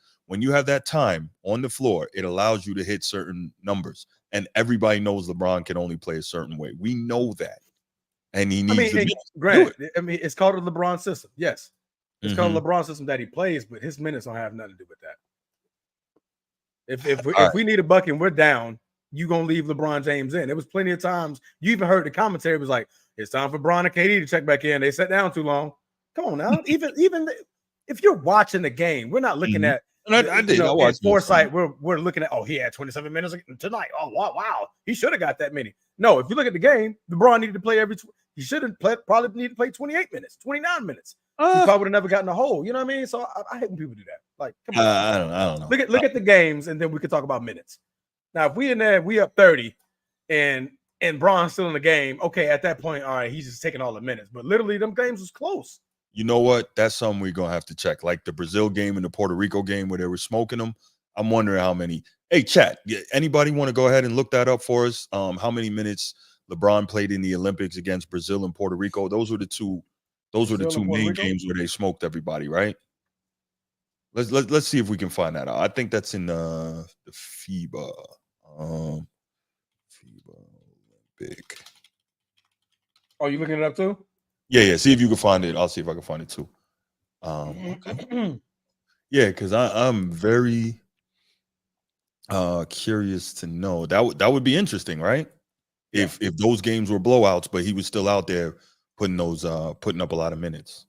time on the floor, it allows you to hit certain numbers. And everybody knows LeBron can only play a certain way. We know that, and he needs. It's called a LeBron system. Yes, it's called a LeBron system that he plays, but his minutes don't have nothing to do with that. If we need a bucket and we're down, you're going to leave LeBron James in. There was plenty of times you even heard the commentary was like, it's time for Bron and KD to check back in. They sat down too long. Come on now. Even if you're watching the game, we're not looking at I watched foresight. We're looking at, he had 27 minutes tonight. Oh, wow. He should have got that many. No, if you look at the game, LeBron needed to play he should have probably need to play 28 minutes, 29 minutes. He probably would have never gotten a hole. You know what I mean? So I hate when people do that. Like, come on. I don't know. Look at the games, and then we can talk about minutes. Now, if we in there, we up 30, and Bron's still in the game. Okay, at that point, all right, he's just taking all the minutes. But literally, them games was close. You know what? That's something we're gonna have to check. Like the Brazil game and the Puerto Rico game where they were smoking them. I'm wondering how many. Hey, chat. Anybody want to go ahead and look that up for us? How many minutes LeBron played in the Olympics against Brazil and Puerto Rico? Those were the two main games where they smoked everybody, right? Let's see if we can find that out. I think that's in the FIBA. FIBA Olympic. Oh, you looking it up too? Yeah. See if you can find it. I'll see if I can find it too. Okay. Yeah, because I'm very curious to know. That would be interesting, right? Yeah. If those games were blowouts, but he was still out there putting up a lot of minutes.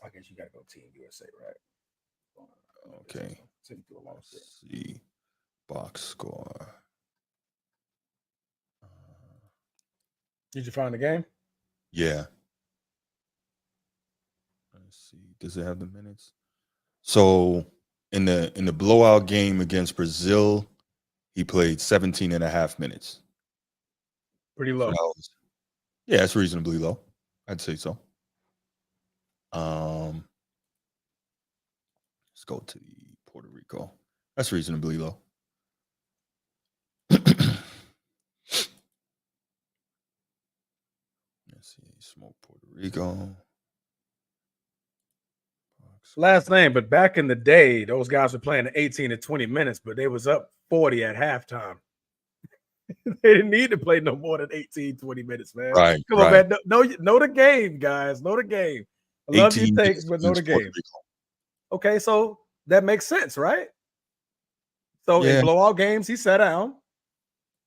I guess you gotta go Team USA, right? Okay. Let's see. Box score. Did you find the game? Yeah. Let's see. Does it have the minutes? So in the blowout game against Brazil, he played 17 and a half minutes. Pretty low. So yeah, it's reasonably low. I'd say so. Let's go to Puerto Rico. That's reasonably low. Let's see. Smoke Puerto Rico. Last name, but back in the day, those guys were playing 18 to 20 minutes, but they was up 40 at halftime. They didn't need to play no more than 18, 20 minutes, man. Right. Come on, man. Know the game, guys. Know the game. I love your takes, but know the game. Okay, so that makes sense, right? So in blowout games, he sat down.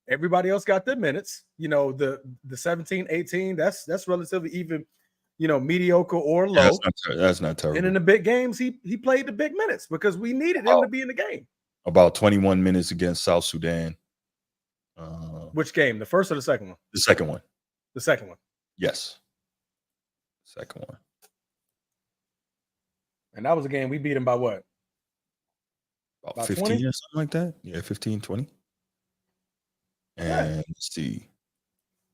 Everybody else got their minutes. You know, the 17, 18, that's relatively even, you know, mediocre or low. That's not terrible. And in the big games, he played the big minutes because we needed him to be in the game. About 21 minutes against South Sudan. Which game? The first or the second one? The second one. The second one. Yes. Second one. And that was a game we beat him by what? About 15 20? Or something like that. Yeah, 15, 20. And let's see.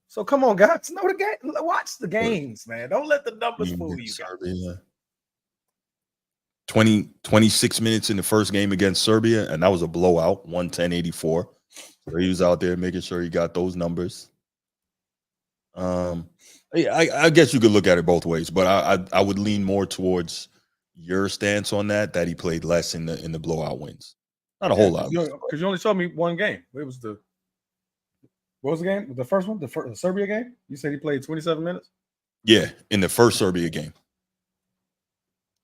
So come on, guys. Know the game. Watch the games, man. Don't let the numbers fool you guys. 26 minutes in the first game against Serbia, and that was a blowout, 110-84. So he was out there making sure he got those numbers. I guess you could look at it both ways, but I would lean more towards your stance on that he played less in the blowout wins. Not a whole lot. Because you only showed me one game. What was the game? The first one? The Serbia game? You said he played 27 minutes? Yeah, in the first Serbia game.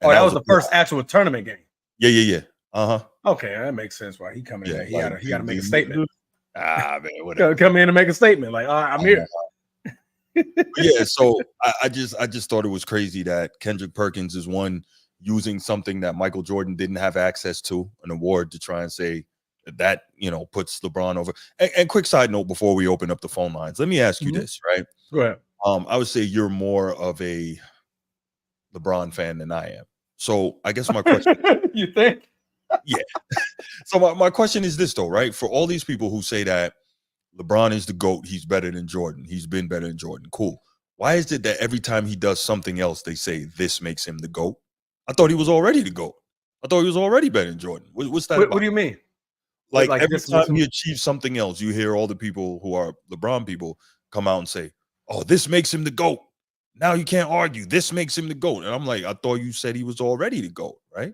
And that was the first actual tournament game. Yeah. Uh-huh. Okay, that makes sense why he come in there. He got to make a statement. Man, whatever. Come in and make a statement. Like, all right, I'm here. Yeah, so I just thought it was crazy that Kendrick Perkins is one using something that Michael Jordan didn't have access to, an award, to try and say that, you know, puts LeBron over. And quick side note before we open up the phone lines, let me ask you this, right? Go ahead. I would say you're more of a LeBron fan than I am. So I guess my question you think? Yeah. So my question is this, though, right? For all these people who say that LeBron is the GOAT, he's better than Jordan, he's been better than Jordan, cool. Why is it that every time he does something else, they say this makes him the GOAT? I thought he was already the GOAT. I thought he was already better than Jordan. What's that about? What do you mean? Like every time he achieves something else, you hear all the people who are LeBron people come out and say, oh, this makes him the GOAT. Now you can't argue. This makes him the GOAT. And I'm like, I thought you said he was already the GOAT, right?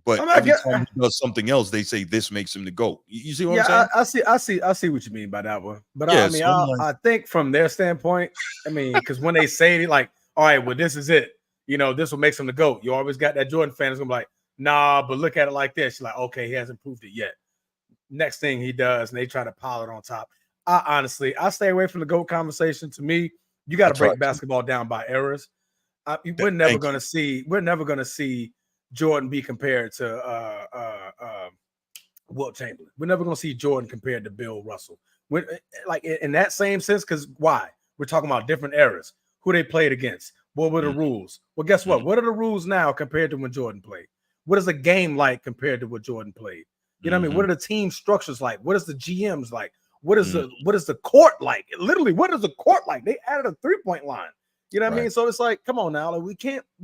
But every time he does something else, they say this makes him the GOAT. You see what I'm saying? I see what you mean by that one. But yeah, I think from their standpoint, because when they say it, like, all right, well, this is it. You know, this will make him the GOAT. You always got that Jordan fan is gonna be like, nah, but look at it like this. You're like, okay, he hasn't proved it yet. Next thing he does, and they try to pile it on top. I stay away from the GOAT conversation. To me, you got to break basketball down by eras. We're never gonna see Jordan be compared to Wilt Chamberlain. We're never gonna see Jordan compared to Bill Russell. Like in that same sense, because why? We're talking about different eras. Who they played against? What were the rules? Well, guess what? What are the rules now compared to when Jordan played? What is the game like compared to what Jordan played? You know what I mean? What are the team structures like? What is the GMs like? What is the court like? Literally, what is the court like? They added a 3-point line. You know what I mean? So it's like, come on now. Like we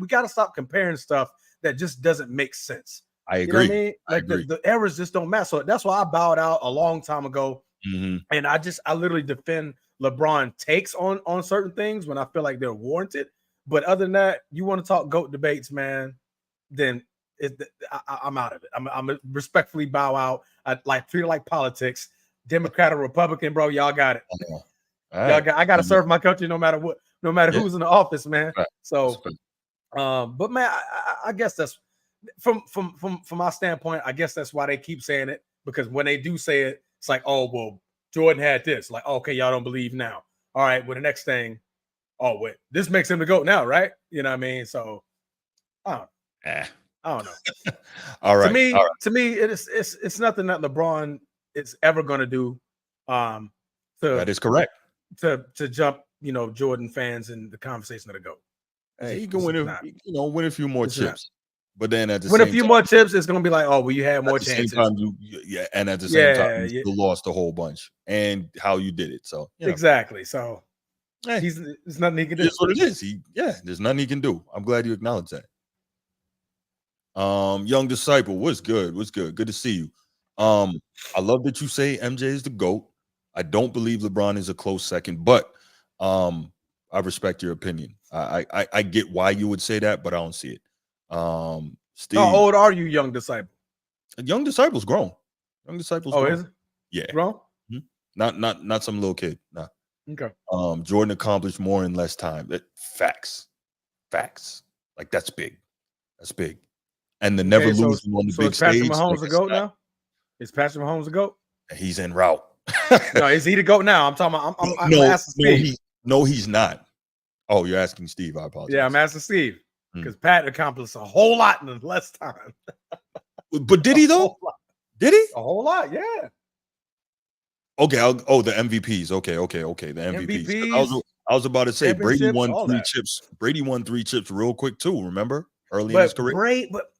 got to stop comparing stuff that just doesn't make sense. I agree. You know what I mean? Like the errors just don't matter. So that's why I bowed out a long time ago. And I literally defend LeBron takes on certain things when I feel like they're warranted. But other than that, you want to talk GOAT debates, man, then I'm out of it. I'm respectfully bow out. I treat it like politics. Democrat or Republican, bro, y'all got it. I got to serve my country no matter what, no matter who's in the office, man. So, but man, I guess that's from my standpoint. I guess that's why they keep saying it, because when they do say it, it's like, oh well, Jordan had this. Like, okay, y'all don't believe now. All right, well the next thing, oh wait, this makes him the GOAT now, right? You know what I mean? So, I don't know. All right. To me, it's nothing that LeBron is ever going to do. That is correct. To jump, Jordan fans in the conversation of the GOAT. Hey, he can win a few more chips. But then at the win same a few time, more chips, it's going to be like, oh, well, you had more chances. And at the same time, you still lost a whole bunch. And how you did it. So exactly. So there's nothing he can do. That's what it is. There's nothing he can do. I'm glad you acknowledge that. Young Disciple, what's good? Good to see you. I love that you say MJ is the GOAT. I don't believe LeBron is a close second, but I respect your opinion. I get why you would say that, but I don't see it. Steve, how old are you, Young Disciple? Young Disciple's grown. Young Disciple's grown. Is it? Yeah. Grown? Not some little kid. Nah. Okay. Jordan accomplished more in less time. Facts. Like that's big. And the never losing on the big stage. Patrick Mahomes a GOAT now? Is Patrick Mahomes a GOAT? He's en route. No, is he the GOAT now? I'm talking about. I'm asking Steve. No, he's not. Oh, you're asking Steve. I apologize. Yeah, I'm asking Steve because Pat accomplished a whole lot in less time. But did he though? Did he? A whole lot, yeah. Okay. The MVPs. Okay. The MVPs. I was about to say Brady won 3 chips. Brady won 3 chips real quick too. Remember early in his career.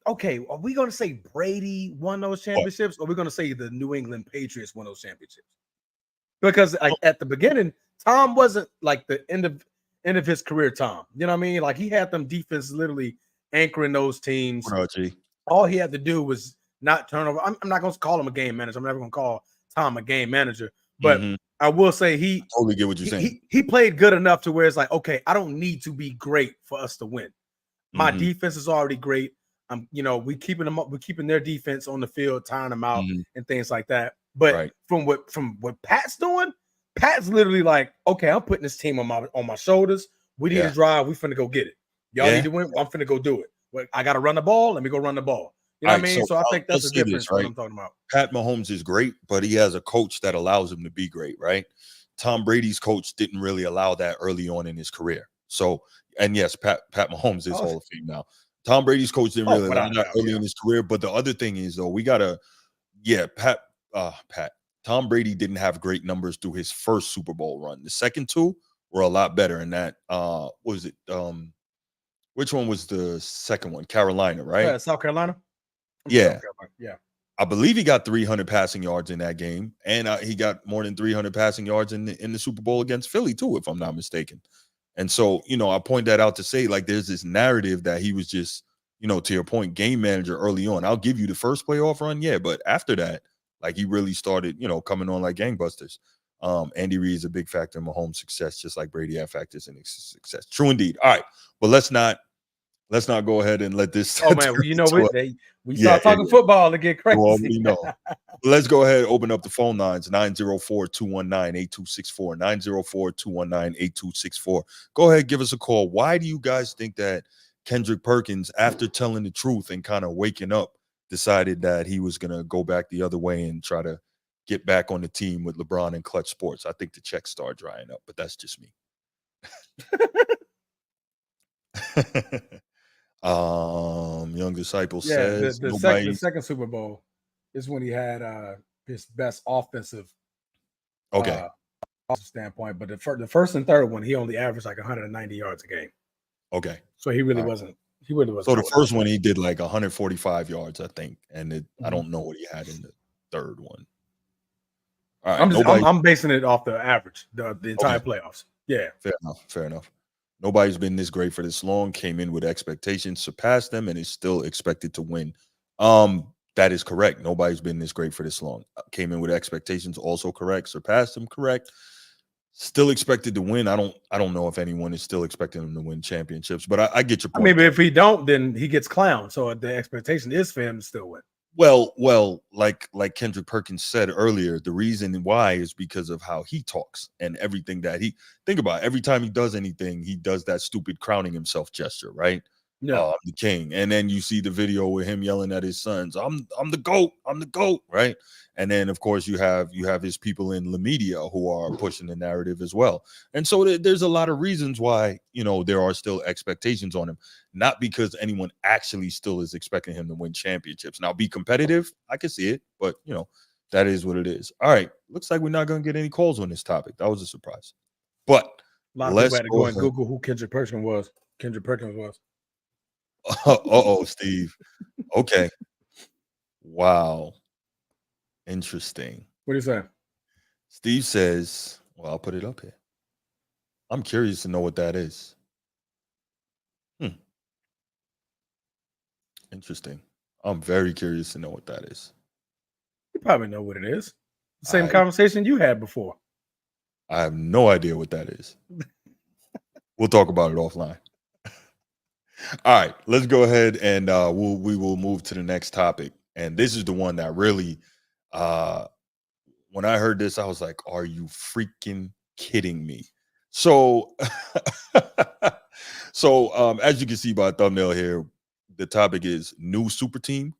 Are we going to say Brady won those championships, or are we going to say the New England Patriots won those championships? Because at the beginning, Tom wasn't like the end of his career. Tom, you know what I mean? Like he had them defense literally anchoring those teams. All he had to do was not turn over. I'm not going to call him a game manager. I'm never going to call Tom a game manager. But I will say I totally get what you're saying. He played good enough to where it's like, okay, I don't need to be great for us to win. My defense is already great. We keeping them up. We're keeping their defense on the field, tiring them out and things like that. But from what Pat's doing, Pat's literally like, okay, I'm putting this team on my shoulders. We need to drive. We finna go get it. Y'all need to win. I'm finna go do it. Well, I got to run the ball. Let me go run the ball. You know what I mean? So I think that's the difference. What I'm talking about. Pat Mahomes is great, but he has a coach that allows him to be great, right? Tom Brady's coach didn't really allow that early on in his career. So, and yes, Pat Mahomes is Hall of Fame now. Tom Brady's coach didn't really allow that early in his career. But the other thing is, though, we gotta, Tom Brady didn't have great numbers through his first Super Bowl run. The second 2 were a lot better. And that what was it? Which one was the second one? Carolina, right? South Carolina. Yeah. I believe he got 300 passing yards in that game, and he got more than 300 passing yards in the Super Bowl against Philly too, if I'm not mistaken. And so, I point that out to say, like, there's this narrative that he was just, to your point, game manager early on. I'll give you the first playoff run, but after that, like, he really started, coming on like gangbusters. Andy Reid is a big factor in Mahomes' success, just like Brady had factors in his success. True indeed. All right, but let's not go ahead and let this. Oh man, we start talking football to get crazy. Well, we know. Let's go ahead and open up the phone lines, 904-219-8264, 904-219-8264. Go ahead, give us a call. Why do you guys think that Kendrick Perkins, after telling the truth and kind of waking up, decided that he was going to go back the other way and try to get back on the team with LeBron and Clutch Sports? I think the checks start drying up, but that's just me. Young Disciple says the second Super Bowl is when he had his best offensive standpoint, but the first and third one he only averaged like 190 yards a game. Okay, so he really wasn't. So the first one he did like 145 yards, I think, and I don't know what he had in the third one. All right, I'm basing it off the average, the entire playoffs. Yeah, fair enough. Nobody's been this great for this long. Came in with expectations, surpassed them, and is still expected to win. That is correct. Nobody's been this great for this long. Came in with expectations, also correct. Surpassed them, correct. Still expected to win. I don't know if anyone is still expecting him to win championships, but I get your point. I mean, but if he don't, then he gets clowned. So the expectation is for him to still win. Well, like Kendrick Perkins said earlier, the reason why is because of how he talks and everything that he think about. Every time he does anything, he does that stupid crowning himself gesture, right? Yeah, the king. And then you see the video with him yelling at his sons, I'm the GOAT, I'm the GOAT, right? And then of course you have his people in the media who are pushing the narrative as well. And so there's a lot of reasons why, there are still expectations on him, not because anyone actually still is expecting him to win championships. Now, be competitive, I can see it, but that is what it is. All right, looks like we're not going to get any calls on this topic. That was a surprise. But a lot of people had to go and Google who Kendrick Perkins was. Steve. Okay. Wow. Interesting. What do you say? Steve says, well, I'll put it up here. I'm curious to know what that is. Interesting. I'm very curious to know what that is. You probably know what it is. The same conversation you had before. I have no idea what that is. We'll talk about it offline. All right, let's go ahead and we will move to the next topic. And this is the one that really, when I heard this, I was like, are you freaking kidding me? So, as you can see by thumbnail here, the topic is new super team ?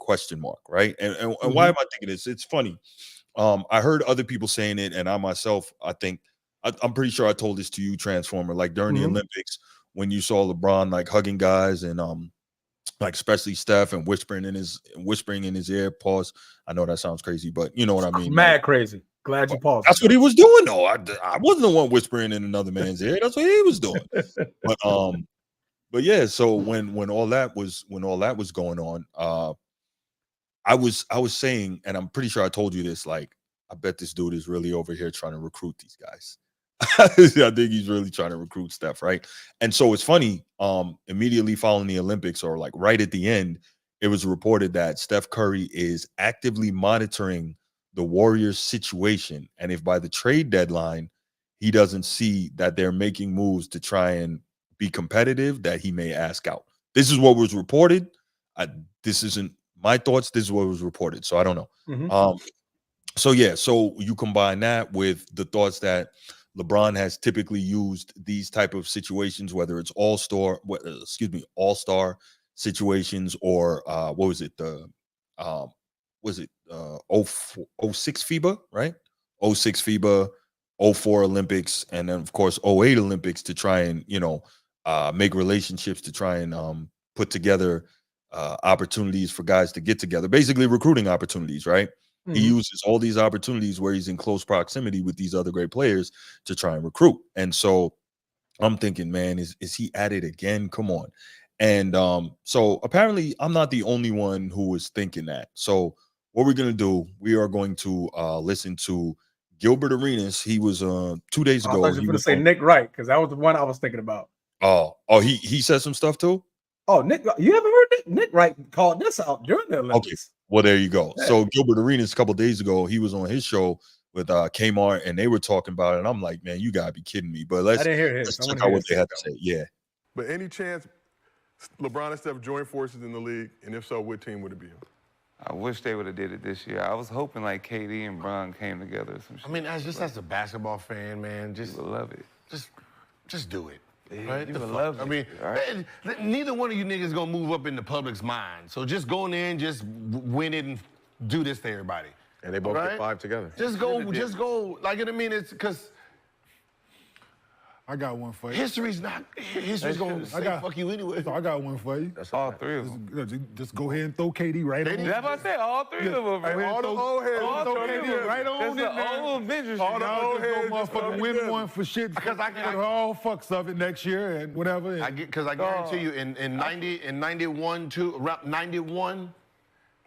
Right? And why am I thinking this? It's funny. I heard other people saying it, and I myself, I'm pretty sure I told this to you, Transformer, like during the Olympics, when you saw LeBron like hugging guys and like especially Steph and whispering in his ear. Pause. I know that sounds crazy, but you know what I mean. Mad like, crazy. Glad you paused. That's what he was doing, though. I wasn't the one whispering in another man's ear. That's what he was doing. But yeah. So when all that was going on, I was saying, and I'm pretty sure I told you this. Like, I bet this dude is really over here trying to recruit these guys. I think he's really trying to recruit Steph, right? And so it's funny. Immediately following the Olympics, or like right at the end, it was reported that Steph Curry is actively monitoring the Warriors' situation, and if by the trade deadline he doesn't see that they're making moves to try and be competitive, that he may ask out. This is what was reported. This isn't my thoughts. This is what was reported. So I don't know. So you combine that with the thoughts that LeBron has typically used these type of situations, whether it's all-star situations, or what was it? The 06 FIBA, right? 06 FIBA, 04 Olympics, and then of course 08 Olympics, to try and make relationships, to try and put together opportunities for guys to get together, basically recruiting opportunities, right? He uses all these opportunities where he's in close proximity with these other great players to try and recruit. And so I'm thinking, man, is he at it again? Come on. And so apparently I'm not the only one who was thinking that. So what we're going to do, we are going to listen to Gilbert Arenas. He was 2 days ago. I thought you were going to say Nick Wright, because that was the one I was thinking about. Oh, he said some stuff too? Oh, Nick, you haven't heard Nick Wright called this out during the Olympics. Okay. Well, there you go. Yeah. So Gilbert Arenas, a couple days ago, he was on his show with Kmart, and they were talking about it. And I'm like, man, you gotta be kidding me. But let's check out what they had to say. Yeah. But any chance LeBron and Steph join forces in the league, and if so, what team would it be? I wish they would have did it this year. I was hoping like KD and Bron came together or some shit. I mean, as a basketball fan, man, you would love it. Just do it. Right? You would love it. I mean, right? Neither one of you niggas gonna move up in the public's mind. So just go in there and just win it and do this to everybody. And they both get 5 together. Just go. Like, I mean, it's because I got one for you. History's gonna say fuck you anyway. So I got one for you. That's all 3 of them. Just go ahead and throw KD right on. That's what I said. All 3 of them. Right, all the old heads. Throw KD right on it. Old Avengers. All the old heads motherfucking win one for shit. Because I get all fucks of it next year and whatever. Because I guarantee you, in 91 too, around 91,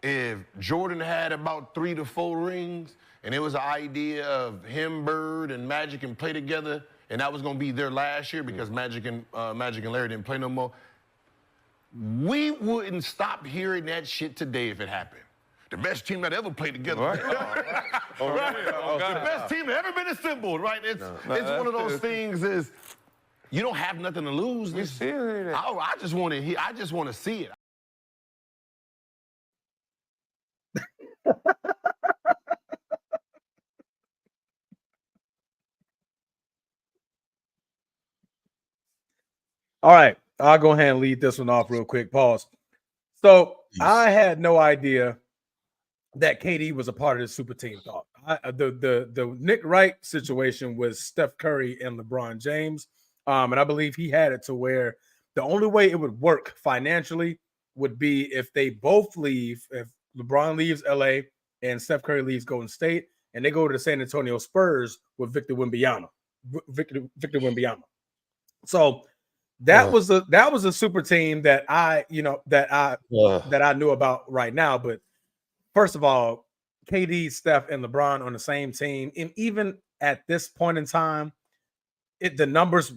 if Jordan had about 3 to 4 rings, and it was an idea of him, Bird, and Magic and play together, and that was going to be their last year because Magic and Larry didn't play no more, we wouldn't stop hearing that shit today if it happened. The best team that ever played together. Right. The best team that ever been assembled, right? It's one of those things is you don't have nothing to lose. I just want to hear. I just want to see it. All right, I'll go ahead and lead this one off real quick. Pause. So I had no idea that KD was a part of the super team thought. The Nick Wright situation was Steph Curry and LeBron James. And I believe he had it to where the only way it would work financially would be if they both leave, if LeBron leaves LA and Steph Curry leaves Golden State, and they go to the San Antonio Spurs with Victor Wembanyama. So that was a super team that I knew about right now. But first of all, KD, Steph, and LeBron on the same team, and even at this point in time, the numbers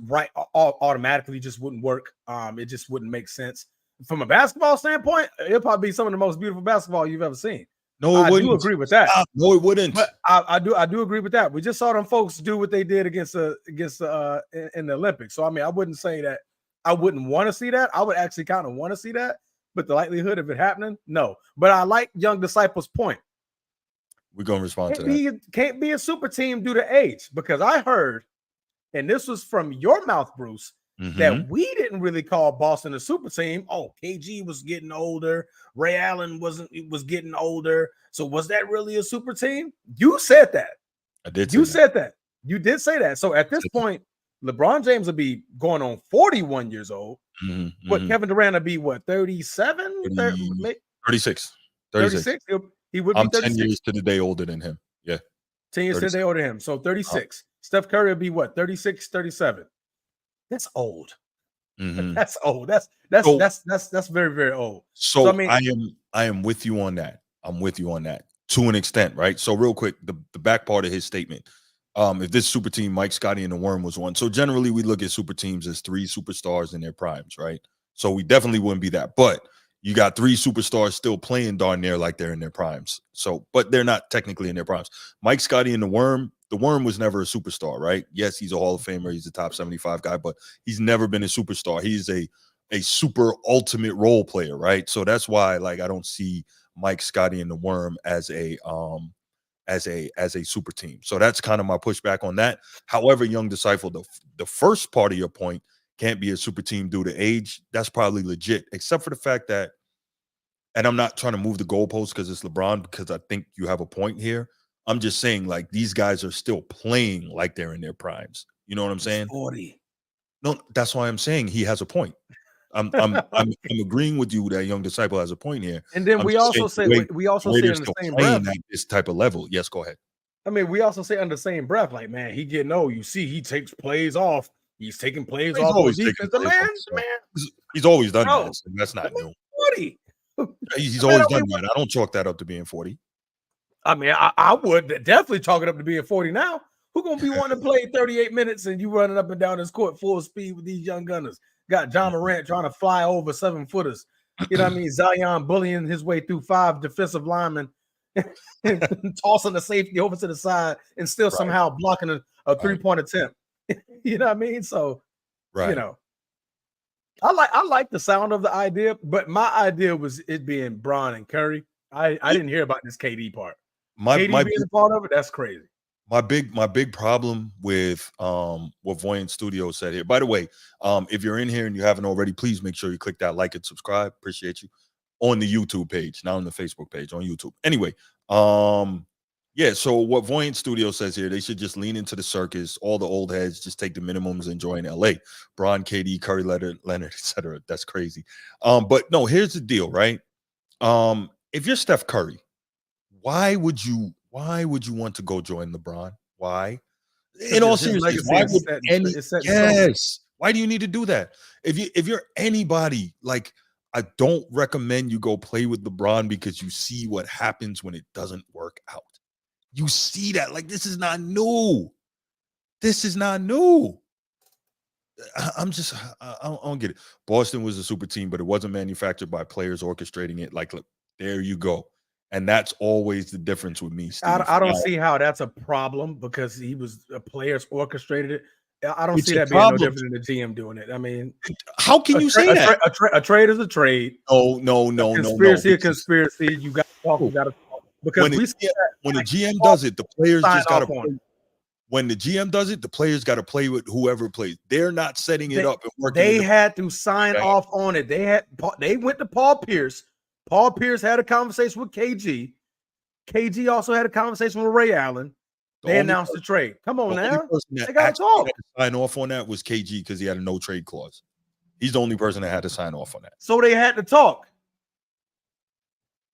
automatically just wouldn't work. It just wouldn't make sense from a basketball standpoint. It'll probably be some of the most beautiful basketball you've ever seen. No, it wouldn't. I do agree with that. No, it wouldn't. But I do agree with that. We just saw them folks do what they did in the Olympics. So I mean, I wouldn't say that I wouldn't want to see that. I would actually kind of want to see that, but the likelihood of it happening, no. But I like Young Disciple's point. We're gonna respond to that. Can't be a super team due to age, because I heard, and this was from your mouth, Bruce, that we didn't really call Boston a super team. Oh, KG was getting older. Ray Allen was getting older. So was that really a super team? You said that. I did. You said that. You did say that. So at this point, LeBron James will be going on 41 years old. But Kevin Durant will be what, 37? 36. 36. He would be 36. 10 years to the day older than him. Yeah. 10 years to the day older than him. So 36. Steph Curry will be what, 36, 37. That's old. That's old. That's very, very old. So I mean, I am with you on that. I'm with you on that to an extent, right? So real quick, the back part of his statement. If this super team, Mike, Scotty, and the Worm was one. So generally we look at super teams as three superstars in their primes, right? So we definitely wouldn't be that. But you got three superstars still playing darn near like they're in their primes. So, but they're not technically in their primes. Mike, Scotty, and the Worm was never a superstar, right? Yes, he's a Hall of Famer. He's a top 75 guy, but he's never been a superstar. He's a super ultimate role player, right? So that's why, like, I don't see Mike, Scotty, and the Worm as a super team. So that's kind of my pushback on that. However, Young Disciple, the first part of your point, can't be a super team due to age. That's probably legit, except for the fact that, and I'm not trying to move the goalposts because it's LeBron, because I think you have a point here. I'm just saying, like, these guys are still playing like they're in their primes. You know what I'm saying? 40. No, that's why I'm saying he has a point. I'm agreeing with you that Young Disciple has a point here. And then we also say in the same breath at this type of level. Yes, go ahead. I mean, we also say under the same breath, like, man, he getting old. You see, he takes plays off. He's taking plays off. He's always done that. So that's not new. 40. He's always done that. I don't chalk that up to being 40. I mean, I would definitely chalk it up to being 40 now. Who gonna be wanting to play 38 minutes and you running up and down this court full speed with these young gunners? Got John Morant trying to fly over 7-footers. You know what I mean? Zion bullying his way through 5 defensive linemen, tossing the safety over to the side and still somehow blocking a 3-point attempt. You know what I mean? So, you know, I like the sound of the idea, but my idea was it being Bron and Curry. I didn't hear about this KD part. KD being a part of it, that's crazy. My big problem with what Voyant Studio said here. By the way, if you're in here and you haven't already, please make sure you click that like and subscribe. Appreciate you. On the YouTube page, not on the Facebook page, on YouTube. Anyway, yeah, so what Voyant Studio says here, they should just lean into the circus. All the old heads just take the minimums, enjoy in LA. Bron, KD, Curry, Leonard, etc. That's crazy. But no, here's the deal, right? If you're Steph Curry, why would you want to go join LeBron? Why? In all seriousness, why do you need to do that? If you're anybody, like, I don't recommend you go play with LeBron because you see what happens when it doesn't work out. You see that, like, this is not new. This is not new. I don't get it. Boston was a super team, but it wasn't manufactured by players orchestrating it. Like, look, there you go. And that's always the difference with me, Steve. I don't see how that's a problem because he was players orchestrated it. I don't see that being no different than the GM doing it. I mean, how can you say that? A trade is a trade. No. Conspiracy, conspiracy. You got to talk. You got to talk. Because when the GM does it, the players just got to. When the GM does it, the players got to play with whoever plays. They're not setting it up and working. They had to sign off on it. They went to Paul Pierce. Paul Pierce had a conversation with KG. KG also had a conversation with Ray Allen. They announced the trade. Come on now. They got to talk. Sign off on that was KG because he had a no trade clause. He's the only person that had to sign off on that. So they had to talk.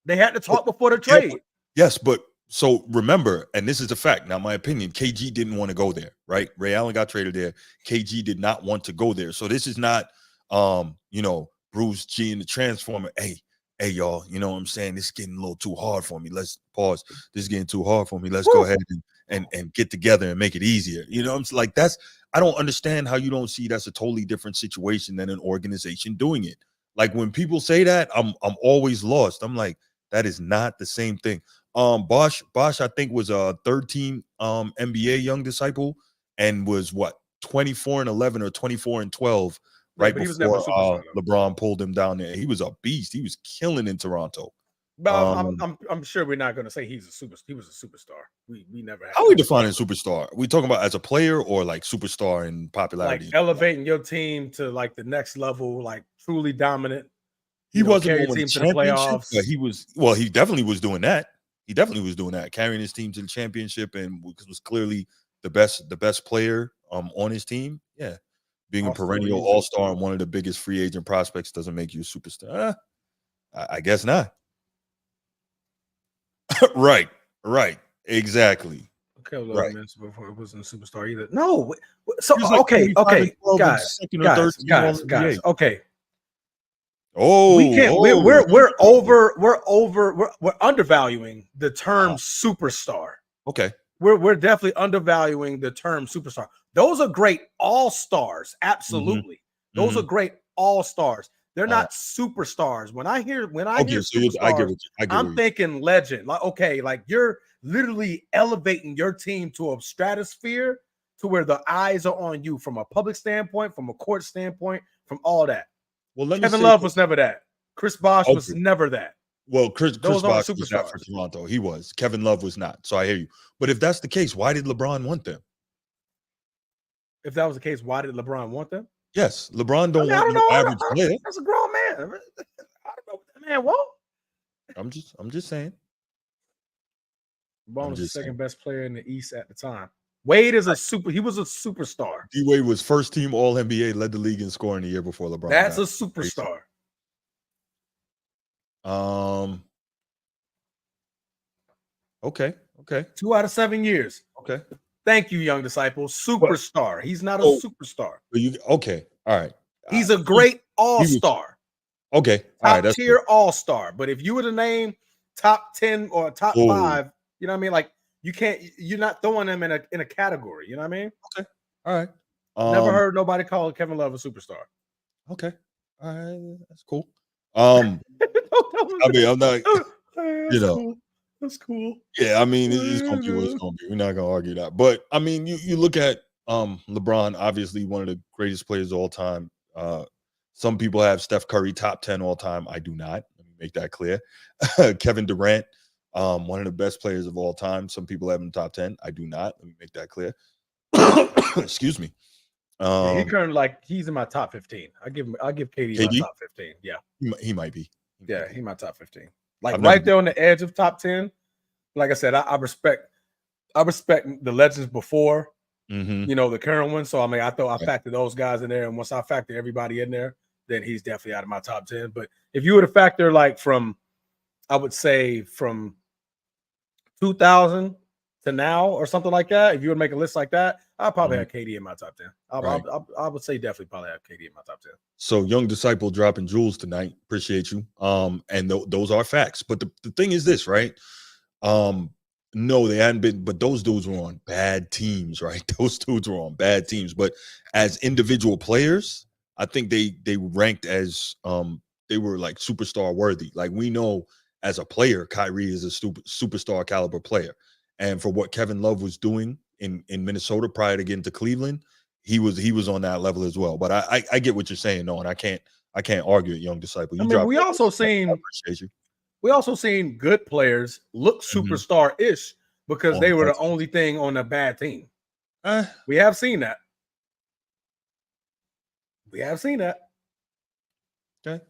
They had to talk before the trade. Yes, but so remember, and this is a fact. Now, my opinion, KG didn't want to go there, right? Ray Allen got traded there. KG did not want to go there. So this is not, Bruce G and the Transformer. Hey, y'all, you know what I'm saying? This is getting a little too hard for me. Let's pause. This is getting too hard for me. Let's go ahead and get together and make it easier. You know, it's like I don't understand how you don't see that's a totally different situation than an organization doing it. Like when people say that, I'm always lost. I'm like, that is not the same thing. Bosch, I think, was a third team NBA young disciple and was 24-11 or 24-12 right before LeBron pulled him down there. He was a beast. He was killing in Toronto. But I'm sure we're not going to say he was a superstar. We never had. How are we defining superstar? We talking about as a player or like superstar in popularity? Like elevating your team to like the next level, like truly dominant. He wasn't winning championships, but he definitely was doing that. He definitely was doing that, carrying his team to the championship, and was clearly the best player on his team. Yeah, being a perennial all-star and one of the biggest free agent prospects doesn't make you a superstar. I guess not. Right, exactly. Okay, before it wasn't a superstar either. No, so okay, guys. Okay. Oh, we can't. We're undervaluing the term superstar. Okay, we're definitely undervaluing the term superstar. Those are great all-stars. Absolutely, those are great all-stars. They're not superstars. When I hear superstars, I'm thinking legend. Like, okay, like you're literally elevating your team to a stratosphere to where the eyes are on you from a public standpoint, from a court standpoint, from all that. Well, Kevin Love was never that. Chris Bosh was never that. Well, Chris Bosh was that for Toronto. He was. Kevin Love was not. So I hear you. But if that's the case, why did LeBron want them? If that was the case, why did LeBron want them? Yes, LeBron don't want no average player. That's a grown man. I don't know what that man want. I'm just saying. LeBron was the second best player in the East at the time. Wade is he was a superstar. D-Wade was first team All-NBA, led the league in scoring the year before LeBron. That's a superstar. Okay. 2 out of 7 years. Okay. Thank you, young disciple. Superstar. He's not a superstar. Okay. All right. He's a great all-star. Okay. All right. Top tier all-star. But if you were to name top 10 or top 5, you know what I mean? Like you're not throwing them in a category. You know what I mean? Okay. All right. Never heard nobody call Kevin Love a superstar. Okay. All right. That's cool. I mean, I'm not, Cool. That's cool. Yeah, I mean, it's gonna be what it's gonna be. We're not gonna argue that. But I mean, you look at LeBron, obviously one of the greatest players of all time. Some people have Steph Curry top 10 all time. I do not. Let me make that clear. Kevin Durant, one of the best players of all time. Some people have him top 10. I do not. Let me make that clear. Excuse me. He currently he's in my top 15. I'll give KD my top 15. Yeah. He might be. He's my top 15. Like right there on the edge of top 10. Like I said, I respect the legends before, the current ones. So I mean, I factor those guys in there, and once I factor everybody in there, then he's definitely out of my top 10. But if you were to factor I would say from 2000 to now or something like that, if you would make a list like that, I'd probably have KD in my top 10. I would say definitely probably have KD in my top 10. So young disciple dropping jewels tonight. Appreciate you. And those are facts. But the thing is this, right? No, they hadn't been, but those dudes were on bad teams, right? Those dudes were on bad teams. But as individual players, I think they ranked as they were like superstar worthy. Like we know as a player, Kyrie is a superstar caliber player. And for what Kevin Love was doing in Minnesota prior to getting to Cleveland, he was on that level as well. But I get what you're saying, though, and I can't argue it, young disciple. I mean, we also seen good players look superstar-ish because they were the only thing on a bad team. We have seen that. Okay.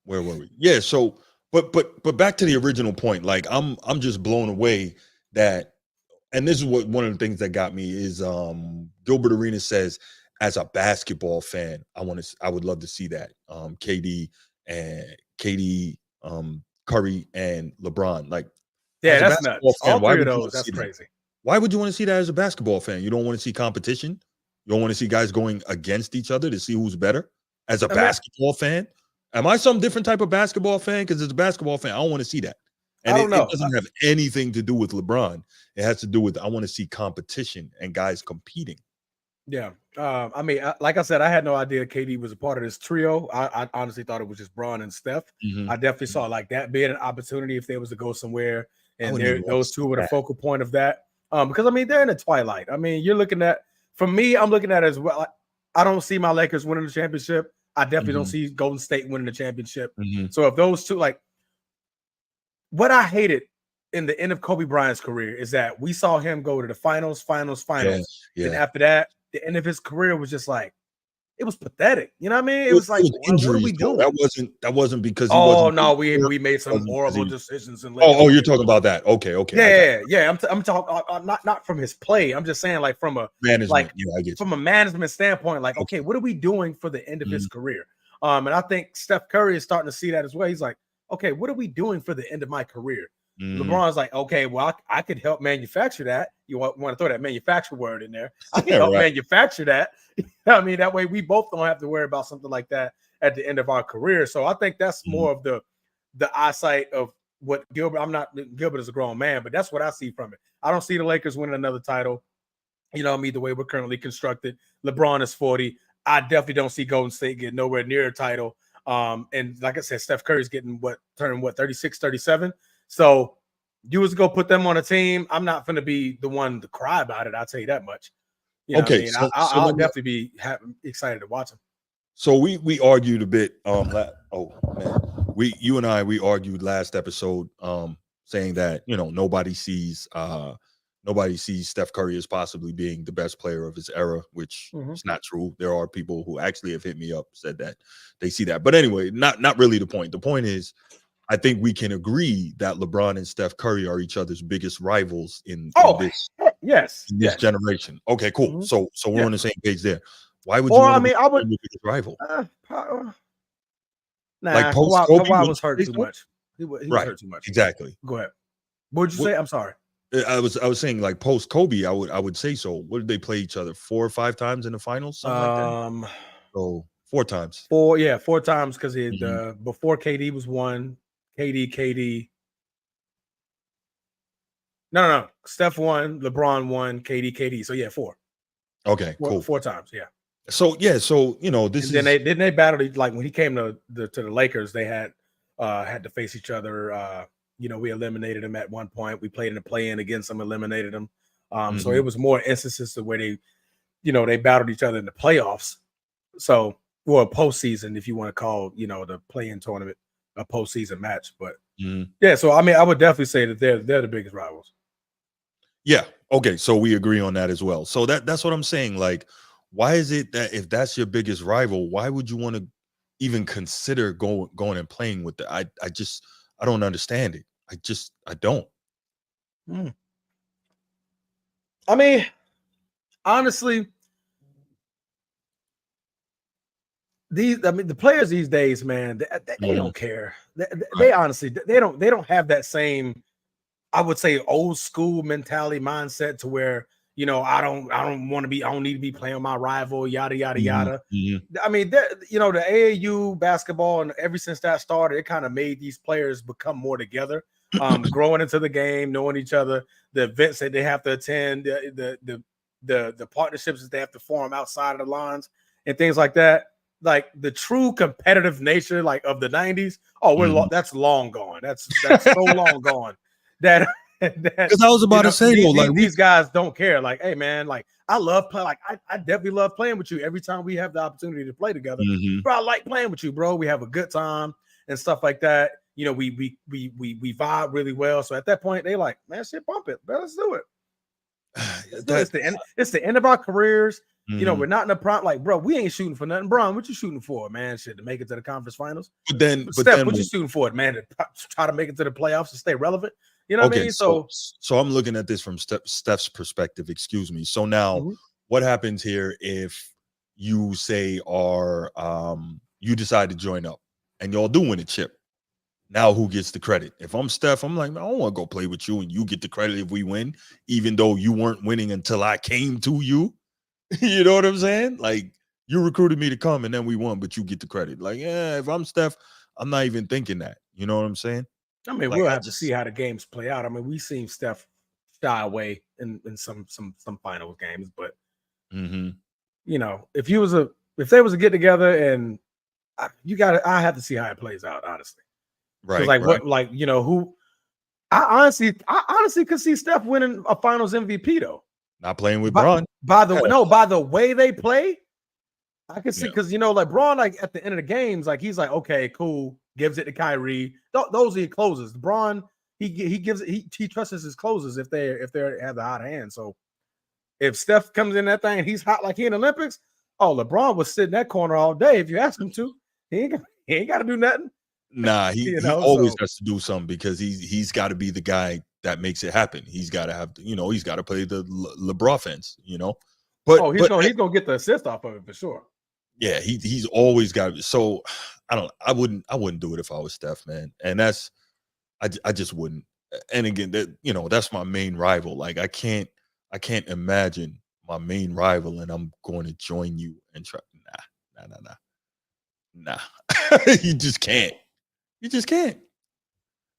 Where were we? Yeah. So, but back to the original point. Like, I'm just blown away that, and this is what one of the things that got me is Gilbert Arenas says, as a basketball fan, I would love to see that. KD, Curry, and LeBron. Like, yeah, that's nuts. All three of those, that's crazy. Why would you want to see that as a basketball fan? You don't want to see competition? You don't want to see guys going against each other to see who's better? As a basketball fan? Am I some different type of basketball fan? Because as a basketball fan, I don't want to see that. And I don't know. It doesn't have anything to do with LeBron. It has to do with I want to see competition and guys competing. Yeah. I mean, like I said, I had no idea KD was a part of this trio. I honestly thought it was just Bron and Steph. I definitely saw like that being an opportunity if they was to go somewhere, and those two were the focal point of that. Because I mean, they're in the twilight. I mean, you're looking at, for me, I'm looking at it as well. I don't see my Lakers winning the championship. I definitely don't see Golden State winning the championship. So if those two, like, what I hated in the end of Kobe Bryant's career is that we saw him go to the finals. Yeah. And after that, the end of his career was just like, it was pathetic. You know what I mean? It was like, what are we doing? That wasn't because he wasn't. Oh no, we made some horrible decisions. You're talking about that. Okay. Yeah. I'm talking. I'm not from his play. I'm just saying, like, from a management. I get you. From a management standpoint, like, okay, what are we doing for the end of his career? And I think Steph Curry is starting to see that as well. He's like, okay, what are we doing for the end of my career? LeBron's like, okay, well, I could help manufacture that. You want to throw that manufacture word in there? I can help manufacture that. I mean, that way we both don't have to worry about something like that at the end of our career. So I think that's more of the eyesight of what Gilbert is a grown man, but that's what I see from it. I don't see the Lakers winning another title. You know, the way we're currently constructed. LeBron is 40. I definitely don't see Golden State getting nowhere near a title. And like I said, Steph Curry's getting 36, 37. So you was go put them on a team. I'm not going to be the one to cry about it. I'll tell you that much. You know okay, what I mean? I'll definitely be excited to watch them. So we argued a bit. You and I argued last episode, saying that nobody sees Steph Curry as possibly being the best player of his era, which is not true. There are people who actually have hit me up, said that they see that. But anyway, not really the point. The point is, I think we can agree that LeBron and Steph Curry are each other's biggest rivals in this generation. Okay, cool. So we're on the same page there. Why would you want to be the biggest rival? Like Kawhi was hurt too much. He was hurt too much. Exactly. Go ahead. What would you say? I'm sorry. I was saying, like, post Kobe, I would say so. What did they play each other 4 or 5 times in the finals? Something like that. So 4 times. 4 times because before KD was 1. KD. No. Steph 1, LeBron 1, KD. So 4. Okay, cool. 4 times, yeah. So this is. Then they battled, like, when he came to the Lakers, they had to face each other. We eliminated them at one point. We played in the play-in against them, eliminated them. So it was more instances of where they battled each other in the playoffs. So, or postseason, if you want to call, the play-in tournament a postseason match. But so I mean, I would definitely say that they're the biggest rivals. Yeah. Okay. So we agree on that as well. So that's what I'm saying. Like, why is it that if that's your biggest rival, why would you want to even consider going and playing with the? I don't understand it. I don't. I mean, honestly, the players these days, man, they don't care. They honestly, they don't have that same, I would say, old school mentality mindset to where I don't need to be playing with my rival, yada, yada, yada. Mm-hmm. I mean, the AAU basketball, and ever since that started, it kind of made these players become more together, growing into the game, knowing each other, the events that they have to attend, the partnerships that they have to form outside of the lines and things like that. Like the true competitive nature, like of the 90s. Oh, that's long gone. That's so long gone that because I was about to say these guys don't care. Like, hey man, like I love play. Like I definitely love playing with you every time we have the opportunity to play together. Bro, I like playing with you, bro. We have a good time and stuff like that. We vibe really well. So at that point, they like, man, shit, bump it, bro. Let's do it. It's the end of our careers. We're not in the prime. Like, bro, we ain't shooting for nothing. Bron, what you shooting for, man? Shit, to make it to the conference finals. But Steph, what you shooting for, man? To try to make it to the playoffs and stay relevant. You know what I mean? So I'm looking at this from Steph's perspective. Excuse me. So now, what happens here if you say you decide to join up and y'all do win a chip? Now, who gets the credit? If I'm Steph, I'm like, I don't want to go play with you, and you get the credit if we win, even though you weren't winning until I came to you. You know what I'm saying? Like, you recruited me to come, and then we won, but you get the credit. Like, yeah, if I'm Steph, I'm not even thinking that. You know what I'm saying? I mean, we'll have to see how the games play out. I mean, we've seen Steph shy away in some finals games, but if they was a get together, and I have to see how it plays out, honestly. Right. I honestly could see Steph winning a finals MVP though. Not playing with Bron. By the way they play, I can see because like Bron, like at the end of the games, like he's like, okay, cool, gives it to Kyrie. Those are his closers. Bron, he trusts his closers if they have the hot hand. So if Steph comes in that thing and he's hot like he in the Olympics, LeBron was sitting in that corner all day if you ask him to. He ain't got to do nothing. Nah, he always has to do something because he's got to be the guy that makes it happen. He's got to have, he's got to play the LeBron offense, But he's gonna get the assist off of it for sure. Yeah, he's always got. So I wouldn't do it if I was Steph, man. And I just wouldn't. And again, that's my main rival. Like I can't imagine my main rival and I'm going to join you and try. Nah. You just can't. You just can't.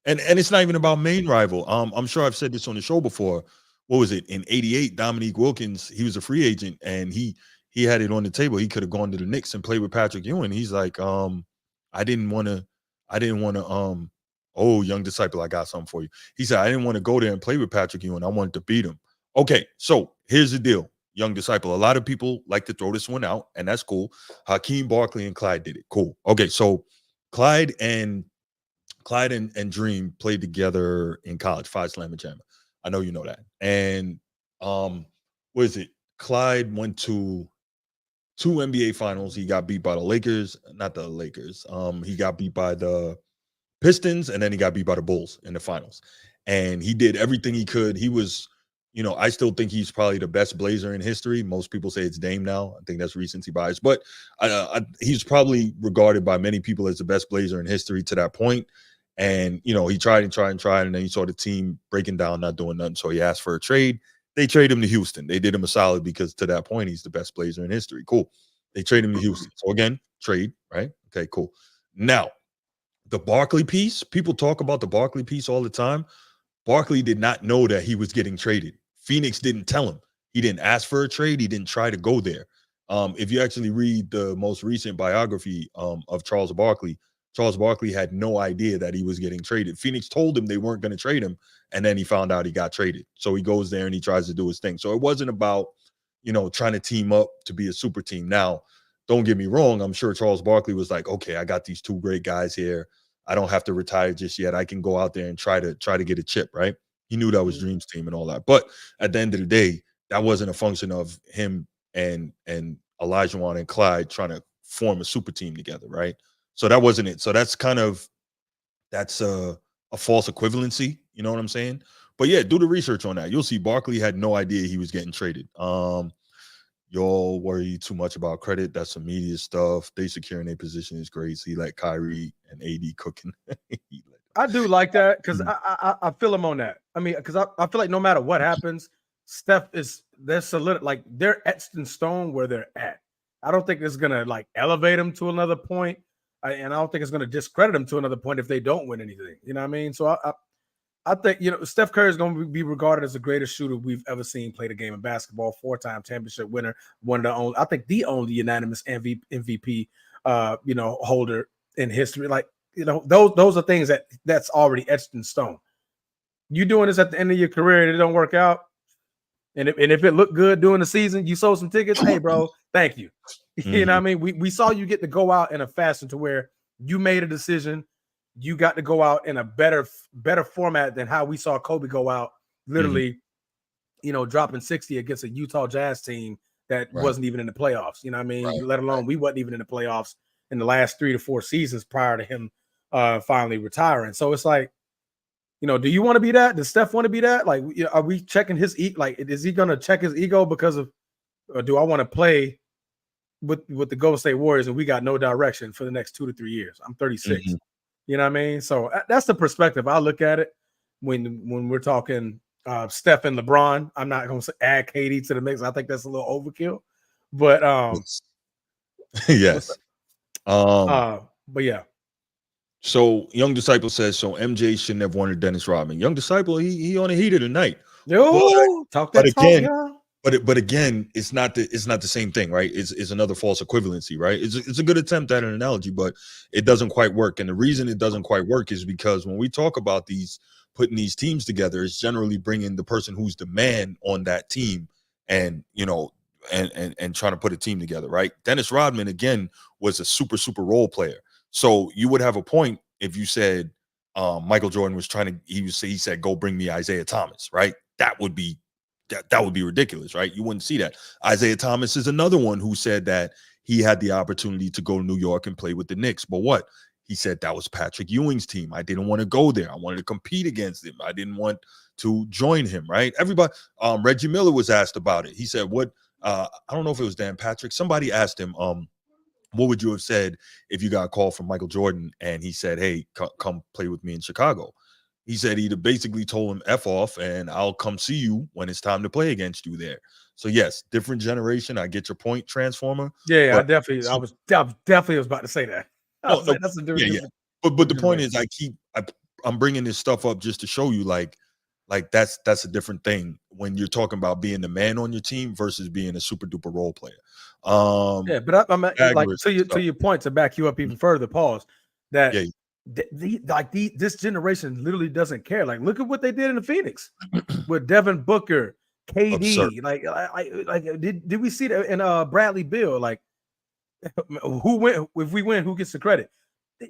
And it's not even about main rival. I'm sure I've said this on the show before. What was it? In '88, Dominique Wilkins, he was a free agent and he had it on the table. He could have gone to the Knicks and played with Patrick Ewing. He's like, I didn't want to, young disciple, I got something for you. He said, I didn't want to go there and play with Patrick Ewing. I wanted to beat him. Okay, so here's the deal, young disciple. A lot of people like to throw this one out, and that's cool. Hakeem Barkley and Clyde did it. Cool. Okay, so Clyde and Dream played together in college, Phi Slamma Jamma. I know you know that. And what is it? Clyde went to 2 NBA finals. He got beat by the Lakers, not the Lakers. He got beat by the Pistons, and then he got beat by the Bulls in the finals. And he did everything he could. He was, I still think he's probably the best Blazer in history. Most people say it's Dame now. I think that's recency bias, but he's probably regarded by many people as the best Blazer in history to that point. And, he tried, and then he saw the team breaking down, not doing nothing. So he asked for a trade. They traded him to Houston. They did him a solid because to that point, he's the best Blazer in history. Cool. They traded him to Houston. So again, trade, right? Okay, cool. Now, the Barkley piece, people talk about the Barkley piece all the time. Barkley did not know that he was getting traded. Phoenix didn't tell him. He didn't ask for a trade. He didn't try to go there. If you actually read the most recent biography of Charles Barkley had no idea that he was getting traded. Phoenix told him they weren't going to trade him, and then he found out he got traded. So he goes there and he tries to do his thing. So it wasn't about, trying to team up to be a super team. Now, don't get me wrong. I'm sure Charles Barkley was like, okay, I got these 2 great guys here. I don't have to retire just yet. I can go out there and try to get a chip, right? He knew that was Dream's team and all that. But at the end of the day, that wasn't a function of him and Olajuwon and Clyde trying to form a super team together, right? So that wasn't it. So that's a false equivalency. You know what I'm saying? But yeah, do the research on that. You'll see Barkley had no idea he was getting traded. Y'all worry too much about credit. That's some media stuff. They securing their position is great. So he let Kyrie and AD cooking. I do like that because I feel him on that. I mean, because I feel like no matter what happens, Steph they're solid, like they're etched in stone where they're at. I don't think it's gonna like elevate them to another point, and I don't think it's gonna discredit them to another point if they don't win anything. You know what I mean? So I think Steph Curry is going to be regarded as the greatest shooter we've ever seen play the game of basketball. 4-time championship winner, one of the only, I think, the only unanimous MVP, holder in history. Like those are things that's already etched in stone. You doing this at the end of your career and it don't work out, and if it looked good during the season, you sold some tickets. Hey, bro, thank you. You know what I mean? We saw you get to go out in a fashion to where you made a decision. You got to go out in a better format than how we saw Kobe go out, literally, dropping 60 against a Utah Jazz team that wasn't even in the playoffs. You know what I mean? Let alone we wasn't even in the playoffs in the last 3 to 4 seasons prior to him finally retiring. So it's like, do you want to be that? Does Steph want to be that? Like, are we checking his like, is he going to check his ego because of, or do I want to play with the Golden State Warriors and we got no direction for the next 2 to 3 years? I'm 36. You know what I mean? So that's the perspective I look at it when we're talking Steph and LeBron. I'm not going to add KD to the mix. I think that's a little overkill. But yes. But yeah. So Young Disciple says, so MJ shouldn't have wanted Dennis Rodman. Young Disciple, he on a heater tonight. Yo, talk that talk, y'all. But again, it's not the same thing, right? It's another false equivalency, right? It's a good attempt at an analogy, but it doesn't quite work. And the reason it doesn't quite work is because when we talk about putting these teams together, it's generally bringing the person who's the man on that team and and trying to put a team together, right? Dennis Rodman again was a super role player. So you would have a point if you said Michael Jordan was he said, go bring me Isaiah Thomas, right? That would be ridiculous, right? You wouldn't see that. Isaiah Thomas is another one who said that he had the opportunity to go to New York and play with the Knicks. But what? He said that was Patrick Ewing's team. I didn't want to go there. I wanted to compete against him. I didn't want to join him, right? Everybody, Reggie Miller was asked about it. He said, I don't know if it was Dan Patrick. Somebody asked him, what would you have said if you got a call from Michael Jordan and he said, hey, come play with me in Chicago? He said he'd basically told him F off and I'll come see you when it's time to play against you there. So yes, different generation. I get your point, Transformer. Yeah, I was definitely about to say that. That's a different. Yeah. But the point is, I'm bringing this stuff up just to show you, like that's a different thing when you're talking about being the man on your team versus being a super duper role player. But I'm like to your point, to back you up even further. Pause. That this generation literally doesn't care. Like, look at what they did in the Phoenix with Devin Booker, KD. Absurd. Did we see that in Bradley Beal? Like, who win? If we win, who gets the credit?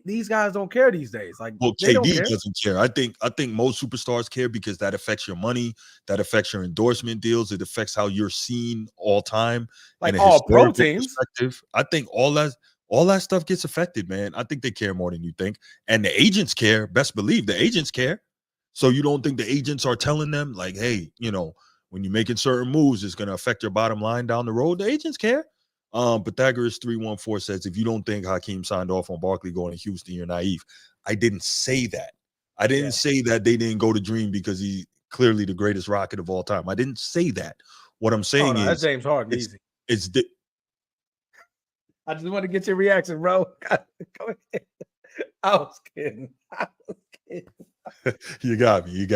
These guys don't care these days. Like, well, KD doesn't care. I think most superstars care because that affects your money, that affects your endorsement deals, it affects how you're seen all time. Like all pro teams. I think all that stuff gets affected, man. I think they care more than you think, and the agents care. Best believe the agents care. So you don't think the agents are telling them like, hey, when you're making certain moves, it's going to affect your bottom line down the road. The agents care. Pythagoras 314 says, if you don't think Hakeem signed off on Barkley going to Houston, you're naive. I didn't say that. I didn't say that they didn't go to Dream because he's clearly the greatest Rocket of all time. I didn't say that. What I'm saying is that's James Harden. Easy. I just want to get your reaction, bro. Go ahead. I was kidding. You got me.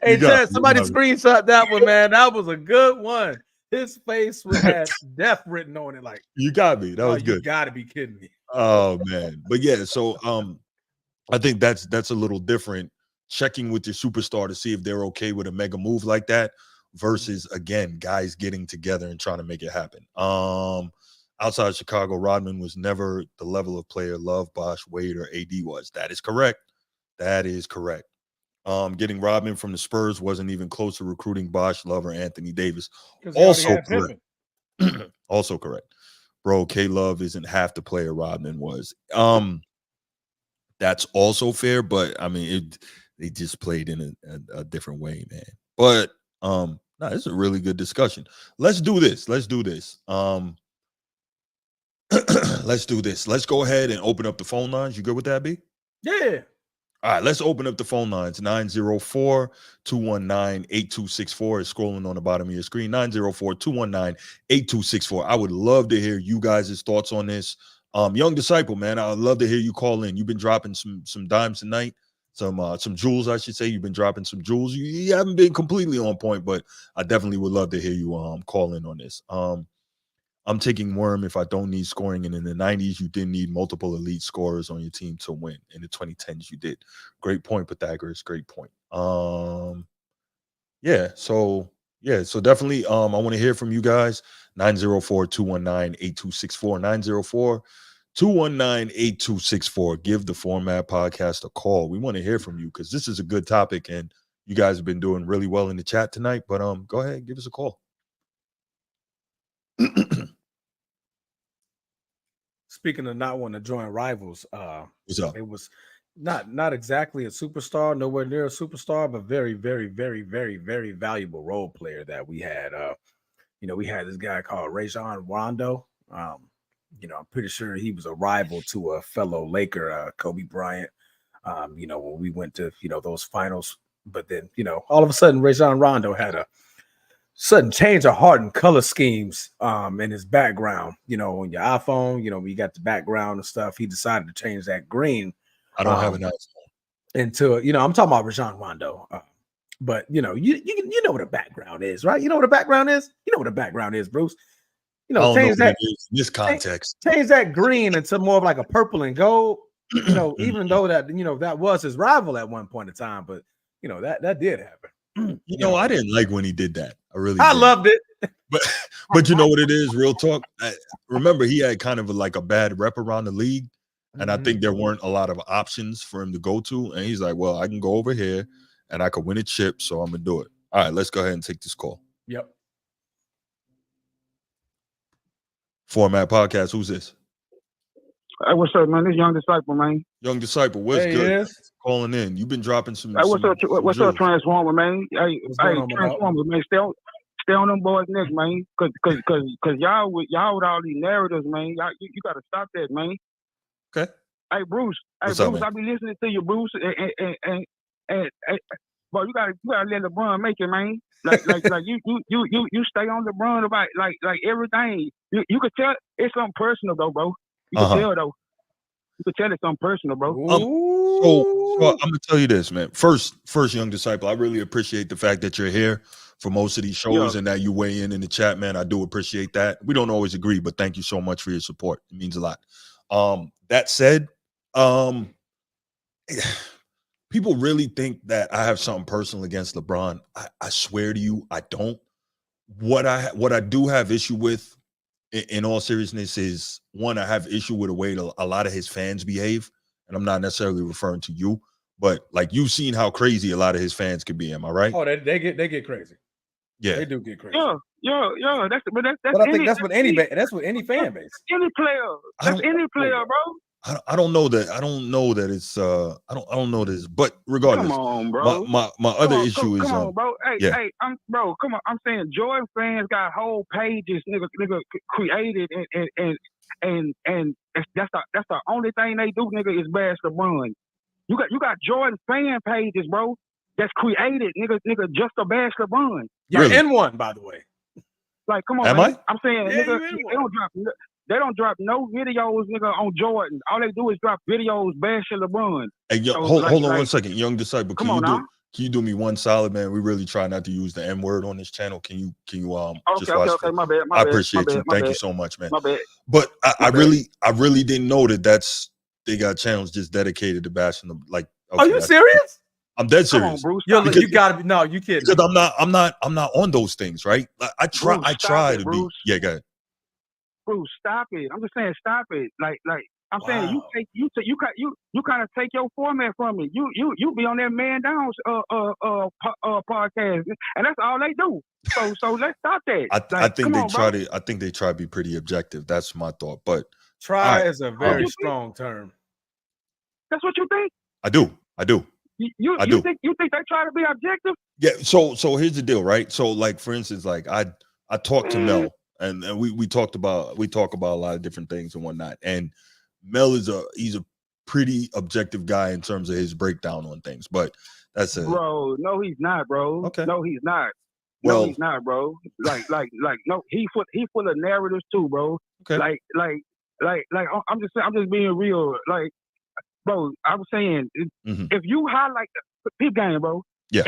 Hey, Chad, somebody screenshot that one, man. That was a good one. His face had death written on it. Like, you got me. That was good. You got to be kidding me. Oh man, but yeah. So I think that's a little different. Checking with your superstar to see if they're okay with a mega move like that versus again guys getting together and trying to make it happen. Outside of Chicago, Rodman was never the level of player Love, Bosh, Wade, or AD was. That is correct. Getting Rodman from the Spurs wasn't even close to recruiting Bosh, Love, or Anthony Davis. Also correct. Also correct. Bro, K-Love isn't half the player Rodman was. That's also fair, but I mean, they just played in a different way, man. But it's a really good discussion. Let's do this. Let's do this. Let's go ahead and open up the phone lines. You good with that, B? Yeah. All right, let's open up the phone lines. 904-219-8264 is scrolling on the bottom of your screen. 904-219-8264. I would love to hear you guys' thoughts on this. Young Disciple, man, I'd love to hear you call in. You've been dropping some dimes tonight, some jewels, I should say. You've been dropping some jewels. You haven't been completely on point, but I definitely would love to hear you call in on this. I'm taking Worm if I don't need scoring. And in the 90s, you didn't need multiple elite scorers on your team to win. In the 2010s, you did. Great point, Pythagoras. Great point. So definitely I want to hear from you guys. 904-219-8264. 904-219-8264. Give the Format Podcast a call. We want to hear from you because this is a good topic and you guys have been doing really well in the chat tonight. But go ahead, give us a call. Speaking of not wanting to join rivals, what's up? It was not exactly a superstar, nowhere near a superstar, but very, very, very, very, very valuable role player that we had. We had this guy called Rajon Rondo. I'm pretty sure he was a rival to a fellow Laker, Kobe Bryant. When we went to those finals, but then all of a sudden Rajon Rondo had a sudden change of heart and color schemes in his background. On your iPhone, you got the background and stuff. He decided to change that green. I don't have an iPhone. Into I'm talking about Rajon Rondo. But you know what a background is, right? You know what a background is? You know what a background is, Bruce. Change that in this context. Change that green into more of like a purple and gold. Even though that that was his rival at one point in time, but that did happen. I didn't like when he did that. I loved it. But you know what it is? Real talk. Remember, he had kind of like a bad rep around the league. And I think there weren't a lot of options for him to go to. And he's like, well, I can go over here and I could win a chip. So I'm going to do it. All right, let's go ahead and take this call. Yep. Format Podcast. Who's this? Hey, what's up, man? This Young Disciple, man. Young Disciple, what's good? Calling in. You've been dropping some. Hey, what's up, Transformer, man? Hey, Transformer, man. Stay on them boys' neck, man. Cause y'all with all these narratives, man. You gotta stop that, man. Okay. Hey, Bruce. What's up, I be listening to you, Bruce, and boy, you gotta let LeBron make it, man. Like you stay on LeBron about like everything. You could tell it's something personal though, bro. You can tell though. You could tell it's something personal, bro. So I'm gonna tell you this, man. First, Young Disciple, I really appreciate the fact that you're here for most of these shows and that you weigh in the chat, man. I do appreciate that. We don't always agree, but thank you so much for your support. It means a lot. That said, people really think that I have something personal against LeBron. I swear to you, I don't. What I do have issue with, in all seriousness, is one, I have issue with the way a lot of his fans behave, and I'm not necessarily referring to you, but like you've seen how crazy a lot of his fans can be. Am I right? Oh, they get crazy. Yeah, they do get crazy. Yeah. That's but I think that's what any fan base. Any player. That's any player, bro. I don't know that. I don't know that it's. I don't know this. But regardless, come on, bro. My other issue is. Come on, bro. Hey, bro. Come on. I'm saying Jordan fans got whole pages, nigga created, and that's the only thing they do, nigga, is bash LeBron. You got Jordan fan pages, bro. That's created, nigga, just to bash LeBron. You're in one, by the way. Like, come on, am man. I? I'm saying, nigga, they don't drop no videos, nigga, on Jordan. All they do is drop videos bashing LeBron. Hey, hold on 1 second, Young Disciple. Can you do me one solid, man? We really try not to use the M word on this channel. Can you just watch? Okay, my bad. I appreciate you. Thank you so much, man. My bad. But I really didn't know that they got channels just dedicated to bashing them. Like, okay, are you serious? I'm dead serious. Come on, Bruce. You gotta be. No, you kidding? Because I'm not on those things, right? Like, I try to be. Yeah, go ahead. Bruce, stop it. I'm just saying, stop it. Like I'm saying, you kind of take your format from me. You be on that Man Downs podcast, and that's all they do. So let's stop that. I think they try to be pretty objective. That's my thought. But try is a very strong term. That's what you think? I do. You think they try to be objective? Yeah. So here's the deal, right? So like, for instance, like I talked to Mel, and we talk about a lot of different things and whatnot. And Mel he's a pretty objective guy in terms of his breakdown on things. But that's it. Bro, no, he's not, bro. Okay. No, he's not. Well, no, he's not, bro. No, he full of narratives too, bro. Okay. I'm just being real. Like, bro, I'm saying if you highlight the big game, bro. Yeah.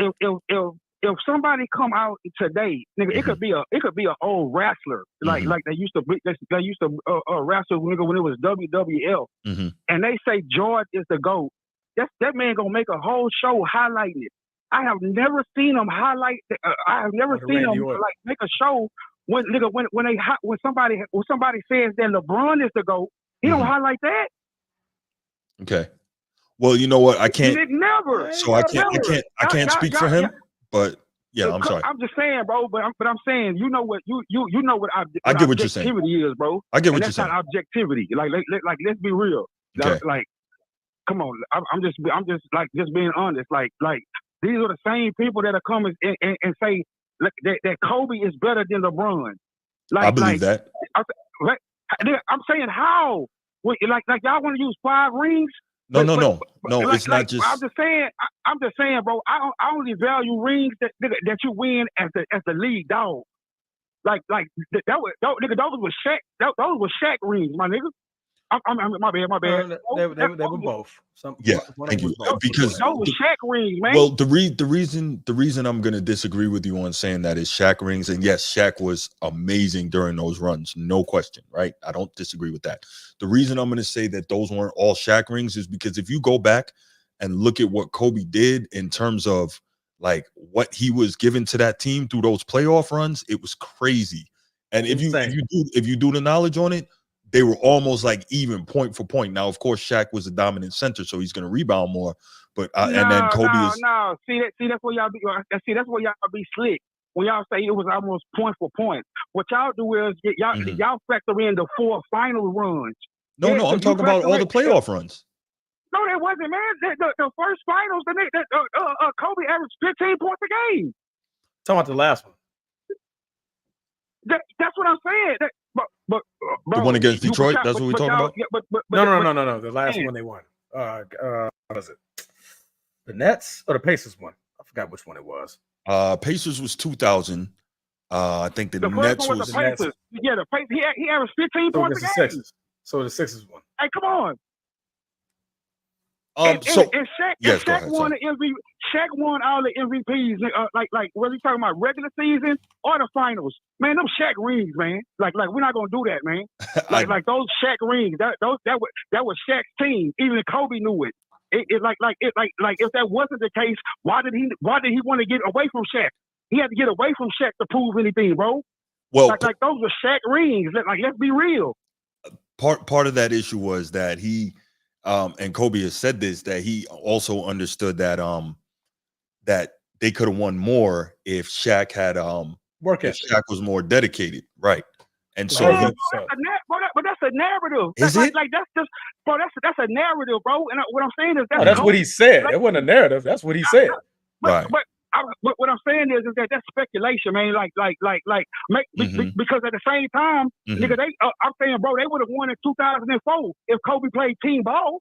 If somebody come out today, nigga, it could be a old wrestler like they used to wrestle nigga when it was WWL, and they say George is the GOAT. That man gonna make a whole show highlighting it. I have never seen him highlight. I have never seen him like make a show when somebody says that LeBron is the GOAT. He don't highlight that. Okay. Well, you know what? I can't. Never. So I can't speak for him. But yeah, I'm sorry. I'm just saying, bro. But I'm saying, you know what I get what you're saying. Objectivity is, bro. I get what you're saying. That's not objectivity. Like let's be real. Okay. Like, come on. I'm just being honest. Like these are the same people that are coming and say that Kobe is better than LeBron. I believe that. I'm saying how? Like y'all want to use 5 rings? No. It's not just. I'm just saying, bro. I only value rings that you win as the league dog. Like those was Shaq. Those were Shaq rings, my nigga. My bad. They were both. Thank you. Because those were Shaq rings, man. Well, the reason I'm gonna disagree with you on saying that is Shaq rings, and yes, Shaq was amazing during those runs, no question, right? I don't disagree with that. The reason I'm gonna say that those weren't all Shaq rings is because if you go back and look at what Kobe did in terms of like what he was given to that team through those playoff runs, it was crazy. And if you do the knowledge on it, they were almost like even point for point. Now, of course, Shaq was a dominant center, so he's going to rebound more. But and then Kobe is. No. See that's where y'all be. That's where y'all be slick when y'all say it was almost point for point. What y'all do is y'all factor in the 4 final runs. No, I'm talking about all the playoff runs. No, that wasn't, man. The first finals, Kobe averaged 15 points a game. Talking about the last one. That's what I'm saying. But the one against Detroit. That's what we're talking about. No. The last one they won. What was it? The Nets or the Pacers won? I forgot which one it was. Pacers was 2000. I think the Nets was the Pacers. Yeah, the Pacers. He averaged 15 points a game. So the Sixers won. Hey, come on. Shaq won the MVP. Shaq won all the MVPs. Like whether you talking about regular season or the finals, man. Them Shaq rings, man. Like we're not gonna do that, man. Like those Shaq rings. That was Shaq's team. Even Kobe knew it. If that wasn't the case, why did he want to get away from Shaq? He had to get away from Shaq to prove anything, bro. Well, like those are Shaq rings. Like let's be real. Part of that issue was that he. And Kobe has said this, that he also understood that that they could have won more if Shaq had work ethic. Shaq was more dedicated, right? And so, but that's a narrative. Is it? Like that's just, bro. That's a narrative, bro. And what I'm saying is that's what he said. That wasn't a narrative. That's what he said. Right. But what I'm saying is that that's speculation, man. Because at the same time, nigga, I'm saying, bro, they would have won in 2004 if Kobe played team ball.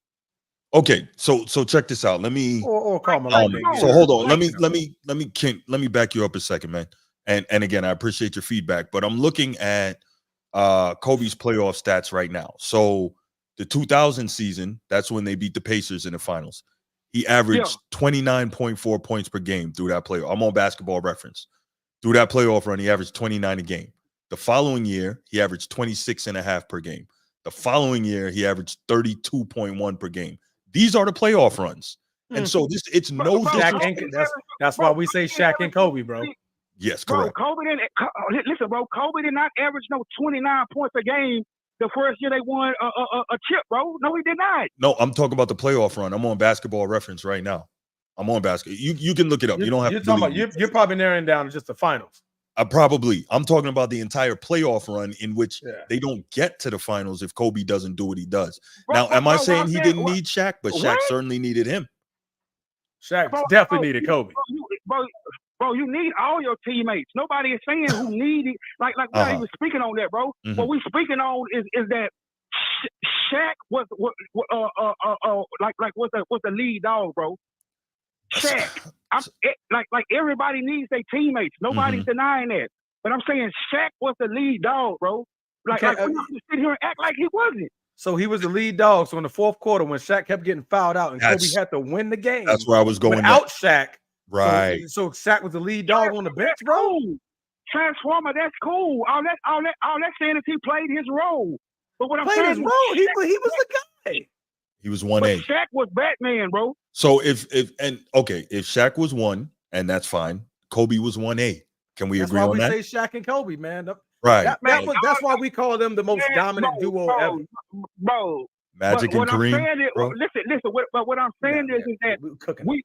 Okay, so check this out. Let me. Or call my so hold on. Let me back you up a second, man. And again, I appreciate your feedback, but I'm looking at Kobe's playoff stats right now. So the 2000 season, that's when they beat the Pacers in the finals. He averaged 29.4 points per game through that playoff. I'm on Basketball Reference. Through that playoff run, he averaged 29 a game. The following year, he averaged 26.5 per game. The following year, he averaged 32.1 per game. These are the playoff runs. And so it's no disrespect. That's why we say Shaq and Kobe, bro. Yes, correct. Bro, Kobe did not average no 29 points a game the first year they won a chip, bro. No, he did not. No, I'm talking about the playoff run. I'm on Basketball Reference right now. I'm on basketball. You can look it up. You don't have to. You're probably narrowing down to just the finals. I'm talking about the entire playoff run in which they don't get to the finals if Kobe doesn't do what he does. Now, am I saying he didn't need Shaq? But Shaq certainly needed him. Shaq definitely needed Kobe. Bro, you need all your teammates. Nobody is saying who needed. Like we're not even speaking on that, bro. What we speaking on is that Shaq was what's the lead dog, bro? Shaq. Like everybody needs their teammates. Nobody's denying that. But I'm saying Shaq was the lead dog, bro. Like we're not gonna sit here and act like he wasn't. So he was the lead dog. So in the fourth quarter, when Shaq kept getting fouled out and Kobe had to win the game, that's where I was going without Shaq. Right. So Shaq was the lead dog on the bench, bro. Cool. Transformer, that's cool. All that saying is he played his role. But what I'm saying his role, he was the guy. He was 1A. Shaq was Batman, bro. So if Shaq was 1, and that's fine. Kobe was 1A. Can we agree on that? That's why we say Shaq and Kobe, man. Right. That's why we call them the most dominant duo ever. Bro. Magic and Kareem. Listen. What I'm saying is that we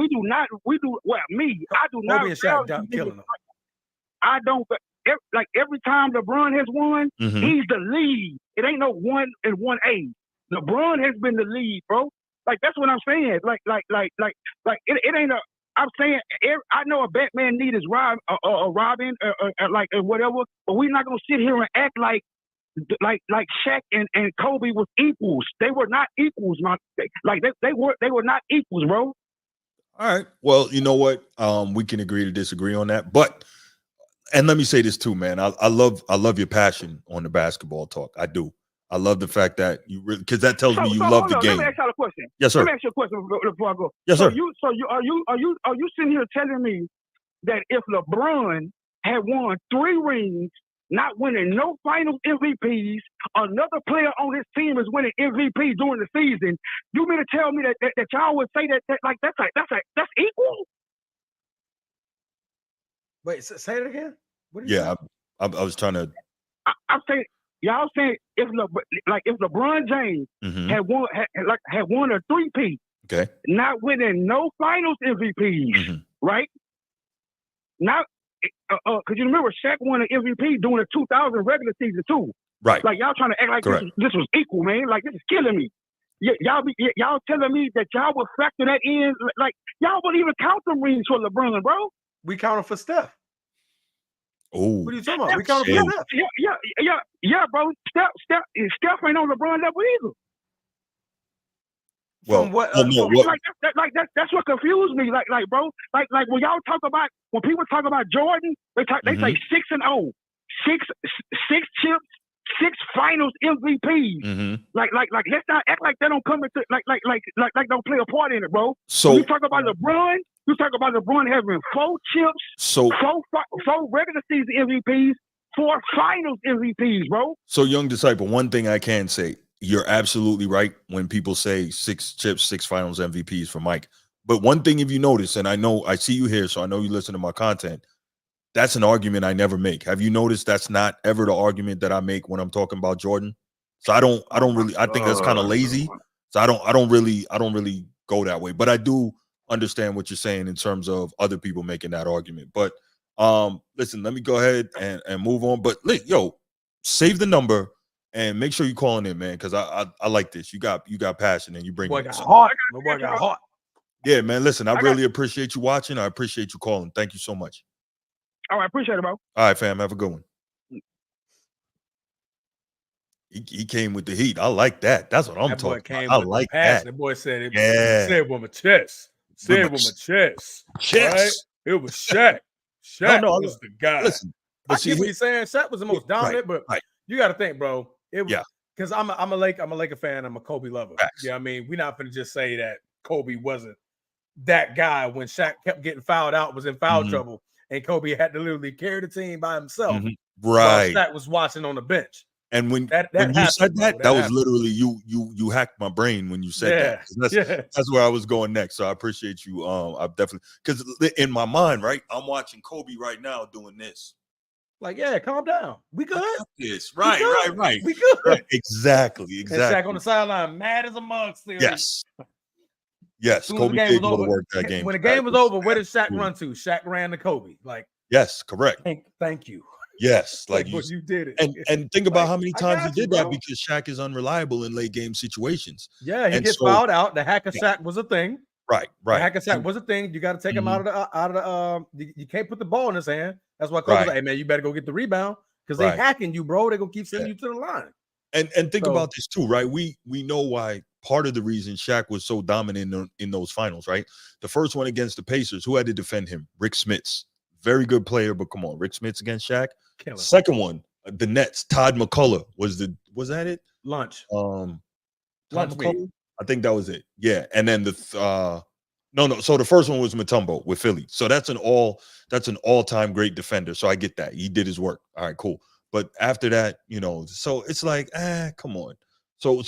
do not. I do not. Kobe and Shaq killing them. I don't. Like every time LeBron has won, he's the lead. It ain't no 1 and 1A. LeBron has been the lead, bro. Like that's what I'm saying. Like it ain't a. I'm saying I know a Batman need his Robin or whatever, but we're not gonna sit here and act like Shaq and Kobe was equals. They were not equals, man. They were not equals, bro. All right. Well, you know what? We can agree to disagree on that, but. And let me say this too, man. I love your passion on the basketball talk. I do. I love the fact that you really, because that tells me you love the game. Let me ask y'all a question. Yes, sir. Let me ask you a question before I go. Yes, sir. Are you sitting here telling me that if LeBron had won 3 rings, not winning no finals MVPs, another player on his team is winning MVP during the season, you mean to tell me that y'all would say that's equal? Wait, say it again. I was trying to. I'm saying y'all saying if LeBron James had won a 3-peat, okay, not winning no finals MVPs, right? Now, because you remember Shaq won an MVP during the 2000 regular season too, right? Like y'all trying to act like this was equal, man. Like this is killing me. Y'all telling me that y'all would factor that in, like y'all wouldn't even count the rings for LeBron, bro. We count them for Steph. Oh, what are you talking about? We count them for Steph. Yeah, bro. Steph ain't on LeBron level either. Well, that's what confused me. Like, bro, like when y'all when people talk about Jordan, they say 6-0, 6 chips, 6 finals MVPs. Like let's not act like they don't come into like don't play a part in it, bro. So when you talk about LeBron, you talk about LeBron having 4 chips, 4 regular season MVPs, 4 finals MVPs, bro. So, young disciple, one thing I can say, you're absolutely right when people say 6 chips, 6 finals MVPs for Mike. But one thing, if you notice, and I see you here, so I know you listen to my content, that's an argument I never make. Have you noticed that's not ever the argument that I make when I'm talking about Jordan? So I don't really, I think that's kind of lazy. So I don't really go that way. But I do understand what you're saying in terms of other people making that argument. But listen, let me go ahead and move on. But save the number and make sure you're calling in, man, because I like this. You got passion and you bring it. My boy got hot. Yeah, man. Listen, I really appreciate you watching. I appreciate you calling. Thank you so much. All right, appreciate it, bro. All right, fam. Have a good one. He came with the heat. I like that. That's what I'm talking about. I like that. The boy said it. Yeah. Said with my chest. Said with my chest. Right? It was Shaq. Shaq was the guy. Listen, I get what he's saying. Shaq was the most dominant, but you got to think, bro. Because I'm a Laker fan. I'm a Kobe lover. Yeah, I mean, we're not going to just say that Kobe wasn't that guy when Shaq kept getting fouled out, was in foul trouble, and Kobe had to literally carry the team by himself. Right. While Shaq was watching on the bench. And when you said that was literally you hacked my brain when you said that. That's where I was going next. So I appreciate you. I definitely, because in my mind, right, I'm watching Kobe right now doing this. Like, yeah, calm down. We good. This right. We good. Right. Exactly. And Shaq on the sideline, mad as a mug still. Yes. Kobe did go to work that game. When the game was over, where did Shaq run to? Shaq ran to Kobe. Like, yes, correct. Thank you. Yes, like you did it. And think about how many times he did that, because Shaq is unreliable in late game situations. Yeah, he gets fouled out. The hack of Shaq was a thing. Right. The hack of Shaq was a thing. You got to take him out of the you can't put the ball in his hand. That's why Kobe's like, hey man, you better go get the rebound, because they hacking you, bro. They're gonna keep sending you to the line. And think about this too, right? We know why part of the reason Shaq was so dominant in those finals, right? The first one against the Pacers, who had to defend him? Rick Smits. Very good player, but come on, Rick Smits against Shaq. Second one, the Nets, Todd McCullough was that it? Lunch. Todd Lunch McCullough? I think that was it. Yeah. And then no. So the first one was Mutombo with Philly. So that's an all-time great defender. So I get that. He did his work. All right, cool. But after that, so it's like, come on. So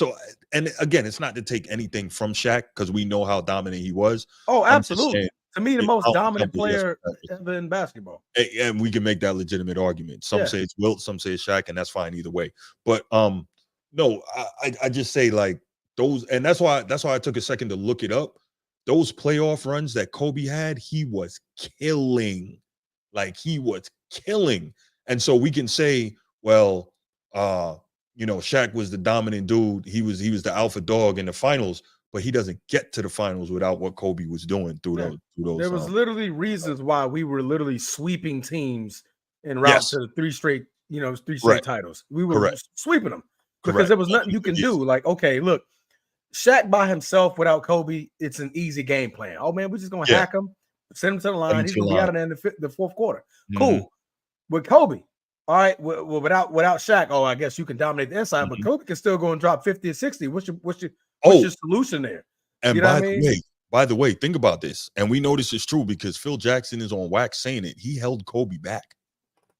and again, it's not to take anything from Shaq because we know how dominant he was. Oh, absolutely. Saying, to me, the most dominant player ever in basketball. And we can make that legitimate argument. Some say it's Wilt, some say it's Shaq, and that's fine either way. But no, I just say like those, and that's why I took a second to look it up. Those playoff runs that Kobe had, he was killing. Like he was killing. And so we can say, well, Shaq was the dominant dude. He was the alpha dog in the finals, but he doesn't get to the finals without what Kobe was doing through those. There was literally reasons why we were literally sweeping teams en route to three straight titles. We were sweeping them because there was nothing you can do. Like, okay, look, Shaq by himself without Kobe, it's an easy game plan. Oh man, we're just gonna hack him, send him to the line. He's gonna be out of there in the fourth quarter. Cool. With Kobe, all right. Well, without Shaq, I guess you can dominate the inside, but Kobe can still go and drop 50 or 60. What's your solution there? And by the way, think about this, and we know this is true because Phil Jackson is on wax saying it. He held Kobe back.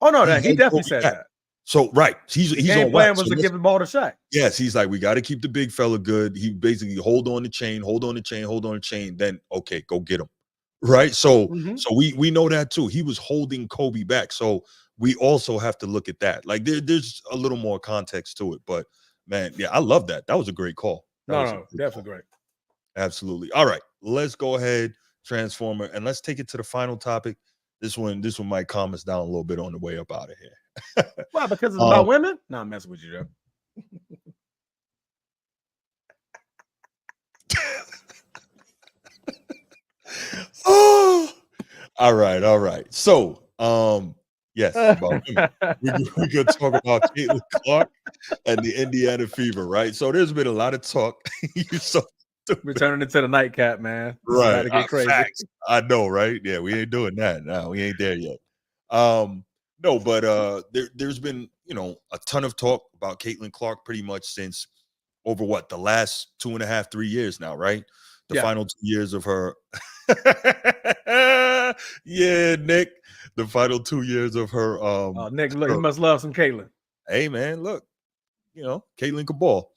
Oh no, he definitely said that. So he's game on plan wax. was to give the ball to Shaq. Yes, he's like, we got to keep the big fella good. He basically hold on the chain. Then okay, go get him. Right. So we know that too. He was holding Kobe back. So we also have to look at that. Like there's a little more context to it. But man, yeah, I love that. That was a great call. Definitely great. Absolutely. All right, let's go ahead, Transformer, and let's take it to the final topic. This one might calm us down a little bit on the way up out of here. Why? Because it's about women? No, I'm messing with you, Joe. Oh, all right. So, yes, about women. We could talk about Caitlin Clark and the Indiana Fever, right? So there's been a lot of talk. We're turning it to the nightcap, man. Right. About to get crazy. Facts. I know, right? Yeah, we ain't doing that. No, we ain't there yet. No, but there's been, a ton of talk about Caitlin Clark pretty much since over the last 2.5, 3 years now, right? The final 2 years of her. Yeah, Nick. The final 2 years of her. Nick, look, you must love some Caitlin. Hey, man, look, Caitlin can ball.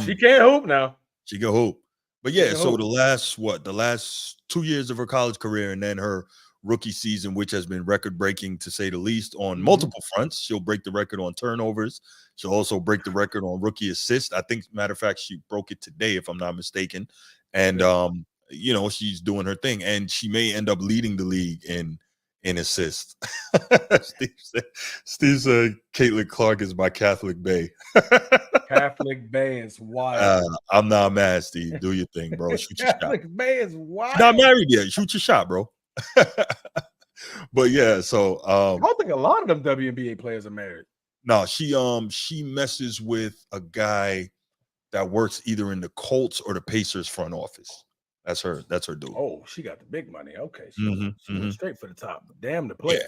She can't hoop now. She can hoop. But yeah, so the last 2 years of her college career and then her rookie season, which has been record-breaking to say the least on multiple fronts. She'll break the record on turnovers. She'll also break the record on rookie assist. I think, matter of fact, she broke it today, if I'm not mistaken. And she's doing her thing, and she may end up leading the league in assists. Steve said Caitlin Clark is my Catholic bae. Catholic bae is wild. I'm not mad, Steve. Do your thing, bro. Shoot your Catholic shot. bae is wild. Not married yet. Shoot your shot, bro. But yeah, so I don't think a lot of them WNBA players are married. No, she messes with a guy that works either in the Colts or the Pacers front office. That's her dude. Oh, she got the big money. Okay, she went straight for the top. But damn the player. Yeah.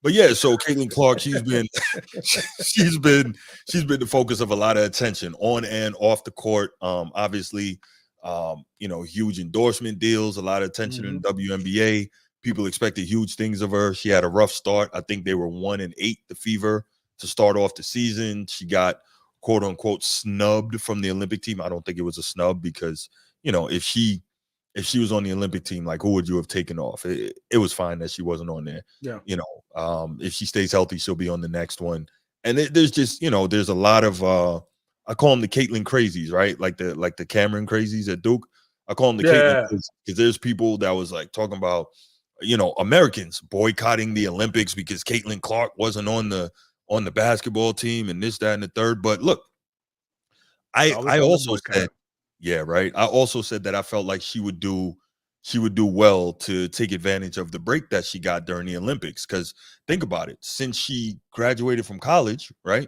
But yeah, so Caitlin Clark, she's been the focus of a lot of attention on and off the court. Obviously, huge endorsement deals, a lot of attention in the WNBA. People expected huge things of her. She had a rough start. I think they were 1-8, the Fever, to start off the season. She got quote unquote snubbed from the Olympic team. I don't think it was a snub because, if she was on the Olympic team, like who would you have taken off? It was fine that she wasn't on there. Yeah. If she stays healthy, she'll be on the next one. And there's just, there's a lot of I call them the Caitlin crazies, right? Like the Cameron crazies at Duke. I call them the Caitlin crazies because there's people that was like talking about, Americans boycotting the Olympics because Caitlin Clark wasn't on the basketball team and this, that, and the third. But look, I also said, yeah, right. I also said that I felt like she would do well to take advantage of the break that she got during the Olympics. Because think about it, since she graduated from college, right?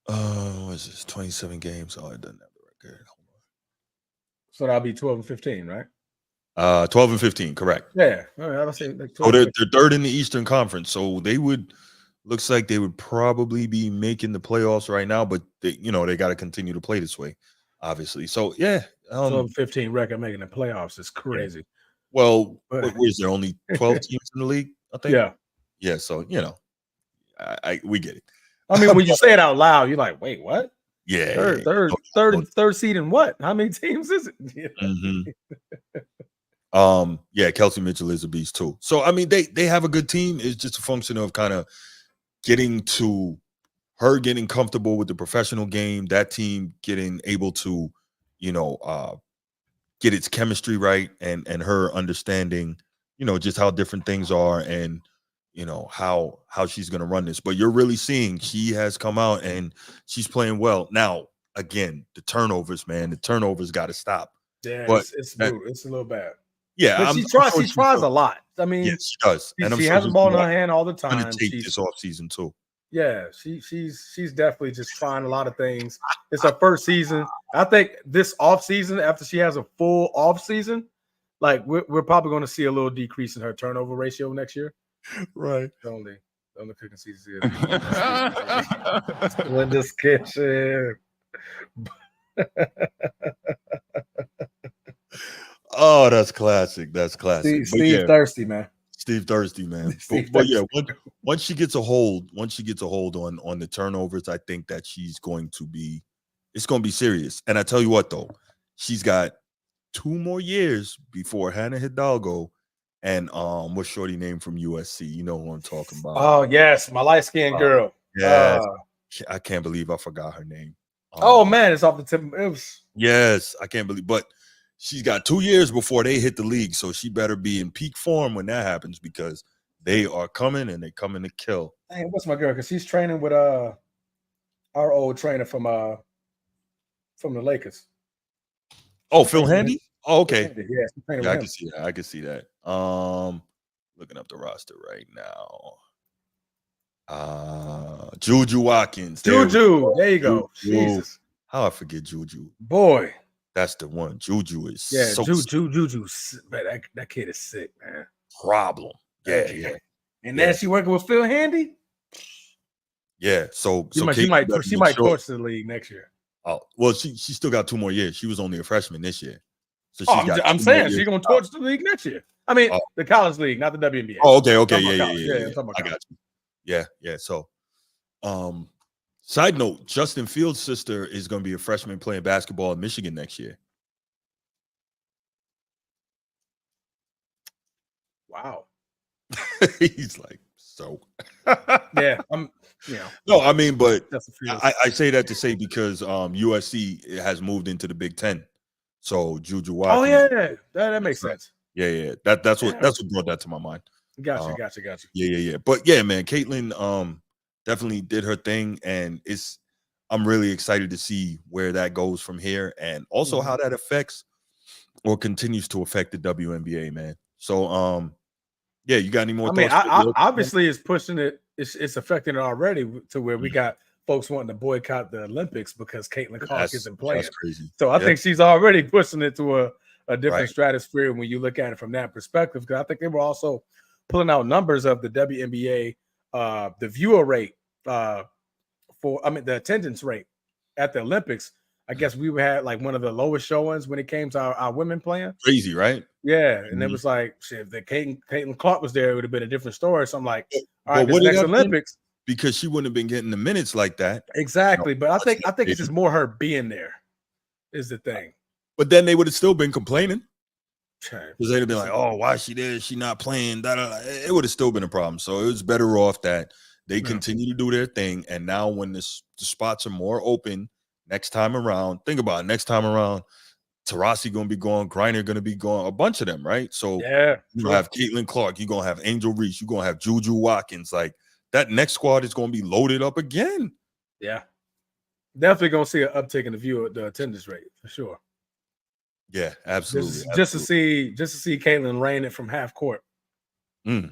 What is this? 27 games. Oh, it doesn't have the record. Hold on. So that'll be 12 and 15, right? 12 and 15, correct. Yeah. All right, I was saying like 12 So they're third in the Eastern Conference. So they would looks like they would probably be making the playoffs right now, but they got to continue to play this way, obviously. So yeah, 12 15 record making the playoffs is crazy. Yeah. Well, what is there only 12 teams in the league? I think. Yeah. Yeah. So we get it. I mean, when you say it out loud, you're like, wait, what? Yeah. Third seed in what? How many teams is it? Yeah, Kelsey Mitchell is a beast too. So I mean, they have a good team. It's just a function of kind of getting comfortable with the professional game. That team getting able to, get its chemistry right, and her understanding, just how different things are, and how she's going to run this. But you're really seeing she has come out and she's playing well. Now, again, the turnovers, man, the turnovers got to stop. Yeah, but it's a little bad. Yeah, but she tries a lot. I mean, yes, she does, and she has a ball in her hand all the time. She's this off season too. Yeah, she's definitely just trying a lot of things. It's her first season. I think this off season, after she has a full off season, like we're probably going to see a little decrease in her turnover ratio next year. Right. Only cooking season. Linda's kitchen. Oh, that's classic. That's classic. Steve Thirsty, man. Steve Thirsty, man. But yeah, once she gets a hold on the turnovers, I think that it's going to be serious. And I tell you what, though, she's got 2 more years before Hannah Hidalgo and what's shorty name from USC? You know who I'm talking about. Oh yes, my light-skinned girl. Yes. I can't believe I forgot her name. Oh man, it's off the tip. It was. Yes, I can't believe, but she's got 2 years before they hit the league, so she better be in peak form when that happens, because they are coming and they're coming to kill. Hey, what's my girl? Because she's training with our old trainer from the Lakers. Oh, Phil Handy? Oh, okay. Handy. Yeah, I can see that. I can see that. Looking up the roster right now. Juju Watkins. There you go. Jesus. How I forget Juju. Boy. That's the one. Juju is Juju. Man, that kid is sick, man. Problem. Yeah. And then she working with Phil Handy. Yeah. So she might coach the league next year. Oh, well, she still got 2 more years. She was only a freshman this year. So I'm saying she's gonna torch the league next year. I mean, the college league, not the WNBA. Oh, okay. Yeah. I got you. Yeah. So, side note: Justin Fields' sister is going to be a freshman playing basketball in Michigan next year. Wow. He's like, so. Yeah. No, I mean, but I say that to say because USC has moved into the Big Ten. So Juju Watkins. Oh yeah, that makes sense. Yeah. That's what brought that to my mind. Gotcha. Yeah. But yeah, man, Caitlin definitely did her thing, and I'm really excited to see where that goes from here, and also how that affects or continues to affect the WNBA, man. So yeah, you got any more thoughts? Obviously it's pushing it, it's affecting it already to where we got folks wanting to boycott the Olympics because Caitlin Clark isn't playing. That's crazy. So I think she's already pushing it to a different stratosphere when you look at it from that perspective. Because I think they were also pulling out numbers of the WNBA, the viewer rate the attendance rate at the Olympics. I guess we had like one of the lowest showings when it came to our women playing. Crazy, right? Yeah, and it was like, shit, if Caitlin Clark was there, it would have been a different story. So I'm like, all right, this next Olympics. Because she wouldn't have been getting the minutes like that. Exactly. But I think it's just more her being there is the thing. But then they would have still been complaining. Because they'd have been like, oh, why is she there? She not playing. It would have still been a problem. So it was better off that they continue to do their thing. And now when the spots are more open next time around, think about it. Next time around, Taurasi going to be gone. Griner going to be gone. A bunch of them, right? So yeah, you're going to have Caitlin Clark. You're going to have Angel Reese. You're going to have Juju Watkins. Like, that next squad is going to be loaded up again. Yeah. Definitely going to see an uptick in the attendance rate for sure. Yeah, absolutely. Just to see Caitlin rain it from half court. Yeah.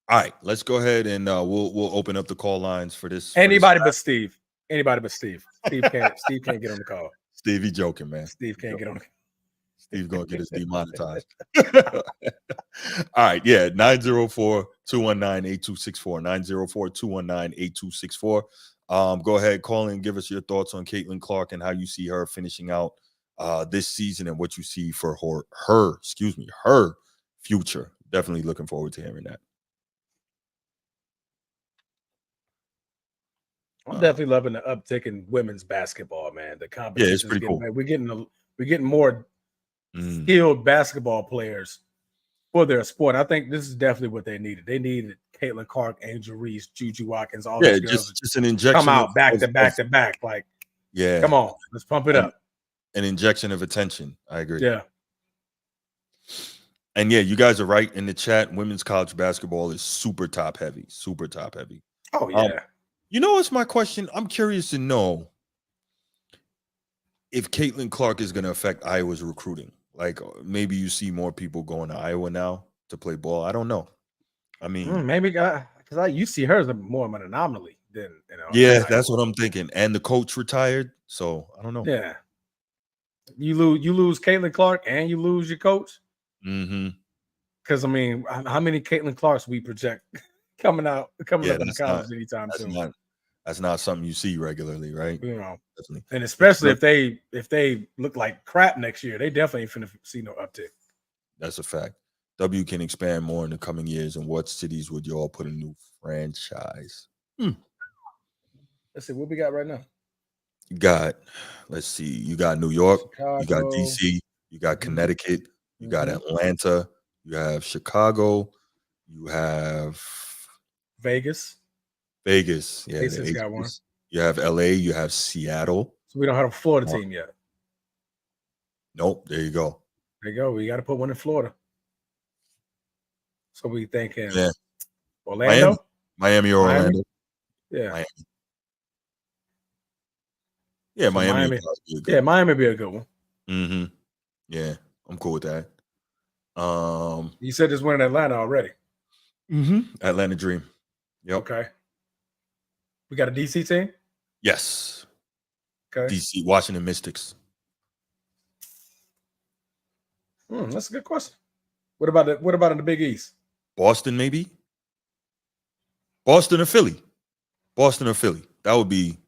All right, let's go ahead and we'll open up the call lines for this. Anybody but Steve. Anybody but Steve. Steve can't get on the call. Steve, he joking, man. Steve can't get on the call. Steve's gonna get us demonetized. All right, yeah, 904-219-8264. 904-219-8264. Go ahead, call in, give us your thoughts on Caitlin Clark and how you see her finishing out this season and what you see for her future. Definitely looking forward to hearing that. I'm definitely loving the uptick in women's basketball, man. The competition, yeah, it's pretty cool. We're getting more skilled basketball players for their sport. I think this is definitely what they needed. They needed Caitlin Clark, Angel Reese, Juju Watkins, all these girls just an injection. Come out back to back. Like, yeah, come on, let's pump it up. An injection of attention. I agree. Yeah. And yeah, you guys are right in the chat. Women's college basketball is super top heavy. Oh yeah. You know what's my question? I'm curious to know if Caitlin Clark is going to affect Iowa's recruiting. Like maybe you see more people going to Iowa now to play ball. I don't know. I mean, maybe because you see her as more of an anomaly than Yeah, that's what I'm thinking. And the coach retired, so I don't know. Yeah, you lose Caitlin Clark and you lose your coach. Because I mean, how many Caitlin Clarks we project coming up in college anytime soon? That's not something you see regularly, right? Definitely. And especially if they look like crap next year, they definitely ain't finna see no uptick. That's a fact. W can expand more in the coming years. And what cities would you all put a new franchise? Let's see what we got right now. You got New York, Chicago. You got DC, you got Connecticut, you got Atlanta, you have Chicago, you have Vegas. Yeah, Mason's got one. You have LA, you have Seattle. So we don't have a Florida team yet. Nope. There you go. There you go. We got to put one in Florida. So we thinking Orlando? Miami or Orlando? Yeah. Miami. Yeah, so Miami. Miami be a good one. Yeah, I'm cool with that. You said this one in Atlanta already. Atlanta Dream. Yep. Okay. We got a DC team? Yes. Okay. DC, Washington Mystics. That's a good question. What about in the Big East? Boston, maybe? Boston or Philly? That would be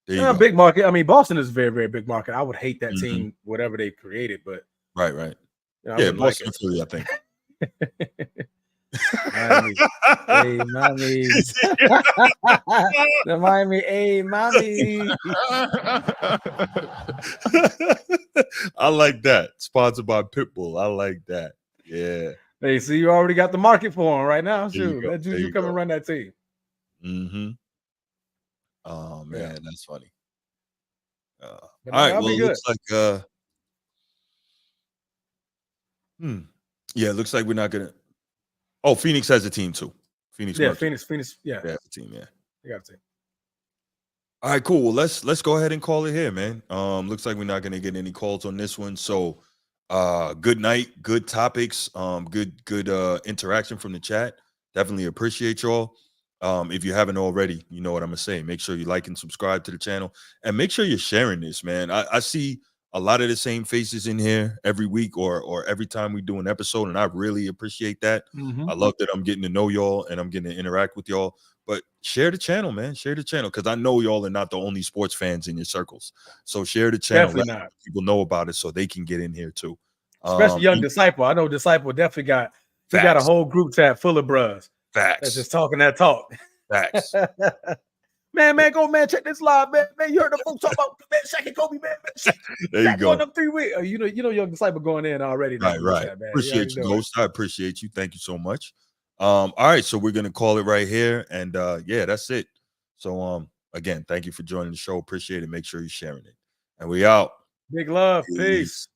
big market. I mean, Boston is a very, very big market. I would hate that team, whatever they created, but right. Yeah, Boston or Philly, I think. Miami. Hey, mommy. The Miami, hey, mommy. I like that. Sponsored by Pitbull. I like that. Yeah. Hey, so you already got the market for him right now. Shoot, let Juju come and run that team. Oh man, that's funny. All right, well, it looks like it looks like we're not gonna. Oh, Phoenix has a team too. Phoenix. Yeah, Mercury. Phoenix. Yeah, they have a team. Yeah, they got a team. All right, cool. Well, let's go ahead and call it here, man. Looks like we're not gonna get any calls on this one. So, good night, good topics, good interaction from the chat. Definitely appreciate y'all. If you haven't already, you know what I'm gonna say. Make sure you like and subscribe to the channel, and make sure you're sharing this, man. I see a lot of the same faces in here every week or every time we do an episode, and I really appreciate that. I love that I'm getting to know y'all and I'm getting to interact with y'all. But share the channel, man. Share the channel, because I know y'all are not the only sports fans in your circles. So share the channel. Definitely let people know about it so they can get in here too. Especially young Disciple. I know Disciple definitely got a whole group chat full of bros. Facts. That's just talking that talk. Facts. man, check this live, man. Man, you heard the folks talk about Shaq and Kobe, man. There you go. Them 3 weeks. You know, young Disciple going in already. Right. Chat, man. Appreciate you, Ghost. I appreciate you. Thank you so much. All right, so we're gonna call it right here, and that's it. So again, thank you for joining the show. Appreciate it. Make sure you're sharing it, and we out. Big love. Peace.